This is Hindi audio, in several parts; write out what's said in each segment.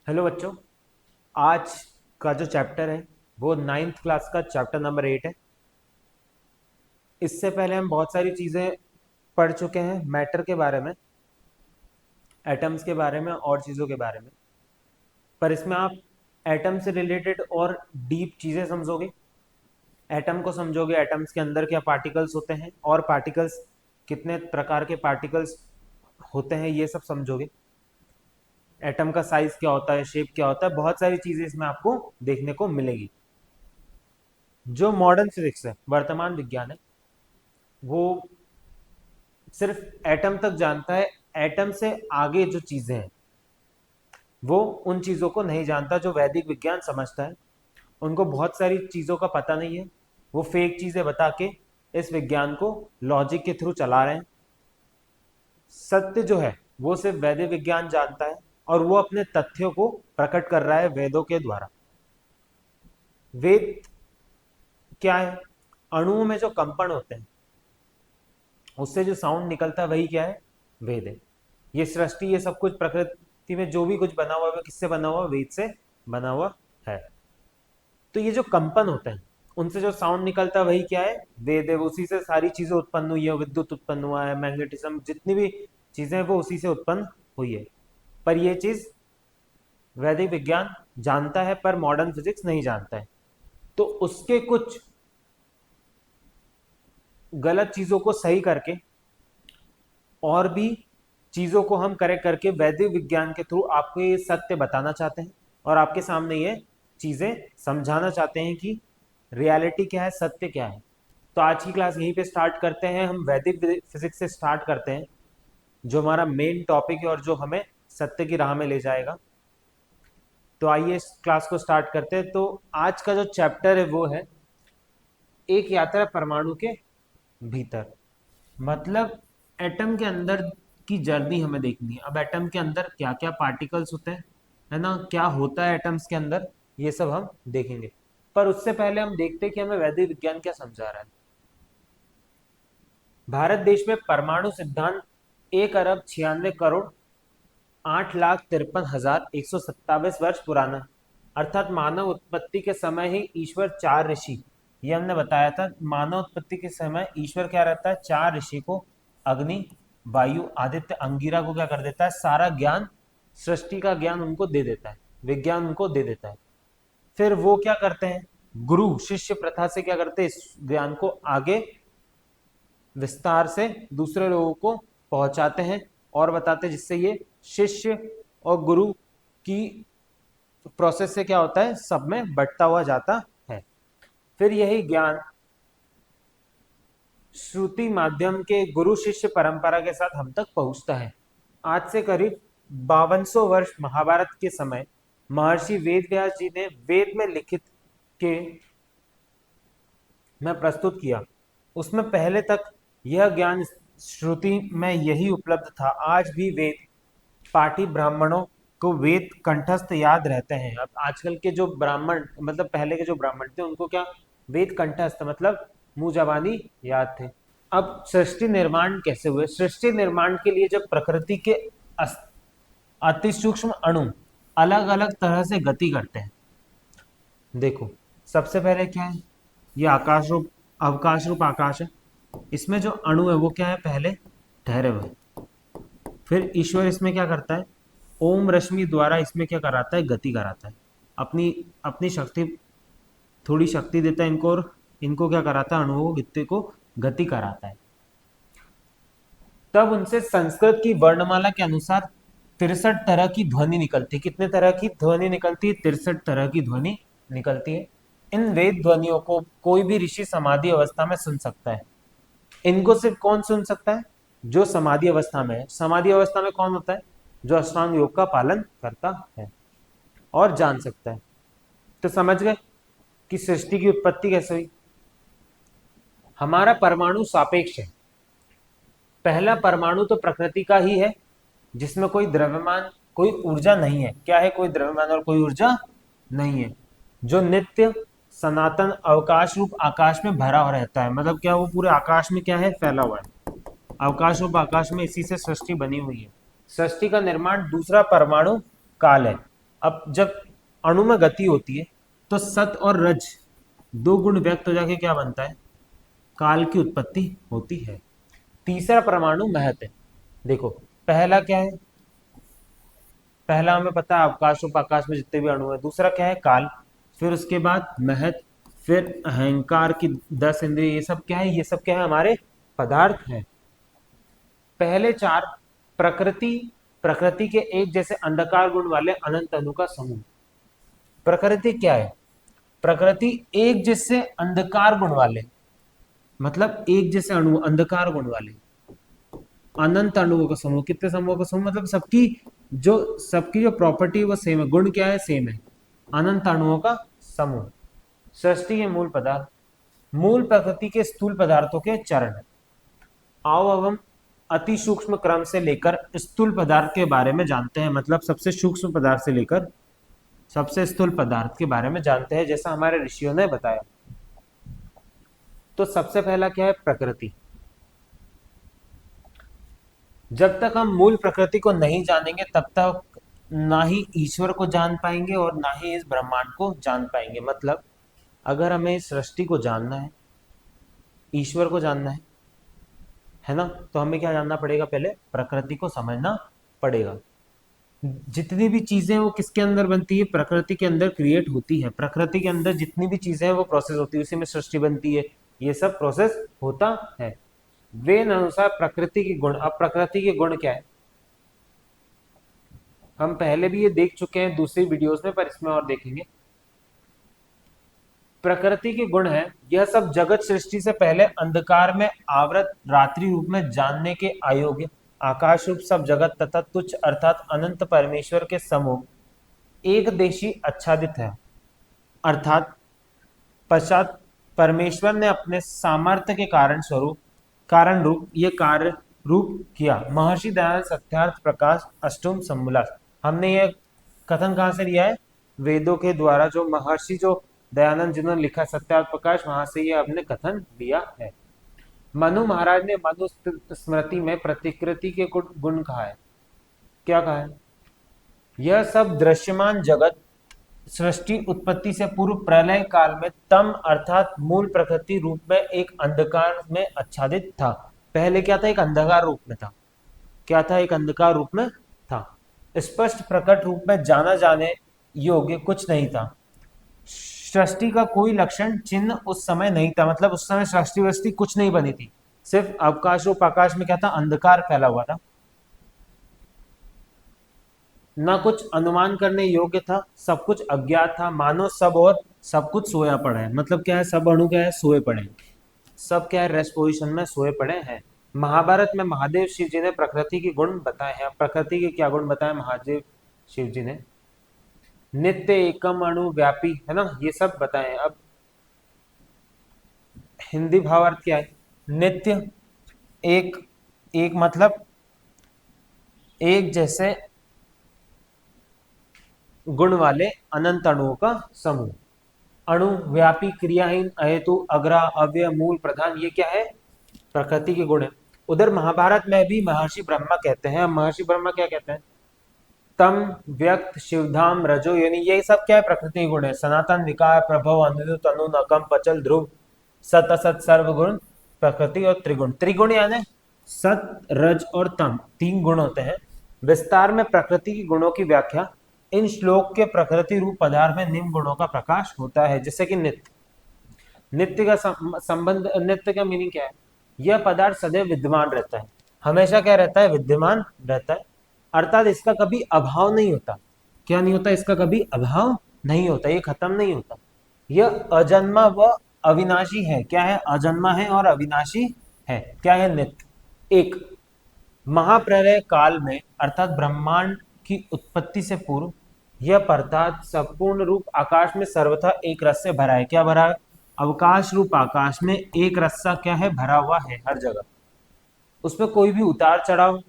हेलो बच्चों। आज का जो चैप्टर है वो नाइन्थ क्लास का चैप्टर नंबर 8 है। इससे पहले हम बहुत सारी चीज़ें पढ़ चुके हैं मैटर के बारे में, एटम्स के बारे में और चीज़ों के बारे में। पर इसमें आप एटम से रिलेटेड और डीप चीज़ें समझोगे। एटम को समझोगे, एटम्स के अंदर क्या पार्टिकल्स होते हैं और पार्टिकल्स कितने प्रकार के पार्टिकल्स होते हैं ये सब समझोगे। एटम का साइज क्या होता है, शेप क्या होता है, बहुत सारी चीज़ें इसमें आपको देखने को मिलेगी। जो मॉडर्न फिजिक्स है, वर्तमान विज्ञान है, वो सिर्फ एटम तक जानता है। एटम से आगे जो चीजें हैं वो उन चीजों को नहीं जानता जो वैदिक विज्ञान समझता है। उनको बहुत सारी चीजों का पता नहीं है। वो फेक चीजें बता के इस विज्ञान को लॉजिक के थ्रू चला रहे हैं। सत्य जो है वो सिर्फ वैदिक विज्ञान जानता है और वो अपने तथ्यों को प्रकट कर रहा है वेदों के द्वारा। वेद क्या है? अणुओं में जो कंपन होते हैं उससे जो साउंड निकलता है वही क्या है? वेद है। ये सृष्टि, ये सब कुछ प्रकृति में जो भी कुछ बना हुआ है वो किससे बना हुआ? वेद से बना हुआ है। तो ये जो कंपन होते हैं उनसे जो साउंड निकलता है वही क्या है? वेद है। उसी से सारी चीजें उत्पन्न हुई है, विद्युत उत्पन्न हुआ है, मैग्नेटिज्म, जितनी भी चीजें हैं वो उसी से उत्पन्न हुई है। पर ये चीज वैदिक विज्ञान जानता है पर मॉडर्न फिजिक्स नहीं जानता है। तो उसके कुछ गलत चीजों को सही करके और भी चीजों को हम करेक्ट करके वैदिक विज्ञान के थ्रू आपको ये सत्य बताना चाहते हैं और आपके सामने ये चीजें समझाना चाहते हैं कि रियलिटी क्या है, सत्य क्या है। तो आज की क्लास यहीं पे स्टार्ट करते हैं। हम वैदिक फिजिक्स से स्टार्ट करते हैं, जो हमारा मेन टॉपिक है और जो हमें सत्य की राह में ले जाएगा। तो आइए इस क्लास को स्टार्ट करते हैं। तो आज का जो चैप्टर है वो है एक यात्रा परमाणु के भीतर। मतलब एटम के अंदर की जर्नी हमें देखनी है। अब एटम के अंदर क्या क्या पार्टिकल्स होते हैं, है ना, क्या होता है एटम्स के अंदर, ये सब हम देखेंगे। पर उससे पहले हम देखते हैं कि हमें वैदिक विज्ञान क्या समझा रहा है। भारत देश में परमाणु सिद्धांत 1 अरब 96 करोड़ 8 लाख 53 हजार 127 वर्ष पुराना, अर्थात मानव उत्पत्ति के समय ही ईश्वर चार ऋषि, ये हमने बताया था। मानव उत्पत्ति के समय ईश्वर क्या रहता है? चार ऋषि को, अग्नि, वायु, आदित्य, अंगिरा को क्या कर देता है? सारा ज्ञान, सृष्टि का ज्ञान उनको दे देता है, विज्ञान उनको दे देता है। फिर वो क्या करते हैं? गुरु शिष्य प्रथा से क्या करते हैं? इस ज्ञान को आगे विस्तार से दूसरे लोगों को पहुंचाते हैं और बताते हैं, जिससे ये शिष्य और गुरु की प्रोसेस से क्या होता है? सब में बढ़ता हुआ जाता है। फिर यही ज्ञान श्रुति माध्यम के गुरु शिष्य परंपरा के साथ हम तक पहुंचता है। आज से करीब 5200 वर्ष महाभारत के समय महर्षि वेद व्यास जी ने वेद में लिखित के में प्रस्तुत किया। उसमें पहले तक यह ज्ञान श्रुति में यही उपलब्ध था। आज भी वेद पाठी ब्राह्मणों को वेद कंठस्थ याद रहते हैं। अब आजकल के जो ब्राह्मण, मतलब पहले के जो ब्राह्मण थे, उनको क्या वेद कंठस्थ मतलब मुंह जबानी याद थे। अब सृष्टि निर्माण कैसे हुए? सृष्टि निर्माण के लिए जब प्रकृति के अति सूक्ष्म अणु अलग अलग तरह से गति करते हैं। देखो, सबसे पहले क्या है? ये आकाश रूप, अवकाश रूप आकाश है। इसमें जो अणु है वो क्या है? पहले ठहरे हुए। फिर ईश्वर इसमें क्या करता है? ओम रश्मि द्वारा इसमें क्या कराता है? गति कराता है। अपनी अपनी शक्ति, थोड़ी शक्ति देता है इनको और इनको क्या कराता है? अणुओं वित्त को गति कराता है। तब उनसे संस्कृत की वर्णमाला के अनुसार 63 तरह की ध्वनि निकलती है। कितने तरह की ध्वनि निकलती है? 63 तरह की ध्वनि निकलती है। इन वेद ध्वनियों को कोई भी ऋषि समाधि अवस्था में सुन सकता है। इनको सिर्फ कौन सुन सकता है? जो समाधि अवस्था में है। समाधि अवस्था में कौन होता है? जो अष्टांग योग का पालन करता है और जान सकता है। तो समझ गए कि सृष्टि की उत्पत्ति कैसे हुई। हमारा परमाणु सापेक्ष है। पहला परमाणु तो प्रकृति का ही है, जिसमें कोई द्रव्यमान, कोई ऊर्जा नहीं है। क्या है? कोई द्रव्यमान और कोई ऊर्जा नहीं है। जो नित्य सनातन अवकाश रूप आकाश में भरा हुआ रहता है। मतलब क्या? वो पूरे आकाश में क्या है? फैला हुआ है। अवकाश रूप आकाश में इसी से सृष्टि बनी हुई है। सृष्टि का निर्माण, दूसरा परमाणु काल है। अब जब अणु में गति होती है तो सत और रज दो गुण व्यक्त हो जाके क्या बनता है, काल की उत्पत्ति होती है। तीसरा परमाणु महत है। देखो पहला क्या है, पहला हमें पता है अवकाश रूप आकाश में जितने भी अणु है। दूसरा क्या है, काल। फिर उसके बाद महत, फिर अहंकार की 10 इंद्रिय, ये सब क्या है, ये सब क्या है, हमारे पदार्थ है। पहले चार प्रकृति, प्रकृति के एक जैसे अंधकार गुण वाले अनंत अणु का समूह। प्रकृति क्या है, प्रकृति एक जैसे अंधकार गुण वाले, मतलब एक जैसे अणु अंधकार गुण वाले अनंत अणुओं का समूह। कितने समूहों का समूह, मतलब सबकी जो प्रॉपर्टी वो सेम है, गुण क्या है, सेम है। अनंत अणुओं का समूह। सृष्टि के मूल पदार्थ, मूल प्रकृति के स्थूल पदार्थों के चरण। आओ अब हम अति सूक्ष्म क्रम से लेकर स्थूल पदार्थ के बारे में जानते हैं, मतलब सबसे सूक्ष्म पदार्थ से लेकर सबसे स्थूल पदार्थ के बारे में जानते हैं, जैसा हमारे ऋषियों ने बताया। तो सबसे पहला क्या है, प्रकृति। जब तक हम मूल प्रकृति को नहीं जानेंगे तब तक ना ही ईश्वर को जान पाएंगे और ना ही इस ब्रह्मांड को जान पाएंगे। मतलब अगर हमें इस सृष्टि को जानना है, ईश्वर को जानना है ना, तो हमें क्या जानना पड़ेगा, पहले प्रकृति को समझना पड़ेगा। जितनी भी चीजें वो किसके अंदर बनती है, प्रकृति के अंदर क्रिएट होती है। प्रकृति के अंदर जितनी भी चीजें हैं वो प्रोसेस होती है, उसी में सृष्टि बनती है, ये सब प्रोसेस होता है। वे अनुसार प्रकृति के गुण। अब प्रकृति के गुण क्या है, हम पहले भी ये देख चुके हैं दूसरी वीडियोस में, पर इसमें और देखेंगे। प्रकृति के गुण है, यह सब जगत सृष्टि से पहले अंधकार में आवृत रात्रि रूप में जानने के अयोग्य आकाश रूप सब जगत तथा तुच्छ अर्थात अनंत परमेश्वर के समूह एक देशी आच्छादित है। अर्थात पश्चात परमेश्वर ने अपने सामर्थ्य के कारण रूप ये कार्य रूप किया। महर्षि दयानंद सत्यार्थ प्रकाश अष्टम समूलास। हमने ये कथन कहाँ से लिया है, वेदों के द्वारा। जो महर्षि जो दयानंद जिन्होंने लिखा सत्यार्थ प्रकाश, वहां से ये हमने कथन लिया है। मनु महाराज ने मनु स्मृति में प्रतिकृति के गुण कहा है। क्या कहा है, यह सब दृश्यमान जगत सृष्टि उत्पत्ति से पूर्व प्रलय काल में तम अर्थात मूल प्रकृति रूप में एक अंधकार में आच्छादित था। पहले क्या था, एक अंधकार रूप में था। क्या था, एक अंधकार रूप में था। स्पष्ट प्रकट रूप में जाना जाने योग्य कुछ नहीं था। सृष्टि का कोई लक्षण चिन्ह उस समय नहीं था, मतलब उस समय सृष्टि वृष्टि कुछ नहीं बनी थी। सिर्फ अवकाश रूप आकाश में क्या था, अंधकार फैला हुआ था। ना कुछ अनुमान करने योग्य था, सब कुछ अज्ञात था। मानो सब कुछ सोया पड़ा है। मतलब क्या है, सब अणु क्या है, सोए पड़े हैं। सब क्या है, रेस्ट पोजिशन में सोए पड़े हैं। महाभारत में महादेव शिव जी ने प्रकृति के गुण बताए हैं। प्रकृति के क्या गुण बताए महादेव शिव जी ने, नित्य एकम अणु व्यापी, है ना, ये सब बताए हैं। अब हिंदी भावार्थ क्या है, नित्य एक, एक मतलब एक जैसे गुण वाले अनंत अणुओं का समूह। अणु व्यापी क्रियाहीन अहेतु अग्रा अव्यय मूल प्रधान, ये क्या है, प्रकृति के गुण है। उधर महाभारत में भी महर्षि ब्रह्मा कहते हैं, महर्षि ब्रह्मा क्या कहते हैं, तम व्यक्त शिवधाम रजो यानी ये सब क्या है, प्रकृति के गुण है। सनातन विकार प्रभव अनिरुद्ध तनु नकम पचल ध्रुव सत असत सर्वगुण प्रकृति और त्रिगुण। त्रिगुण यानी सत रज और तम, तीन गुण होते हैं। विस्तार में प्रकृति के गुणों की व्याख्या। इन श्लोक के प्रकृति रूप पदार्थ में निम्न गुणों का प्रकाश होता है, जैसे कि नित्य। नित्य का संबंध, नित्य का मीनिंग क्या है, यह पदार्थ सदैव विद्यमान रहता है। हमेशा क्या रहता है, विद्यमान रहता है, अर्थात इसका कभी अभाव नहीं होता। क्या नहीं होता, इसका कभी अभाव नहीं होता, ये खत्म नहीं होता। यह अजन्मा व अविनाशी है। क्या है, अजन्मा है और अविनाशी है। क्या है, नित्य। एक, महाप्रलय काल में अर्थात ब्रह्मांड की उत्पत्ति से पूर्व यह पदार्थ संपूर्ण रूप आकाश में सर्वथा एक रस से भरा है। क्या भरा है, अवकाश रूप आकाश में एक रस्सा क्या है, भरा हुआ है हर जगह। उसमें कोई भी उतार चढ़ाव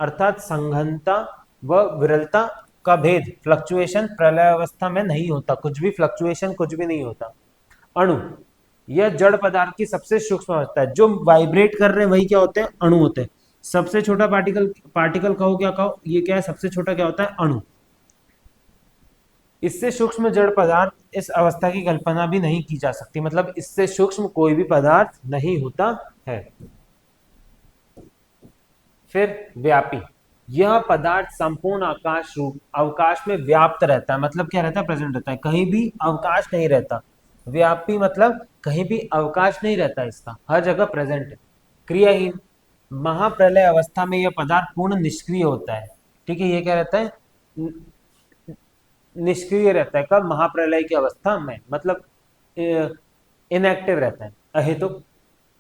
अर्थात संघनता व विरलता का भेद, फ्लक्चुएशन प्रलय अवस्था में नहीं होता। कुछ भी फ्लक्चुएशन कुछ भी नहीं होता। अणु, यह जड़ पदार्थ की सबसे सूक्ष्म अवस्था है। जो वाइब्रेट कर रहे हैं वही क्या होते हैं, अणु होते हैं। सबसे छोटा पार्टिकल कहो, क्या कहो, ये क्या है, सबसे छोटा क्या होता है, अणु। इससे सूक्ष्म जड़ पदार्थ इस अवस्था की कल्पना भी नहीं की जा सकती, मतलब इससे सूक्ष्म कोई भी पदार्थ नहीं होता है। फिर व्यापी, यह पदार्थ संपूर्ण आकाश रूप अवकाश में व्याप्त रहता है, मतलब क्या रहता है, प्रेजेंट रहता है, कहीं भी अवकाश नहीं रहता। व्यापी मतलब कहीं भी अवकाश नहीं रहता, इसका हर जगह प्रेजेंट है। क्रियाहीन, महाप्रलय अवस्था में यह पदार्थ पूर्ण निष्क्रिय होता है। ठीक है, ये क्या रहता है, निष्क्रिय रहता है। कब, महाप्रलय की अवस्था में, मतलब इनएक्टिव रहता है, अहेतुक।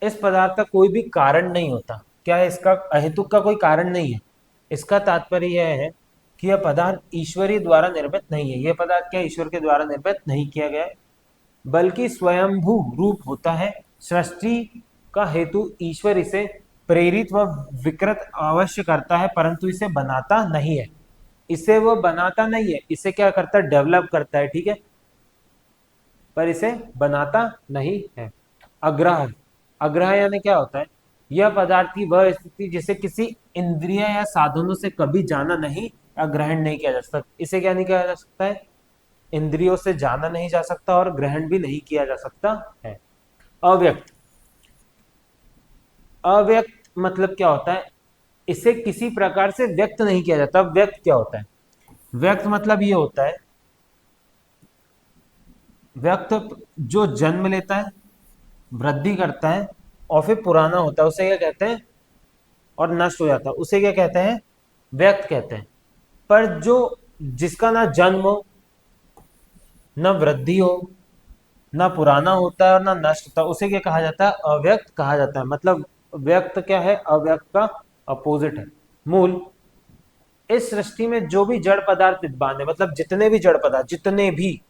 इस पदार्थ का कोई भी कारण नहीं होता। क्या है, इसका अहेतुक का कोई कारण नहीं है। इसका तात्पर्य यह है कि यह पदार्थ ईश्वरीय द्वारा निर्मित नहीं है। यह पदार्थ क्या ईश्वर के द्वारा निर्मित नहीं किया गया है, बल्कि स्वयंभू रूप होता है। सृष्टि का हेतु ईश्वर इसे प्रेरित व विकृत अवश्य करता है, परंतु इसे बनाता नहीं है। इसे वो बनाता नहीं है, इसे क्या करता है, डेवलप करता है, ठीक है, पर इसे बनाता नहीं है। अग्रह, अग्रह यानी क्या होता है, यह पदार्थ की वह स्थिति जिसे किसी इंद्रिय या साधनों से कभी जाना नहीं या ग्रहण नहीं किया जा सकता। इसे क्या नहीं किया जा सकता है, इंद्रियों से जाना नहीं जा सकता और ग्रहण भी नहीं किया जा सकता है। अव्यक्त, अव्यक्त मतलब क्या होता है, इसे किसी प्रकार से व्यक्त नहीं किया जाता। व्यक्त क्या होता है, व्यक्त मतलब ये होता है, व्यक्त जो जन्म लेता है, वृद्धि करता है और फिर पुराना होता है, उसे क्या कहते हैं, और नष्ट हो जाता है, उसे क्या कहते हैं, व्यक्त कहते हैं। पर जो जिसका ना जन्म हो, न वृद्धि हो, ना पुराना होता है और ना नष्ट होता है, उसे क्या कहा जाता है, अव्यक्त कहा जाता है। मतलब व्यक्त क्या है, अव्यक्त का अपोजिट है। मूल, इस सृष्टि में जो भी जड़ पदार्थ विद्यमान है, मतलब जितने भी जड़ पदार्थ, जितने भी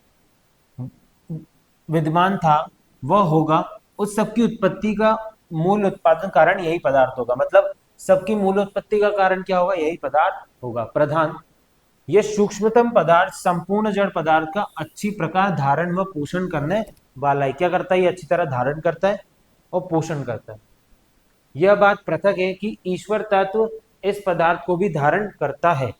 विद्यमान था वह होगा, उस सबकी उत्पत्ति का मूल उत्पादन कारण यही पदार्थ होगा। मतलब सबकी मूल उत्पत्ति का कारण क्या होगा, यही पदार्थ होगा। प्रधान, यह सूक्ष्मतम पदार्थ संपूर्ण जड़ पदार्थ का अच्छी प्रकार धारण व पोषण करने वाला है। क्या करता है, ये अच्छी तरह धारण करता है और पोषण करता है। यह बात पृथक है कि ईश्वर तत्व इस पदार्थ को भी धारण करता है,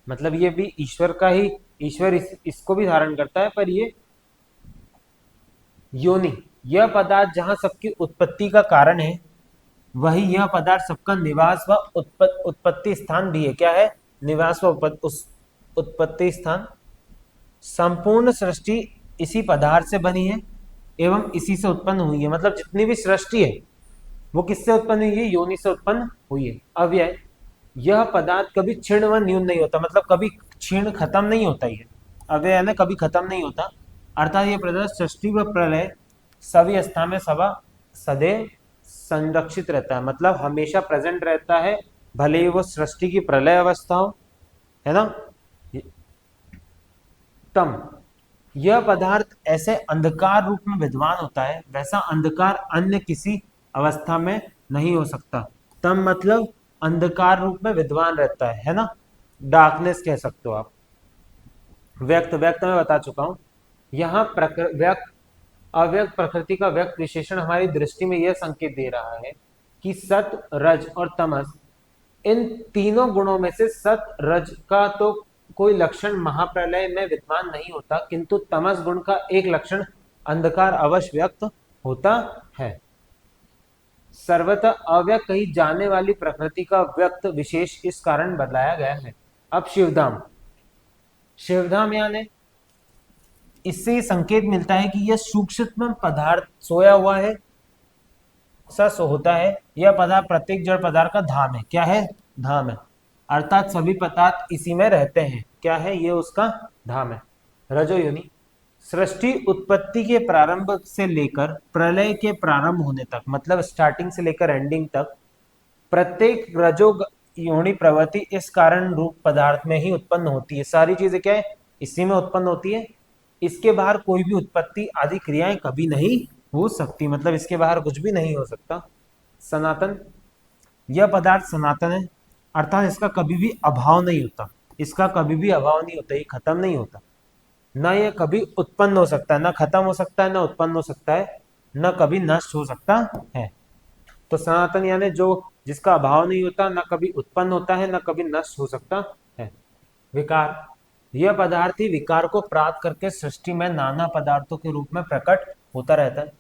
मतलब ये भी ईश्वर का ही, ईश्वर इसको भी धारण करता है, पर ये योनि, यह पदार्थ जहां सबकी उत्पत्ति का कारण है, वही यह पदार्थ सबका निवास व उत्पत्ति स्थान भी है। क्या है, निवास व उत्पत्ति स्थान। संपूर्ण सृष्टि इसी पदार्थ से बनी है एवं इसी से उत्पन्न हुई है। मतलब जितनी भी सृष्टि है वो किससे उत्पन्न हुई है, योनि से उत्पन्न हुई है। अव्यय, यह पदार्थ कभी क्षीण व न्यून नहीं होता, मतलब कभी क्षीण खत्म नहीं होता। ये अव्यय है ना, कभी खत्म नहीं होता। अर्थात ये पदार्थ सृष्टि व प्रलय सभी अवस्था में सदा सदैव संरक्षित रहता है, मतलब हमेशा प्रेजेंट रहता है, भले ही वो सृष्टि की प्रलय अवस्था हो, है ना। तम, यह पदार्थ ऐसे अंधकार रूप में विद्वान होता है, वैसा अंधकार अन्य किसी अवस्था में नहीं हो सकता। तम मतलब अंधकार रूप में विद्वान रहता है ना, डार्कनेस कह सकते हो आप। व्यक्त, व्यक्त मैं बता चुका हूं। यहाँ व्यक्त, अव्यक्त प्रकृति का व्यक्त विशेषण हमारी दृष्टि में यह संकेत दे रहा है कि सत, रज और तमस, इन तीनों गुणों में से सत रज का तो कोई लक्षण महाप्रलय में विद्यमान नहीं होता, किंतु तमस गुण का एक लक्षण अंधकार अवश्य व्यक्त होता है। सर्वतः अव्यक्त कही जाने वाली प्रकृति का व्यक्त विशेष इस कारण बदलाया गया है। अब शिवधाम, शिवधाम यानी इससे संकेत मिलता है कि यह सूक्ष्म पदार्थ सोया हुआ है, सस होता है। यह पदार्थ प्रत्येक जड़ पदार्थ का धाम है। क्या है, धाम है, अर्थात सभी पदार्थ इसी में रहते हैं। क्या है, ये उसका धाम है। रजोयुनि, सृष्टि उत्पत्ति के प्रारंभ से लेकर प्रलय के प्रारंभ होने तक, मतलब स्टार्टिंग से लेकर एंडिंग तक, प्रत्येक रजो योनि प्रवृत्ति इस कारण रूप पदार्थ में ही उत्पन्न होती है। सारी चीजें क्या है, इसी में उत्पन्न होती है। इसके बाहर कोई भी उत्पत्ति आदि क्रियाएं कभी नहीं हो सकती, मतलब इसके बाहर कुछ भी नहीं हो सकता। सनातन, यह पदार्थ सनातन है, अर्थात इसका कभी भी अभाव नहीं होता, इसका कभी भी अभाव नहीं होता, ये खत्म नहीं होता। न ये कभी उत्पन्न हो सकता है, न खत्म हो सकता है, न उत्पन्न हो सकता है, न कभी नष्ट हो सकता है। तो सनातन यानी जो जिसका अभाव नहीं होता, न कभी उत्पन्न होता है, न कभी नष्ट हो सकता है। विकार, यह पदार्थ ही विकार को प्राप्त करके सृष्टि में नाना पदार्थों के रूप में प्रकट होता रहता है।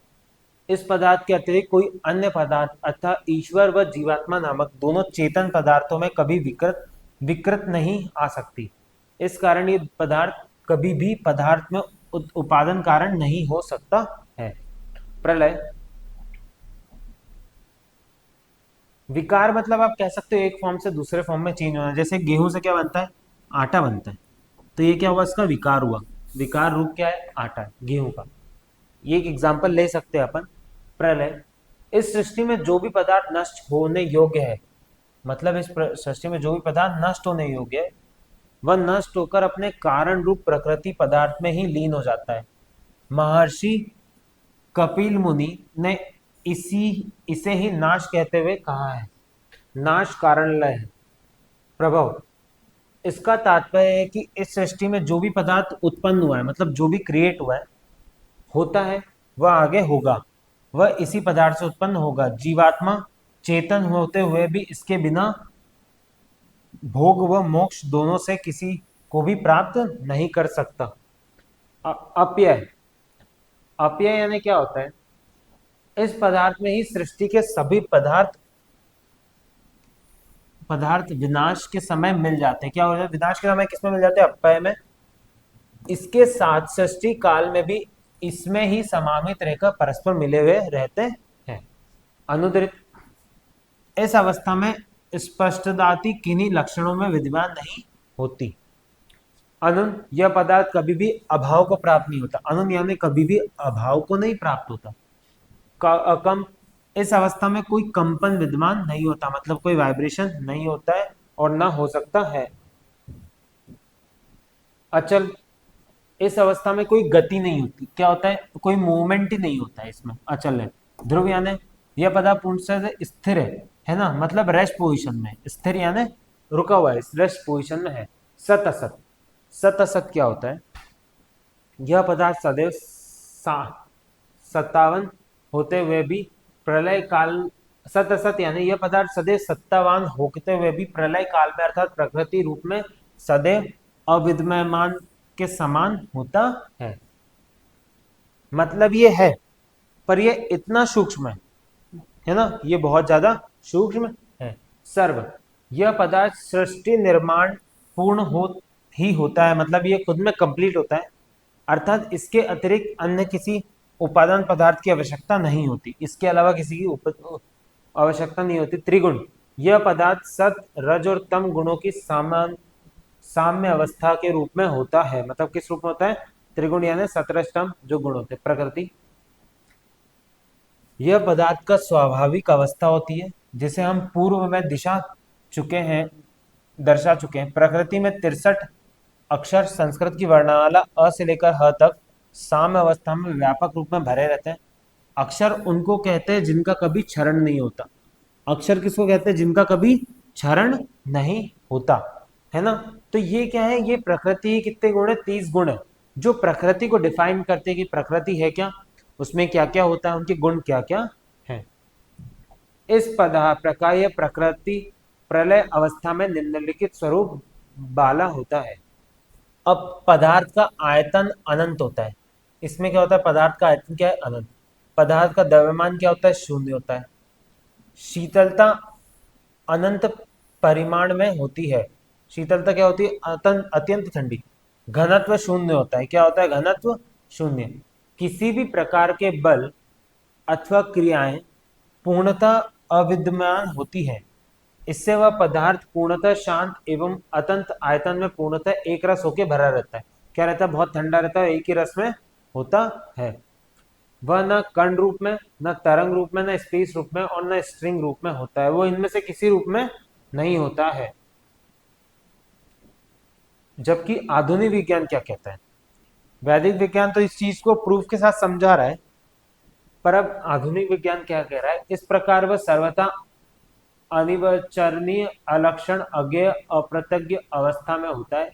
इस पदार्थ के अतिरिक्त कोई अन्य पदार्थ अर्थात ईश्वर व जीवात्मा नामक दोनों चेतन पदार्थों में कभी विकृत विकृत नहीं आ सकती। इस कारण ये पदार्थ कभी भी पदार्थ में उपादान कारण नहीं हो सकता है। प्रलय विकार मतलब आप कह सकते हो एक फॉर्म से दूसरे फॉर्म में चेंज होना। जैसे गेहूं से क्या बनता है, आटा बनता है, तो ये क्या हुआ, इसका विकार हुआ। विकार रूप क्या है, आटा है गेहूं का। ये एक एग्जाम्पल ले सकते हैं अपन। प्रलय इस सृष्टि में जो भी पदार्थ नष्ट होने योग्य है, मतलब इस सृष्टि में जो भी पदार्थ नष्ट होने योग्य है वह नष्ट होकर अपने कारण रूप प्रकृति पदार्थ में ही लीन हो जाता है। महर्षि कपिल मुनि ने इसे ही नाश कहते हुए कहा है। नाश कारण लय है प्रभव। इसका तात्पर्य है कि इस सृष्टि में जो भी पदार्थ उत्पन्न हुआ है, मतलब जो भी क्रिएट हुआ है, होता है, वह आगे होगा, वह इसी पदार्थ से उत्पन्न होगा। जीवात्मा चेतन होते हुए भी इसके बिना भोग व मोक्ष दोनों से किसी को भी प्राप्त नहीं कर सकता। अपयय अपयय यानी क्या होता है, इस पदार्थ में ही सृष्टि के सभी पदार्थ विनाश के समय मिल जाते हैं। क्या हो जाता है, विनाश के समय किसमें मिल जाते हैं, अपयय में। इसके साथ सृष्टि काल में भी इसमें ही समाहित रहकर परस्पर मिले हुए रहते हैं। अनुद्रित इस अवस्था में स्पष्टताति किन्हीं लक्षणों में विद्यमान नहीं होती। अनन यह पदार्थ कभी भी अभाव को प्राप्त नहीं होता। अनन यानी कभी भी अभाव को नहीं प्राप्त होता। कम इस अवस्था में कोई कंपन विद्यमान नहीं होता, मतलब कोई वाइब्रेशन नहीं होता है और ना हो सकता है। अचल इस अवस्था में कोई गति नहीं होती। क्या होता है, कोई मूवमेंट ही नहीं होता है इसमें, अचल है। ध्रुव यानी यह पदार्थ पूर्ण से स्थिर है ना, मतलब रेस्ट पोजीशन में। स्थिर यानी रुका हुआ है, रेस्ट पोजीशन में है। सत असत सत असत क्या होता है, यह पदार्थ सदैव सत्तावन होते हुए भी प्रलय काल सत असत यानी यह पदार्थ सदैव सत्तावान होते हुए भी प्रलय काल में अर्थात प्रकृति रूप में सदैव अविद्यमान के समान होता है। मतलब ये है, पर ये इतना सूक्ष्म है ना, ये बहुत ज्यादा सूक्ष्म है। सर्व यह पदार्थ सृष्टि निर्माण पूर्ण ही होता है, मतलब ये खुद में कंप्लीट होता है, अर्थात इसके अतिरिक्त अन्य किसी उपादान पदार्थ की आवश्यकता नहीं होती। इसके अलावा किसी की आवश्यकता नहीं होती। त्रिगुण यह पदार्थ सत रज और तम गुणों की साम्य अवस्था के रूप में होता है। मतलब किस रूप में होता है, त्रिगुण यानी सतरजतम जो गुण होते हैं प्रकृति। यह पदार्थ का स्वाभाविक अवस्था होती है, जिसे हम पूर्व में दर्शा चुके हैं। प्रकृति में 63 अक्षर संस्कृत की वर्णमाला अ से लेकर ह तक साम्य अवस्था में व्यापक रूप में भरे रहते हैं। अक्षर उनको कहते हैं जिनका कभी क्षरण नहीं होता। अक्षर किसको कहते हैं, जिनका कभी क्षरण नहीं होता, है ना। तो ये क्या है, ये प्रकृति कितने गुण है, 30 गुण है, जो प्रकृति को डिफाइन करते हैं कि प्रकृति है क्या, उसमें क्या क्या होता है, उनके गुण क्या क्या है। इस प्रकार यह प्रकृति प्रलय अवस्था में निम्नलिखित स्वरूप वाला होता है। अब पदार्थ का आयतन अनंत होता है। इसमें क्या होता है, पदार्थ का आयतन क्या है, अनंत। पदार्थ का द्रव्यमान क्या होता है, शून्य होता है। शीतलता अनंत परिमाण में होती है। शीतलता क्या होती है, अत्यंत ठंडी। घनत्व शून्य होता है। क्या होता है, घनत्व शून्य। किसी भी प्रकार के बल अथवा क्रियाएं पूर्णतः अविद्यमान होती है। इससे वह पदार्थ पूर्णतः शांत एवं अतंत आयतन में पूर्णतः एक रस होकर भरा रहता है। क्या रहता है, बहुत ठंडा रहता है, एक ही रस में होता है। वह न कण रूप में, न तरंग रूप में, न स्पेस रूप में और न स्ट्रिंग रूप में होता है। वो इनमें से किसी रूप में नहीं होता है। जबकि आधुनिक विज्ञान क्या कहता है, वैदिक विज्ञान तो इस चीज को प्रूफ के साथ समझा रहा है, पर अब आधुनिक विज्ञान क्या कह रहा है, इस प्रकार वह सर्वथा अनिर्वचनीय अलक्षण अज्ञेय अप्रत्यज्ञ अवस्था में होता है।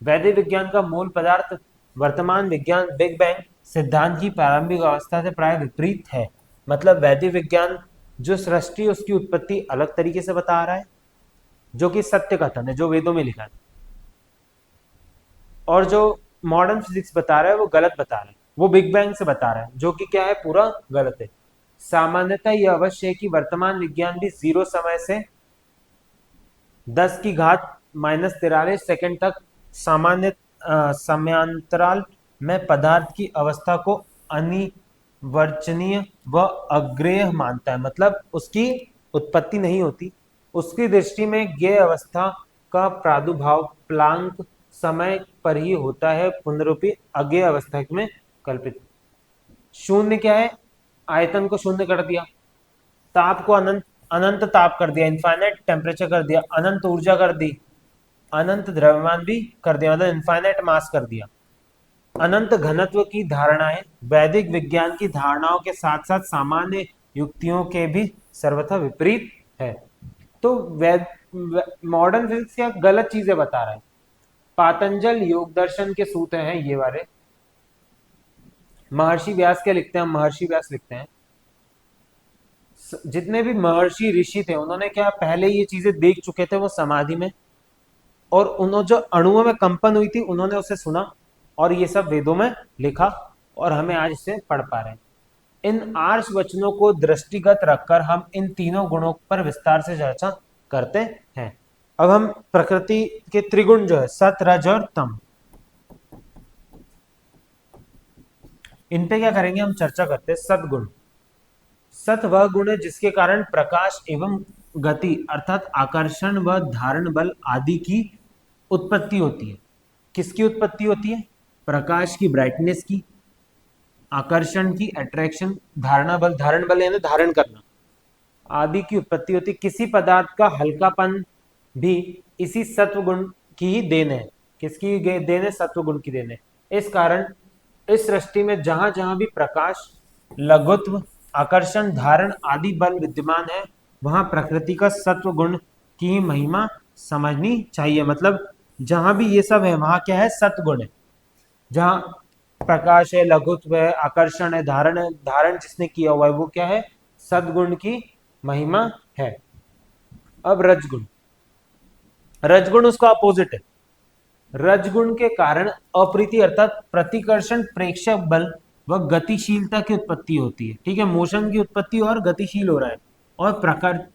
वैदिक विज्ञान का मूल पदार्थ वर्तमान विज्ञान बिग बैंग सिद्धांत की प्रारंभिक अवस्था से प्राय विपरीत है। मतलब वैदिक विज्ञान जो सृष्टि उसकी उत्पत्ति अलग तरीके से बता रहा है, जो कि सत्य कथन है, जो वेदों में लिखा है। और जो मॉडर्न फिजिक्स बता रहा है वो गलत बता रहा है, वो बिग बैंग से बता रहा है, जो कि क्या है, पूरा गलत है। सामान्यतः यह अवश्य है कि वर्तमान विज्ञान भी 0 समय से 10 की घात -43 सेकंड तक सामान्य समयांतराल में पदार्थ की अवस्था को अनिर्वचनीय व अग्रेय मानता है, मतलब उसकी उत्पत्ति नहीं होती। उसकी दृष्टि में ये अवस्था का प्रादुर्भाव प्लांक समय पर ही होता है, पुनरुक्ति अज्ञेय अवस्था में कल्पित। शून्य क्या है, आयतन को शून्य कर दिया, ताप को अनंत अनंत ताप कर दिया, इनफाइनाइट टेम्परेचर कर दिया, अनंत ऊर्जा कर दी, अनंत द्रव्यमान भी कर दिया, मतलब इनफाइनाइट मास कर दिया। अनंत घनत्व की धारणाएं वैदिक विज्ञान की धारणाओं के साथ साथ सामान्य युक्तियों के भी सर्वथा विपरीत है। तो मॉडर्न फिजिक्स क्या गलत चीजें बता रहा है। पातंजल योग दर्शन के सूत्र हैं ये वाले, महर्षि व्यास के लिखते हैं, महर्षि व्यास लिखते हैं, जितने भी महर्षि ऋषि थे उन्होंने क्या पहले ये चीजें देख चुके थे, वो समाधि में, और उन्होंने जो अणुओं में कंपन हुई थी उन्होंने उसे सुना और ये सब वेदों में लिखा और हमें आज इसे पढ़ पा रहे हैं। इन आर्ष वचनों को दृष्टिगत रखकर हम इन तीनों गुणों पर विस्तार से चर्चा करते हैं। अब हम प्रकृति के त्रिगुण जो है सत रज और तम, इन पे क्या करेंगे, हम चर्चा करते हैं। सतगुण, सत वह गुण है जिसके कारण प्रकाश एवं गति अर्थात आकर्षण व धारण बल आदि की उत्पत्ति होती है। किसकी उत्पत्ति होती है, प्रकाश की, ब्राइटनेस की, आकर्षण की, अट्रैक्शन, धारण बल यानी धारण करना आदि की उत्पत्ति होती है। किसी पदार्थ का हल्कापन भी इसी सत्व गुण की ही देन है। किसकी देन है, सत्व गुण की देन है। इस कारण इस सृष्टि में जहां जहां भी प्रकाश, लघुत्व, आकर्षण, धारण आदि बल विद्यमान है वहां प्रकृति का सत्व गुण की महिमा समझनी चाहिए। मतलब जहां भी ये सब है वहां क्या है, सत्गुण है। जहां प्रकाश है, लघुत्व है, आकर्षण है, धारण जिसने किया हुआ है वो क्या है, सद्गुण की महिमा है। अब रजगुण, रजगुण उसका अपोजिट है। रजगुण के कारण अप्रीति अर्थात प्रतिकर्षण, प्रेक्षक बल व गतिशीलता की उत्पत्ति होती है। ठीक है, मोशन की उत्पत्ति और गतिशील हो रहा है। और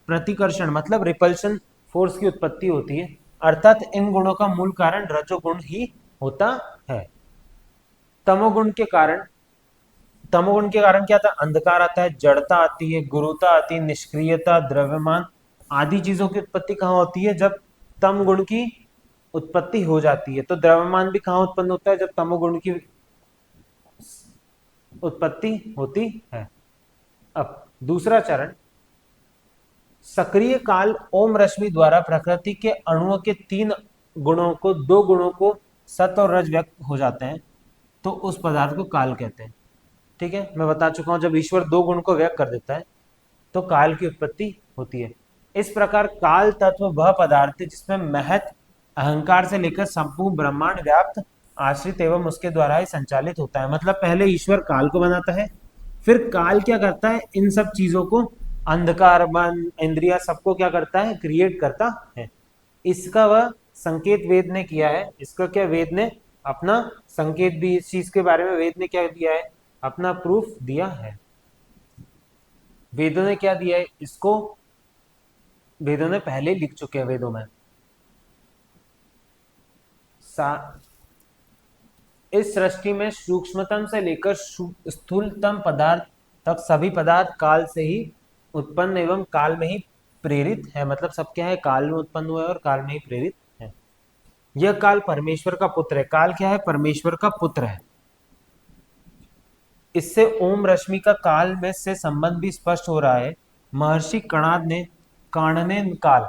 प्रतिकर्षण मतलब रिपल्शन फोर्स की उत्पत्ति होती है, अर्थात इन गुणों का मूल कारण रजोगुण ही होता है। तमोगुण के कारण, तमोगुण के कारण क्या आता है, अंधकार आता है, जड़ता आती है, गुरुता आती है, निष्क्रियता, द्रव्यमान आदि चीजों की उत्पत्ति कहाँ होती है, जब तम गुण की उत्पत्ति हो जाती है। तो द्रव्यमान भी कहाँ उत्पन्न होता है, जब तमोगुण की उत्पत्ति होती है। अब दूसरा चरण, सक्रिय काल ओम रश्मि द्वारा प्रकृति के अणुओं के तीन गुणों को, दो गुणों को सत और रज व्यक्त हो जाते हैं तो उस पदार्थ को काल कहते हैं। ठीक है, मैं बता चुका हूं जब ईश्वर दो गुण को व्यक्त कर देता है तो काल की उत्पत्ति होती है। इस प्रकार काल तत्व वह पदार्थ है जिसमें महत अहंकार से लेकर संपूर्ण ब्रह्मांड व्याप्त, आश्रित एवं उसके द्वारा ही संचालित होता है। मतलब पहले ईश्वर काल को बनाता है, फिर काल क्या करता है, इन सब चीजों को, अंधकार, मन, इंद्रिया, सबको क्या करता है, क्रिएट करता है। इसका वह संकेत वेद ने किया है। इसका क्या, वेद ने अपना संकेत भी, इस चीज के बारे में वेद ने क्या दिया है, अपना प्रूफ दिया है। वेदों ने क्या दिया है इसको, वेदों ने पहले लिख चुके हैं। वेदों में इस सृष्टि में सूक्ष्मतम से लेकर स्थूलतम पदार्थ तक सभी पदार्थ काल से ही उत्पन्न एवं काल में ही प्रेरित है। मतलब सब क्या है, काल में उत्पन्न हुआ है और काल में ही प्रेरित है। यह काल परमेश्वर का पुत्र है। काल क्या है, परमेश्वर का पुत्र है। इससे ओम रश्मि का काल में से संबंध भी स्पष्ट हो रहा है। महर्षि कणाद ने काणने काल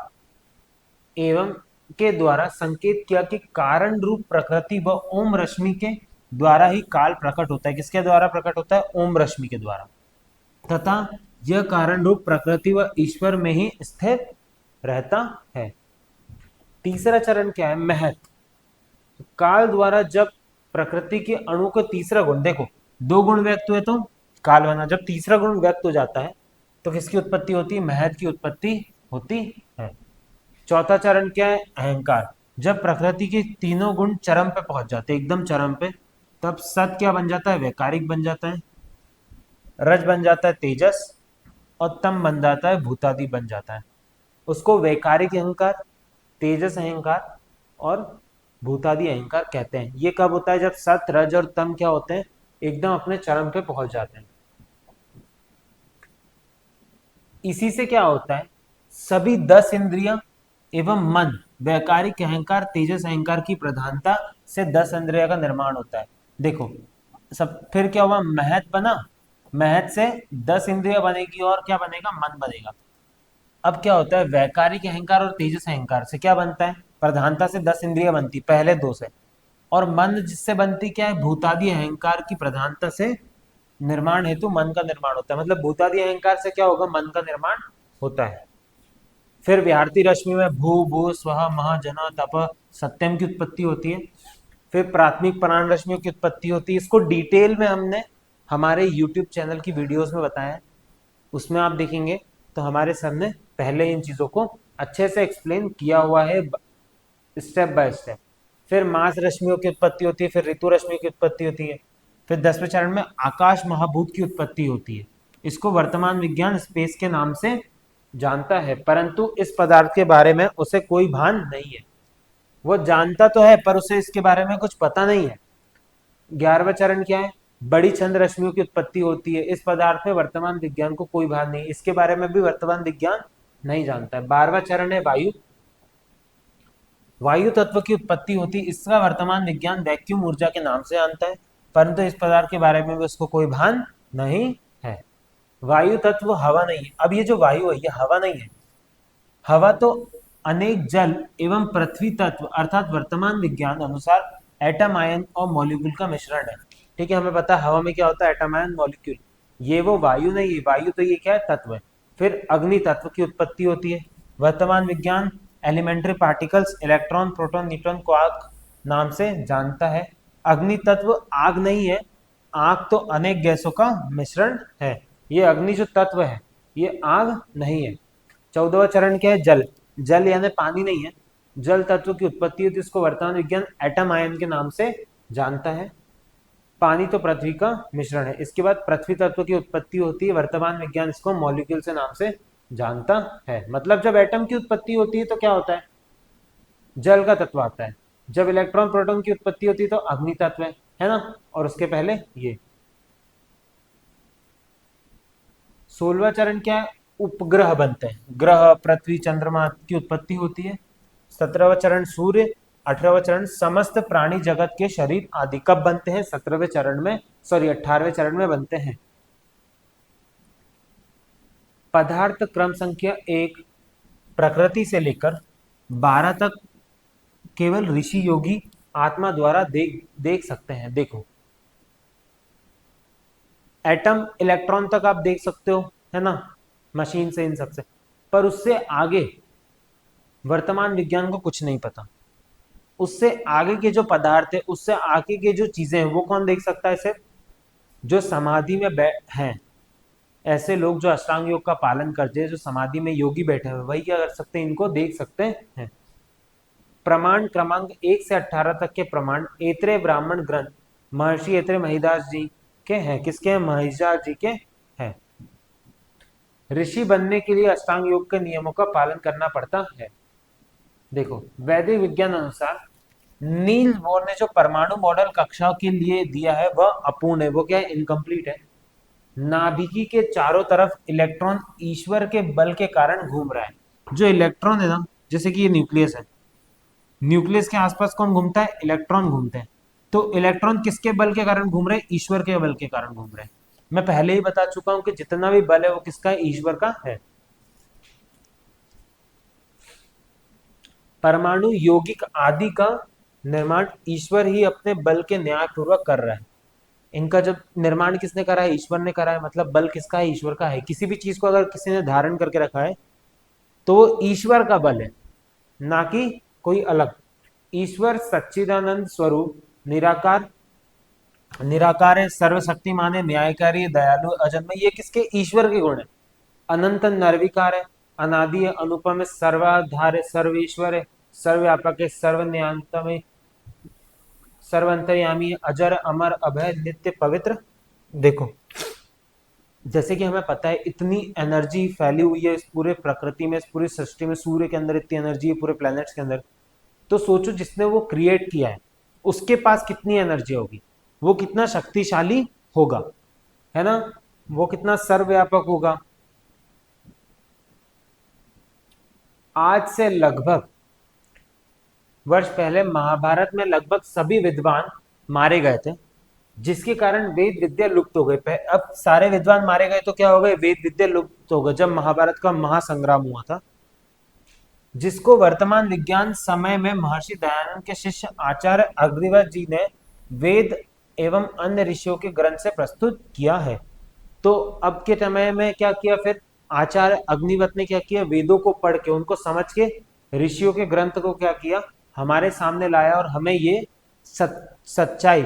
एवं के द्वारा संकेत किया कि कारण रूप प्रकृति व ओम रश्मि के द्वारा ही काल प्रकट होता है। किसके द्वारा प्रकट होता है, ओम रश्मि के द्वारा, तथा यह कारण रूप प्रकृति व ईश्वर में ही स्थिर रहता है। तीसरा चरण क्या है, महत। काल द्वारा जब प्रकृति के अणु को तीसरा गुण, देखो दो गुण व्यक्त हुए तो काल बना, जब तीसरा गुण व्यक्त हो जाता है तो किसकी उत्पत्ति होती है, महत की उत्पत्ति होती है। चौथा चरण क्या है, अहंकार। जब प्रकृति के तीनों गुण चरम पे पहुंच जाते हैं, एकदम चरम पे, तब सत क्या बन जाता है? वैकारिक बन जाता है। रज बन जाता है तेजस, और तम बन जाता है भूतादि बन जाता है। उसको वैकारिक अहंकार, तेजस अहंकार और भूतादि अहंकार कहते हैं। ये कब होता है? जब सत रज और तम क्या होते हैं? एकदम अपने चरम पे पहुंच जाते हैं। इसी से क्या होता है? सभी 10 इंद्रियां एवं मन, वैकारिक अहंकार, तेजस अहंकार की प्रधानता से 10 इंद्रिया का निर्माण होता है। देखो, सब फिर क्या हुआ? महत बना, महत से 10 इंद्रिया बनेगी और क्या बनेगा? मन बनेगा। अब क्या होता है? वैकारिक अहंकार और तेजस अहंकार से क्या बनता है? प्रधानता से 10 इंद्रिया बनती, पहले दो से। और मन जिससे बनती क्या है? भूतादि अहंकार की प्रधानता से निर्माण हेतु मन का निर्माण होता है। मतलब भूतादि अहंकार से क्या होगा? मन का निर्माण होता है। फिर विहारती रश्मि में भू भू स्वः महा जना तप सत्यम की उत्पत्ति होती है। फिर प्राथमिक प्राण रश्मियों की उत्पत्ति होती है। इसको डिटेल में हमने हमारे यूट्यूब चैनल की वीडियोस में बताया है, उसमें आप देखेंगे तो हमारे सर ने पहले इन चीजों को अच्छे से एक्सप्लेन किया हुआ है, स्टेप बाय स्टेप। फिर मास रश्मियों की उत्पत्ति होती है, फिर ऋतु रश्मियों की उत्पत्ति होती है। फिर 10वें चरण में आकाश महाभूत की उत्पत्ति होती है। इसको वर्तमान विज्ञान स्पेस के नाम से जानता है, परंतु इस पदार्थ के बारे में उसे कोई भान नहीं है। वो जानता तो है पर उसे इसके बारे में कुछ पता नहीं है। 11वां चरण क्या है? बड़ी छंद रश्मियों की उत्पत्ति होती है। इस पदार्थ में वर्तमान विज्ञान को कोई भान नहीं, इसके बारे में भी वर्तमान विज्ञान नहीं जानता है। 12वां चरण है वायु, वायु तत्व की उत्पत्ति होती, इसका वर्तमान विज्ञान वैक्यूम ऊर्जा के नाम से जानता है, परंतु इस पदार्थ के बारे में भी उसको कोई भान नहीं है। वायु तत्व हवा नहीं है। अब ये जो वायु है ये हवा नहीं है। हवा तो अनेक जल एवं पृथ्वी तत्व अर्थात वर्तमान विज्ञान अनुसार एटम आयन और मॉलिक्यूल का मिश्रण है। ठीक है, हमें पता है हवा में क्या होता है? Atom ion molecule. ये वो वायु नहीं है। वायु तो ये क्या है? तत्व है। फिर अग्नि तत्व की उत्पत्ति होती है। वर्तमान विज्ञान elementary particles electron proton neutron quark नाम से जानता है। अग्नि तत्व आग नहीं है। आग तो अनेक गैसों का मिश्रण है। ये अग्नि जो तत्व है ये आग नहीं है। 14वां चरण क्या है? जल। जल यानी पानी नहीं है। जल तत्व की उत्पत्ति होती है, इसको वर्तमान विज्ञान एटम आयन के नाम से जानता है। पानी तो पृथ्वी का मिश्रण है। इसके बाद पृथ्वी तत्व की उत्पत्ति होती है, वर्तमान विज्ञान इसको मॉलिक्यूल से नाम से जानता है। मतलब जब एटम की उत्पत्ति होती है तो क्या होता है? जल का तत्व आता है। जब इलेक्ट्रॉन प्रोटॉन की उत्पत्ति होती है तो अग्नि तत्व है ना? और उसके पहले ये 16वां चरण क्या है? उपग्रह बनते हैं। ग्रह पृथ्वी चंद्रमा की उत्पत्ति होती है। 17वां चरण सूर्य। 18वां चरण समस्त प्राणी जगत के शरीर आदि कब बनते हैं? 17वें चरण में, सॉरी 18वें चरण में बनते हैं। पदार्थ क्रम संख्या 1 प्रकृति से लेकर 12 तक केवल ऋषि योगी आत्मा द्वारा देख देख सकते हैं। देखो, एटम इलेक्ट्रॉन तक आप देख सकते हो, है ना, मशीन से इन सबसे, पर उससे आगे वर्तमान विज्ञान को कुछ नहीं पता। उससे आगे के जो पदार्थ है, उससे आगे के जो चीजें हैं वो कौन देख सकता है? सिर्फ जो समाधि में हैं, ऐसे लोग जो अष्टांग योग का पालन करते हैं, जो समाधि में योगी बैठे हुए, वही क्या कर सकते हैं? इनको देख सकते हैं। प्रमाण क्रमांक 1 से 18 तक के प्रमाण ऐत्रेय ब्राह्मण ग्रंथ महर्षि ऐत्रेय महिदास जी के हैं। किसके हैं? महिदास जी के हैं। ऋषि बनने के लिए अष्टांग योग के नियमों का पालन करना पड़ता है। देखो, वैदिक विज्ञान अनुसार नील बोर ने जो परमाणु मॉडल कक्षा के लिए दिया है वह अपूर्ण है। वो क्या है? इनकम्प्लीट है। नाभिकी के चारों तरफ इलेक्ट्रॉन ईश्वर के बल के कारण घूम रहा है। जो इलेक्ट्रॉन है ना, जैसे कि ये न्यूक्लियस है, न्यूक्लियस के आसपास कौन घूमता है? इलेक्ट्रॉन घूमते हैं। तो इलेक्ट्रॉन किसके बल के कारण घूम रहे हैं? ईश्वर के बल के कारण घूम रहे हैं। मैं पहले ही बता चुका हूं कि जितना भी बल है वो किसका है? ईश्वर का है। परमाणु यौगिक आदि का निर्माण ईश्वर ही अपने बल के न्याय पूर्वक कर रहा है। इनका जब निर्माण किसने करा है? ईश्वर ने करा है। मतलब बल किसका है? ईश्वर का है। किसी भी चीज को अगर किसी ने धारण करके रखा है तो वो ईश्वर का बल है, ना कि कोई अलग। ईश्वर सच्चिदानंद स्वरूप निराकार, निराकार है, सर्वशक्तिमान है, न्यायकारी है, दयालु, अजन्मय। ये किसके? ईश्वर के गुण है। अनंत निर्विकार है, अनादि है, अनुपम है, सर्वाधार है, सर्वेश्वर है, सर्वव्यापक है, सर्वनियंता, सर्वंतर्यामी, अजर अमर अभय नित्य पवित्र। देखो, जैसे कि हमें पता है इतनी एनर्जी फैली हुई है इस पूरे प्रकृति में, इस पूरी सृष्टि में, सूर्य के अंदर इतनी एनर्जी है, पूरे प्लैनेट्स के अंदर। तो सोचो जिसने वो क्रिएट किया है उसके पास कितनी एनर्जी होगी, वो कितना शक्तिशाली होगा, है ना, वो कितना सर्वव्यापक होगा। आज से लगभग वर्ष पहले महाभारत में लगभग सभी विद्वान मारे गए थे, जिसके कारण वेद विद्या लुप्त हो गई। अब सारे विद्वान मारे गए तो क्या हो गए, वेद विद्या लुप्त हो गई जब महाभारत का महासंग्राम हुआ था, जिसको वर्तमान विज्ञान समय में महर्षि दयानंद के शिष्य आचार्य अग्निवत जी ने वेद एवं अन्य ऋषियों के ग्रंथ से प्रस्तुत किया है। तो अब के समय में क्या किया, फिर आचार्य अग्निवत ने क्या किया, वेदों को पढ़ के उनको समझ के ऋषियों के ग्रंथ को क्या किया, हमारे सामने लाया और हमें ये सच्चाई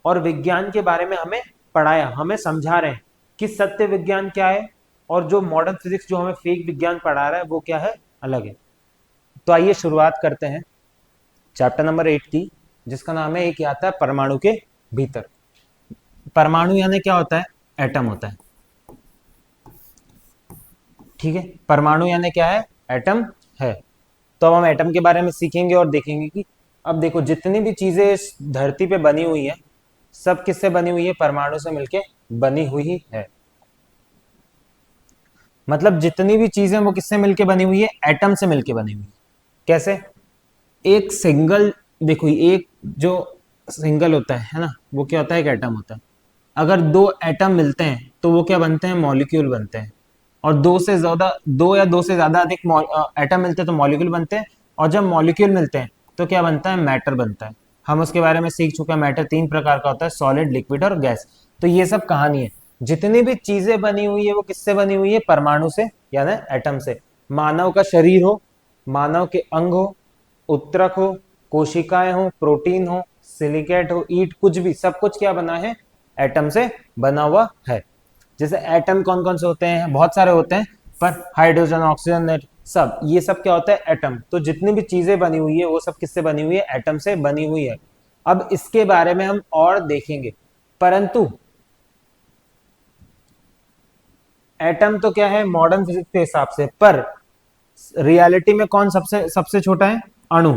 और विज्ञान के बारे में हमें पढ़ाया, हमें समझा रहे हैं कि सत्य विज्ञान क्या है और जो मॉडर्न फिजिक्स जो हमें फेक विज्ञान पढ़ा रहा है वो क्या है, अलग है। तो आइए शुरुआत करते हैं चैप्टर नंबर 8 की, जिसका नाम है एक आता है परमाणु के भीतर। परमाणु यानी क्या होता है, एटम होता है, ठीक है। परमाणु यानी क्या है, एटम है। तो अब हम एटम के बारे में सीखेंगे और देखेंगे कि अब देखो जितनी भी चीजें इस धरती पे बनी हुई है सब किससे बनी हुई है, परमाणु से मिलके बनी हुई है। मतलब जितनी भी चीजें वो किससे मिलके बनी हुई है, एटम से मिलके बनी हुई है। कैसे, एक सिंगल, देखो एक जो सिंगल होता है ना, वो क्या होता है, एक एटम होता है। अगर दो एटम मिलते हैं तो वो क्या बनते हैं, मॉलिक्यूल बनते हैं। और दो से ज्यादा, दो या दो से ज्यादा अधिक एटम मिलते हैं तो मॉलिक्यूल बनते हैं। और जब मॉलिक्यूल मिलते हैं तो क्या बनता है, मैटर बनता है। हम उसके बारे में सीख चुके हैं, मैटर 3 प्रकार का होता है, सॉलिड, लिक्विड और गैस। तो ये सब कहानी है। जितनी भी चीजें बनी हुई है वो किससे बनी हुई है, परमाणु से यानी एटम से। मानव का शरीर हो, मानव के अंग हो, उत्तरक हो, कोशिकाएं हो, प्रोटीन हो, सिलिकेट हो, ईट, कुछ भी, सब कुछ क्या बना है, एटम से बना हुआ है। जैसे एटम कौन कौन से होते हैं, बहुत सारे होते हैं, पर हाइड्रोजन, ऑक्सीजन, सब ये सब क्या होता है, एटम। तो जितनी भी चीजें बनी हुई है वो सब किससे बनी हुई है, एटम से बनी हुई है। अब इसके बारे में हम और देखेंगे, परंतु एटम तो क्या है मॉडर्न फिजिक्स के हिसाब से, पर रियलिटी में कौन सबसे सबसे छोटा है, अणु।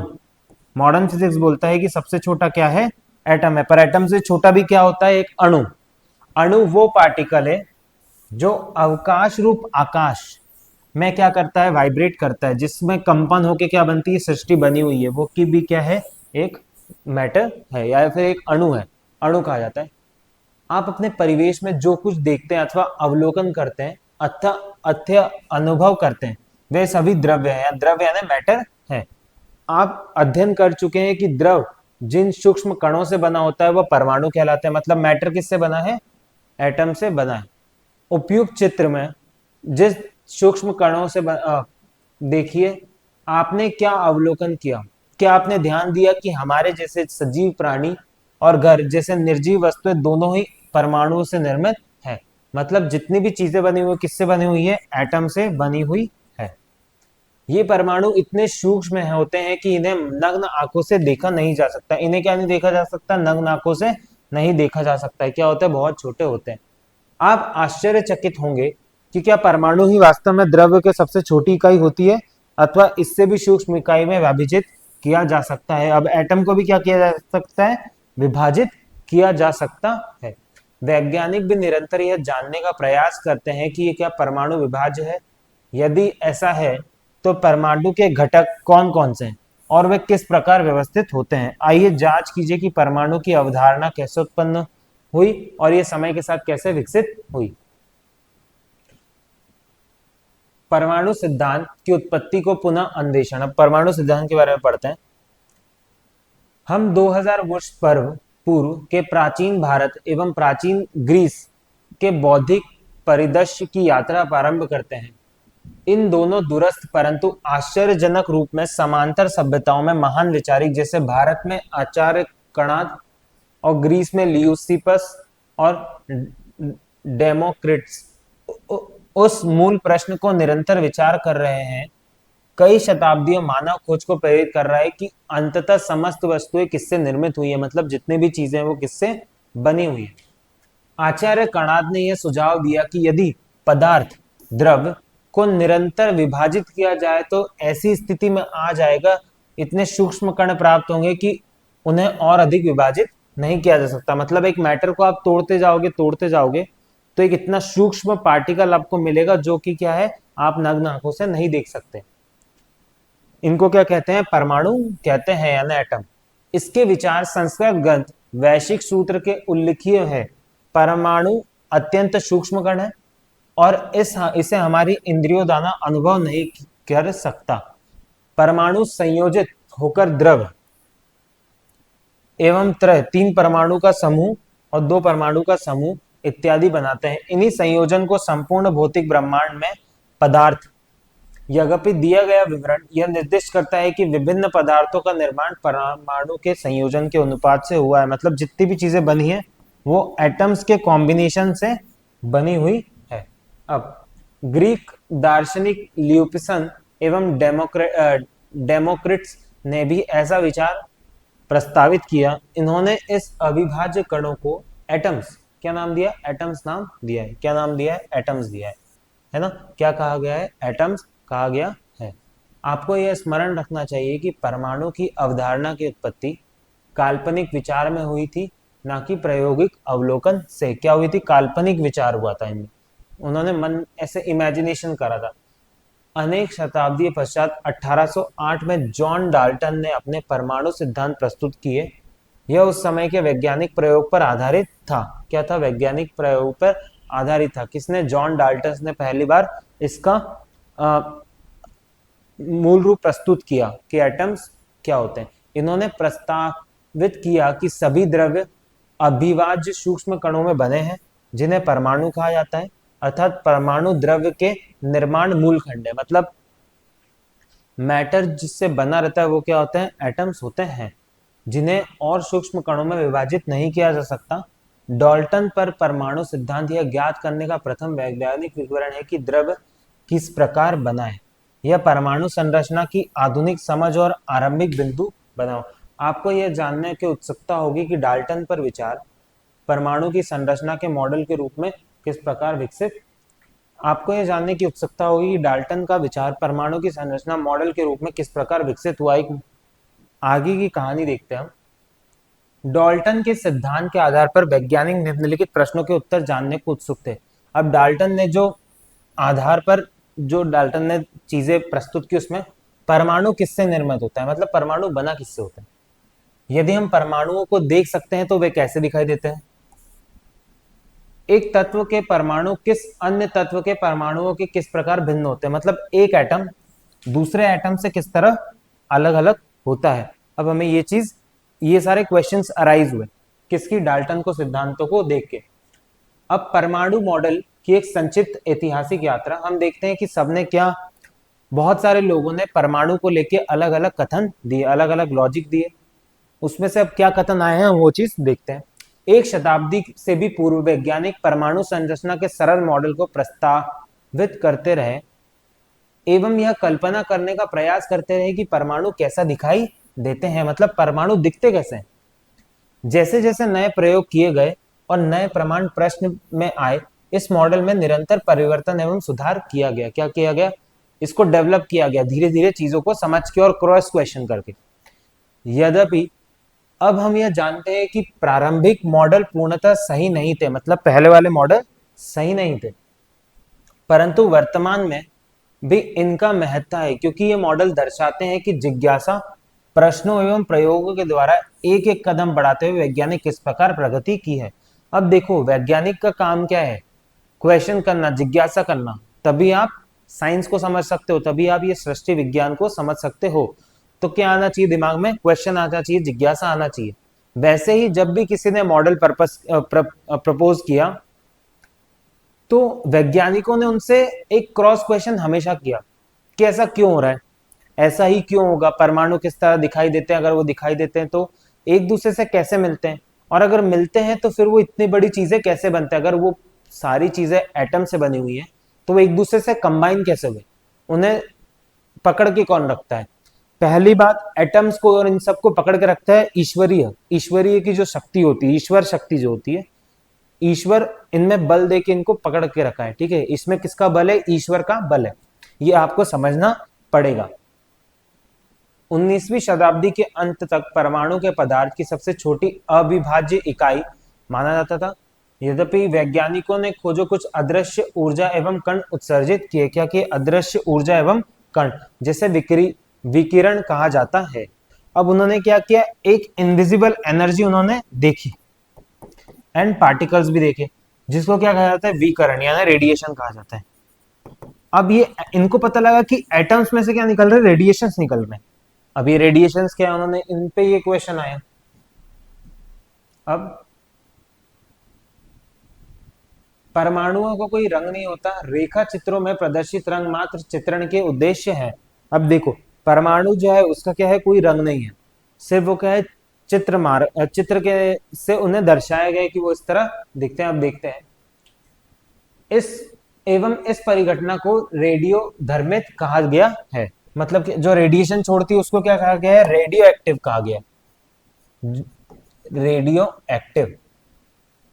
मॉडर्न फिजिक्स बोलता है कि सबसे छोटा क्या है, एटम है, पर एटम से छोटा भी क्या होता है, एक अणु। अणु वो पार्टिकल है जो अवकाश रूप आकाश में क्या करता है, वाइब्रेट करता है, जिसमें कंपन होके क्या बनती है, सृष्टि बनी हुई है, वो की भी क्या है, एक मैटर है या फिर एक अणु है, अणु कहा जाता है। आप अपने परिवेश में जो कुछ देखते हैं अथवा अवलोकन करते हैं अथवा अथ्य अनुभव करते हैं, वे सभी द्रव्य है, या द्रव्य यानी मैटर है। आप अध्ययन कर चुके हैं कि द्रव जिन सूक्ष्म कणों से बना होता है वह परमाणु कहलाते हैं। मतलब मैटर किससे बना है, एटम से बना है। उपयुक्त चित्र में जिस सूक्ष्म कणों से देखिए, आपने क्या अवलोकन किया, क्या आपने ध्यान दिया कि हमारे जैसे सजीव प्राणी और घर जैसे निर्जीव वस्तुएं दोनों ही परमाणुओं से निर्मित है। मतलब जितनी भी चीजें बनी हुई किससे बनी हुई है, एटम से बनी हुई है। ये परमाणु इतने सूक्ष्म होते हैं कि इन्हें नग्न आंखों से देखा नहीं जा सकता। इन्हें क्या नहीं देखा जा सकता, नग्न आंखों से नहीं देखा जा सकता है। क्या होते हैं, बहुत छोटे होते हैं। आप आश्चर्यचकित होंगे कि क्या परमाणु ही वास्तव में द्रव्य के सबसे छोटी इकाई होती है अथवा इससे भी सूक्ष्म इकाई में विभाजित किया जा सकता है। अब एटम को भी क्या किया जा सकता है, विभाजित किया जा सकता है। वैज्ञानिक भी निरंतर यह जानने का प्रयास करते हैं कि ये क्या परमाणु विभाज्य है। यदि ऐसा है तो परमाणु के घटक कौन कौन से हैं और वे किस प्रकार व्यवस्थित होते हैं। आइए जांच कीजिए कि परमाणु की अवधारणा कैसे उत्पन्न हुई और ये समय के साथ कैसे विकसित हुई। परमाणु सिद्धांत की उत्पत्ति को पुनः अन्वेषण। अब परमाणु सिद्धांत के बारे में पढ़ते हैं। हम 2000 वर्ष पूर्व के प्राचीन भारत एवं प्राचीन ग्रीस के बौद्धिक परिदृश्य की यात्रा प्रारंभ करते हैं। इन दोनों दूरस्थ परंतु आश्चर्यजनक रूप में समांतर सभ्यताओं में महान विचारिक, जैसे भारत में आचार्य कणाद और ग्रीस में लियूसिपस और डेमोक्रिट्स, उस मूल प्रश्न को निरंतर विचार कर रहे हैं कई शताब्दियों मानव खोज को प्रेरित कर रहा है कि अंततः समस्त वस्तुएं किससे निर्मित हुई है, मतलब जितनी भी चीजें हैं वो किससे बनी हुई है। आचार्य कणाद ने यह सुझाव दिया कि यदि पदार्थ द्रव को निरंतर विभाजित किया जाए तो ऐसी स्थिति में आ जाएगा, इतने सूक्ष्म कण प्राप्त होंगे कि उन्हें और अधिक विभाजित नहीं किया जा सकता। मतलब एक मैटर को आप तोड़ते जाओगे तो एक इतना सूक्ष्म पार्टिकल आपको मिलेगा जो कि क्या है, आप नग्न आंखों से नहीं देख सकते। इनको क्या कहते हैं, परमाणु कहते हैं, यानी एटम। इसके विचार संस्कृत ग्रंथ वैश्विक सूत्र के उल्लेखीय है। परमाणु अत्यंत सूक्ष्म कण है और इसे हमारी इंद्रियों द्वारा अनुभव नहीं कर सकता। परमाणु संयोजित होकर द्रव एवं त्रय, 3 परमाणु का समूह और 2 परमाणु का समूह इत्यादि बनाते हैं। इन्हीं संयोजन को संपूर्ण भौतिक ब्रह्मांड में पदार्थ, यद्यपि दिया गया विवरण यह निर्दिष्ट करता है कि विभिन्न पदार्थों का निर्माण परमाणु के संयोजन के अनुपात से हुआ है। मतलब जितनी भी चीजें बनी है वो एटम्स के कॉम्बिनेशन से बनी हुई है। अब ग्रीक दार्शनिक ल्यूपिसन एवं डेमोक्रिट्स ने भी ऐसा विचार प्रस्तावित किया। इन्होंने इस अविभाज्य कणों को एटम्स, क्या नाम दिया, एटम्स नाम दिया है। क्या नाम दिया है, एटम्स दिया है ना। क्या कहा गया है, एटम्स कहा गया है। आपको यह स्मरण रखना चाहिए कि परमाणु की अवधारणा की उत्पत्ति काल्पनिक विचार में हुई थी, ना कि प्रायोगिक अवलोकन से। क्या हुई थी, काल्पनिक विचार हुआ था इनमें, उन्होंने मन ऐसे इमेजिनेशन करा था। अनेक शताब्दी पश्चात 1808 में जॉन डाल्टन ने अपने परमाणु सिद्धांत प्रस्तुत किए। यह उस समय के वैज्ञानिक प्रयोग पर आधारित था। क्या था, वैज्ञानिक प्रयोग पर आधारित था। किसने, जॉन डाल्टन ने पहली बार इसका मूल रूप प्रस्तुत किया कि एटम्स क्या होते हैं। इन्होंने प्रस्तावित किया कि सभी द्रव्य अभिवाज्य सूक्ष्म कणों में बने हैं जिन्हें परमाणु कहा जाता है। अर्थात परमाणु द्रव्य के निर्माण मूल खंड है। मतलब मैटर जिससे बना रहता है वो क्या होते हैं, एटम्स होते हैं, जिन्हें और सूक्ष्म कणों में विभाजित नहीं किया जा सकता। डाल्टन पर परमाणु सिद्धांत यह ज्ञात करने का प्रथम वैज्ञानिक विवरण है कि द्रव्य किस प्रकार बना है। यह परमाणु संरचना की आधुनिक समझ और आरंभिक बिंदु बनाओ। आपको यह जानने की उत्सुकता होगी कि डाल्टन पर विचार परमाणु की संरचना के मॉडल के रूप में किस प्रकार विकसित, आपको यह जानने की उत्सुकता होगी कि डाल्टन का विचार परमाणु की संरचना मॉडल के रूप में किस प्रकार विकसित हुआ। एक आगे की कहानी देखते हैं हम। डाल्टन के सिद्धांत के आधार पर वैज्ञानिक निम्नलिखित प्रश्नों के उत्तर जानने को उत्सुक थे। अब डाल्टन ने जो आधार पर जो डाल्टन ने चीजें प्रस्तुत की उसमें परमाणु किससे निर्मित होता है, मतलब परमाणु बना किससे होता है। यदि हम परमाणुओं को देख सकते हैं तो वे कैसे दिखाई देते हैं। एक तत्व के परमाणु किस अन्य तत्व के परमाणुओं के किस प्रकार भिन्न होते हैं। मतलब एक एटम दूसरे एटम से किस तरह अलग अलग होता है। अब हमें ये सारे क्वेश्चंस अराइज हुए किसकी, डाल्टन को सिद्धांतों को देख के। अब परमाणु मॉडल की एक संक्षिप्त ऐतिहासिक यात्रा हम देखते हैं कि सबने क्या, बहुत सारे लोगों ने परमाणु को लेके अलग अलग कथन दिए, अलग अलग लॉजिक दिए। उसमें से अब क्या कथन आए हैं वो चीज देखते हैं। एक शताब्दी से भी पूर्व वैज्ञानिक परमाणु संरचना के सरल मॉडल को प्रस्तावित करते रहे एवं यह कल्पना करने का प्रयास करते रहे कि परमाणु कैसा दिखाई देते हैं, मतलब परमाणु दिखते कैसे हैं। जैसे जैसे नए प्रयोग किए गए और नए प्रमाण प्रश्न में आए, इस मॉडल में निरंतर परिवर्तन एवं सुधार किया गया। क्या किया गया, इसको डेवलप किया गया धीरे धीरे चीजों को समझ के और क्रॉस क्वेश्चन करके। यद्यपि अब हम यह जानते हैं कि प्रारंभिक मॉडल पूर्णतः सही नहीं थे, मतलब पहले वाले मॉडल सही नहीं थे, परंतु वर्तमान में भी इनका महत्व है क्योंकि ये मॉडल दर्शाते हैं कि जिज्ञासा, प्रश्नों एवं प्रयोगों के द्वारा एक एक कदम बढ़ाते हुए वैज्ञानिक किस प्रकार प्रगति की है। अब देखो वैज्ञानिक का काम क्या है, क्वेश्चन करना, जिज्ञासा करना, तभी आप साइंस को समझ सकते हो, तभी आप ये सृष्टि विज्ञान को समझ सकते हो। तो क्या आना चाहिए दिमाग में, क्वेश्चन आना चाहिए, जिज्ञासा आना चाहिए। वैसे ही जब भी किसी ने मॉडल प्रपोज किया तो वैज्ञानिकों ने उनसे एक क्रॉस क्वेश्चन हमेशा किया कि ऐसा क्यों हो रहा है, ऐसा ही क्यों होगा, परमाणु किस तरह दिखाई देते हैं, अगर वो दिखाई देते हैं तो एक दूसरे से कैसे मिलते हैं, और अगर मिलते हैं तो फिर वो इतनी बड़ी चीजें कैसे बनते हैं। अगर वो सारी चीजें एटम से बनी हुई है तो वो एक दूसरे से कंबाइन कैसे हुए, उन्हें पकड़ के कौन रखता है? पहली बात, एटम्स को और इन सबको पकड़ के रखता है ईश्वरीय, ईश्वरीय की जो शक्ति होती है, ईश्वर शक्ति जो होती है, ईश्वर इनमें बल दे के इनको पकड़ के रखा है। ठीक है, इसमें किसका बल है? ईश्वर का बल है, ये आपको समझना पड़ेगा। 19वीं शताब्दी के अंत तक परमाणु के पदार्थ की सबसे छोटी अविभाज्य इकाई माना जाता था। यद्यपि वैज्ञानिकों ने खोजो कुछ अदृश्य ऊर्जा एवं कण उत्सर्जित किए। क्या किए? अदृश्य ऊर्जा एवं कण, जिसे विकिरण कहा जाता है। अब उन्होंने क्या किया? एक इनविजिबल एनर्जी उन्होंने देखी एंड पार्टिकल्स भी देखे, जिसको क्या कहा जाता है? विकिरण यानी रेडिएशन कहा जाता है। अब ये इनको पता लगा कि एटम्स में से क्या निकल रहे? रेडिएशंस निकल रहे हैं। अब ये रेडिएशंस क्या है, उन्होंने इन पे ये क्वेश्चन आया। अब परमाणुओं को कोई रंग नहीं होता, रेखा चित्रों में प्रदर्शित रंग मात्र चित्रण के उद्देश्य है। अब देखो, परमाणु जो है उसका क्या है? कोई रंग नहीं है, सिर्फ वो क्या है? चित्र के से उन्हें दर्शाया गया कि वो इस तरह दिखते हैं। अब देखते हैं इस परिघटना को रेडियो धर्मित कहा गया है। मतलब कि जो रेडिएशन छोड़ती है उसको क्या कहा गया है? रेडियो एक्टिव कहा गया है, रेडियो एक्टिव।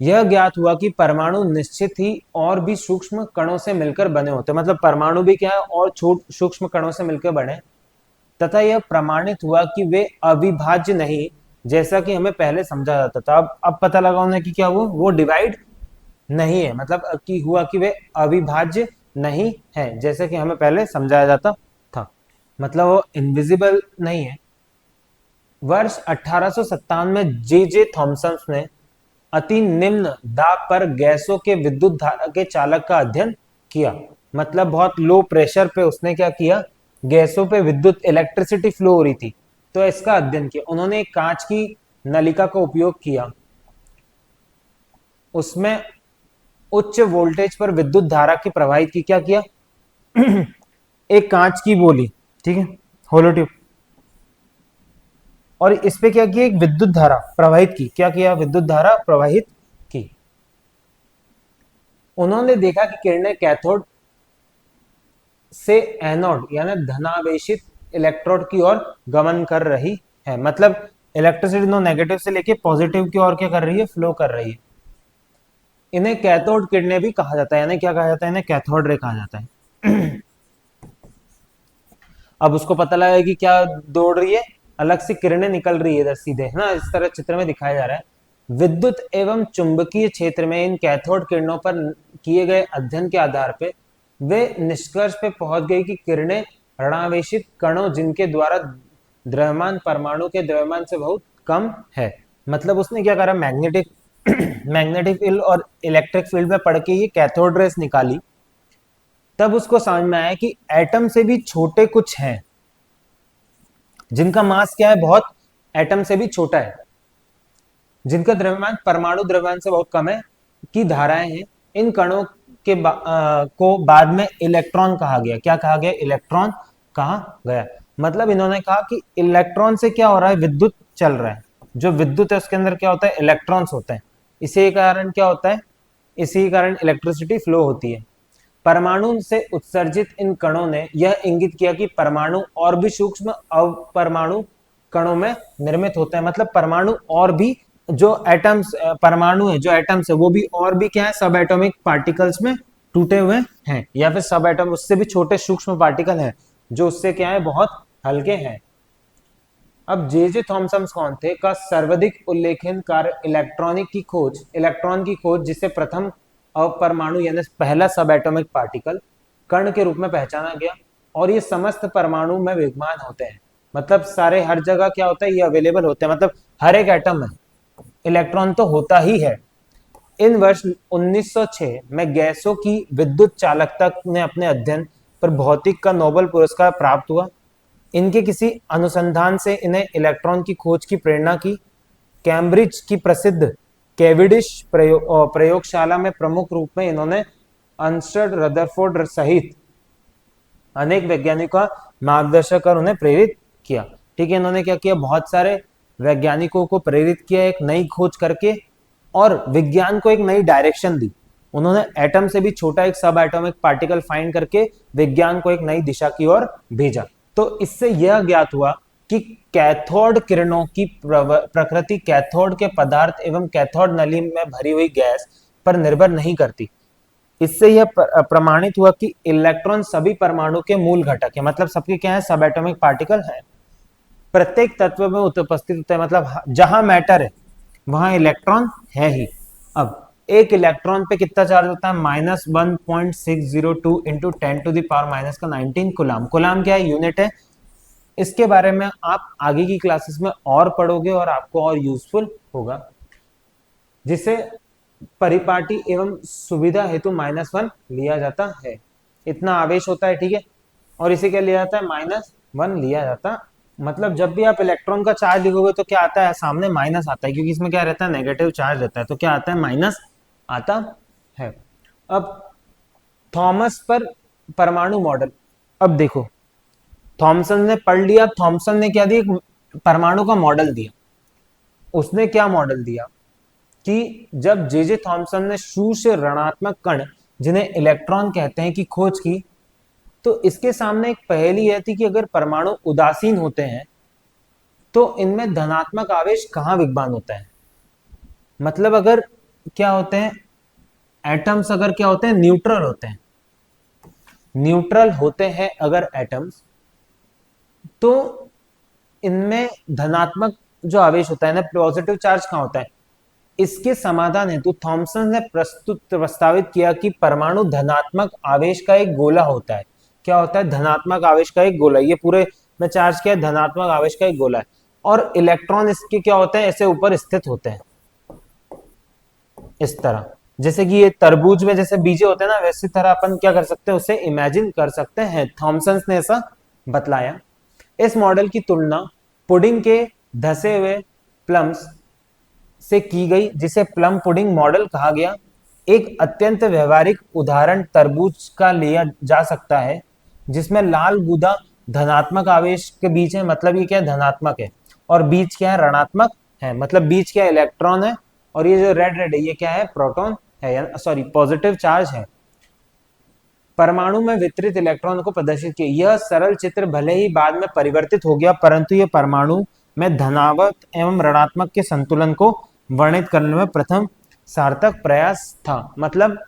यह ज्ञात हुआ कि परमाणु निश्चित ही और भी सूक्ष्म कणों से मिलकर बने होते हैं। मतलब परमाणु भी क्या है? और सूक्ष्म कणों से मिलकर बने। तथा यह प्रमाणित हुआ कि वे अविभाज्य नहीं, जैसा कि हमें पहले समझा जाता था। अब पता लगा उन्हें कि क्या वो डिवाइड नहीं है, मतलब कि हुआ कि वे अविभाज्य नहीं है, जैसे कि हमें पहले समझाया जाता था। मतलब वो इनविजिबल नहीं है। वर्ष 1857 में जे थॉमसन ने अति निम्न दाब पर गैसों के विद्युत धारा के चालक का अध्ययन किया। मतलब बहुत लो प्रेशर पे उसने क्या किया? गैसों पे विद्युत इलेक्ट्रिसिटी फ्लो हो रही थी, तो इसका अध्ययन किया। उन्होंने एक कांच की नलिका का उपयोग किया, उसमें उच्च वोल्टेज पर विद्युत धारा की प्रवाहित की। क्या किया? एक कांच की बोली, ठीक है, होलो ट्यूब, और इस पे क्या किया? एक विद्युत धारा प्रवाहित की। क्या किया? विद्युत धारा प्रवाहित की। उन्होंने देखा कि किरणें कैथोड से एनोड यानी धनावेशित इलेक्ट्रोड की ओर गमन कर रही है। मतलब इलेक्ट्रिसिटी नो नेगेटिव से लेके पॉजिटिव की ओर क्या कर रही है? फ्लो कर रही है। इन्हें कैथोड किरणें भी कहा जाता है, यानी क्या कहा जाता है? इन्हें कैथोड रे कहा जाता है। अब उसको पता लगा कि क्या दौड़ रही है? अलग से किरणें निकल रही है इधर सीधे, है ना, इस तरह चित्र में दिखाया जा रहा है। विद्युत एवं चुंबकीय क्षेत्र में इन कैथोड किरणों पर किए गए अध्ययन के आधार पर वे निष्कर्ष पे पहुंच गए कि किरणें ऋणावेशित कणों जिनके द्वारा द्रव्यमान परमाणु के द्रव्यमान से बहुत कम है। मतलब उसने क्या करा? मैग्नेटिक फील्ड और इलेक्ट्रिक फील्ड में पढ़ के ये कैथोड रेस निकाली। तब उसको समझ में आया कि एटम से भी छोटे कुछ हैं, जिनका मास क्या है? बहुत एटम से भी छोटा है, जिनका द्रव्यमान परमाणु द्रव्यमान से बहुत कम है, की धाराएं हैं। इन कणों को बाद में इलेक्ट्रॉन कहा गया। क्या कहा गया? इलेक्ट्रॉन कहा गया। मतलब इन्होंने कहा कि इलेक्ट्रॉन से क्या हो रहा है? विद्युत चल रहा है। जो विद्युत है उसके अंदर क्या होता है? इलेक्ट्रॉन्स होते हैं। इसी कारण क्या होता है? इसी कारण इलेक्ट्रिसिटी फ्लो होती है। परमाणु से उत्सर्जित इन कणों ने यह इंगित किया कि परमाणु और भी सूक्ष्म अपरमाणु कणों में निर्मित होते हैं। मतलब परमाणु और भी जो एटम्स परमाणु है, जो एटम्स है वो भी और भी क्या है? सब एटॉमिक पार्टिकल्स में टूटे हुए हैं, या फिर सब एटम उससे भी छोटे सूक्ष्म पार्टिकल हैं जो उससे क्या है? बहुत हल्के हैं। अब जे थॉमसन कौन थे? का सर्वाधिक उल्लेखनीय कार्य इलेक्ट्रॉन की खोज, जिसे प्रथम अपरमाणु यानी पहला सब एटॉमिक पार्टिकल कण के रूप में पहचाना गया। और ये समस्त परमाणु में विद्यमान होते हैं। मतलब सारे हर जगह क्या होता है? ये अवेलेबल होते हैं। मतलब हर एक एटम में इलेक्ट्रॉन तो होता ही है। इन वर्ष 1906 में गैसों की विद्युत चालकता ने अपने अध्ययन पर भौतिक का नोबेल पुरस्कार प्राप्त हुआ। इनके किसी अनुसंधान से इन्हें इलेक्ट्रॉन की खोज की प्रेरणा की। कैम्ब्रिज की प्रसिद्ध कैविडिश प्रयोगशाला में प्रमुख रूप में इन्होंने अर्नस्ट रदरफोर्ड सहित अनेक वैज्ञानिकों का मार्गदर्शन कर उन्हें प्रेरित किया। ठीक है, इन्होंने क्या किया? बहुत सारे वैज्ञानिकों को प्रेरित किया एक नई खोज करके, और विज्ञान को एक नई डायरेक्शन दी। उन्होंने एटम से भी छोटा एक सब एटॉमिक पार्टिकल फाइंड करके विज्ञान को एक नई दिशा की ओर भेजा। तो इससे यह ज्ञात हुआ कि कैथोड किरणों की प्रकृति कैथोड के पदार्थ एवं कैथोड नली में भरी हुई गैस पर निर्भर नहीं करती। इससे यह प्रमाणित हुआ कि इलेक्ट्रॉन सभी परमाणु के मूल घटक है, मतलब सबके क्या है, सब एटॉमिक पार्टिकल है, प्रत्येक तत्व में उपस्थित होता है, मतलब जहां मैटर है वहां इलेक्ट्रॉन है ही। अब एक इलेक्ट्रॉन पे कितना चार्ज होता है, -1.602 इंटू 10⁻⁻⁻19 कूलाम। कूलाम क्या है, यूनिट है। इसके बारे में आप आगे की क्लासेस में और पढ़ोगे और आपको और यूजफुल होगा, जिसे परिपाटी एवं सुविधा हेतु -1 लिया जाता है। इतना आवेश होता है, ठीक है, और इसे क्या लिया जाता है, -1 लिया जाता। मतलब जब भी आप इलेक्ट्रॉन का चार्ज लिखोगे तो क्या आता है, सामने माइनस आता है, क्योंकि इसमें क्या रहता है, नेगेटिव चार्ज रहता है, तो क्या आता है, माइनस आता है। अब थॉमस पर परमाणु मॉडल, अब देखो थॉमसन ने पढ़ लिया, थॉमसन ने क्या दिया, परमाणु का मॉडल दिया। उसने क्या मॉडल दिया कि जब जे थॉमसन ने शून्य ऋणात्मक कण जिन्हें इलेक्ट्रॉन कहते हैं की खोज की, तो इसके सामने एक पहेली यह थी कि अगर परमाणु उदासीन होते हैं तो इनमें धनात्मक आवेश कहां विद्यमान होता है। मतलब अगर क्या होते हैं एटम्स, अगर क्या होते हैं, न्यूट्रल होते हैं, न्यूट्रल होते हैं अगर एटम्स, तो इनमें धनात्मक जो आवेश होता है ना, पॉजिटिव चार्ज कहां होता है। इसके समाधान हेतु थॉमसन ने प्रस्तावित किया कि परमाणु धनात्मक आवेश का एक गोला होता है। क्या होता है, धनात्मक आवेश का एक गोला। ये पूरे में चार्ज क्या है, धनात्मक आवेश का एक गोला है, और इलेक्ट्रॉन इसके क्या होते हैं, ऐसे ऊपर स्थित होते हैं इस तरह, जैसे कि ये तरबूज में जैसे बीजे होते हैं ना, वैसी तरह अपन क्या कर सकते हैं, उसे इमेजिन कर सकते हैं। थॉमसन ने ऐसा बतलाया। इस मॉडल की तुलना पुडिंग के धसे हुए प्लम्स से की गई, जिसे प्लम पुडिंग मॉडल कहा गया। एक अत्यंत व्यवहारिक उदाहरण तरबूज का लिया जा सकता है, जिसमें लाल गूदा धनात्मक आवेश के बीच है, मतलब ये क्या है, धनात्मक है, और बीच क्या है, ऋणात्मक है, मतलब बीच क्या है, इलेक्ट्रॉन है, और ये जो रेड रेड है ये क्या है, प्रोटॉन है, सॉरी पॉजिटिव चार्ज है। परमाणु में वितरित इलेक्ट्रॉन को प्रदर्शित किया। यह सरल चित्र भले ही बाद में परिवर्तित हो गया, परंतु यह परमाणु में धनात्मक एवं ऋणात्मक के संतुलन को वर्णित करने में प्रथम सार्थक प्रयास था। मतलब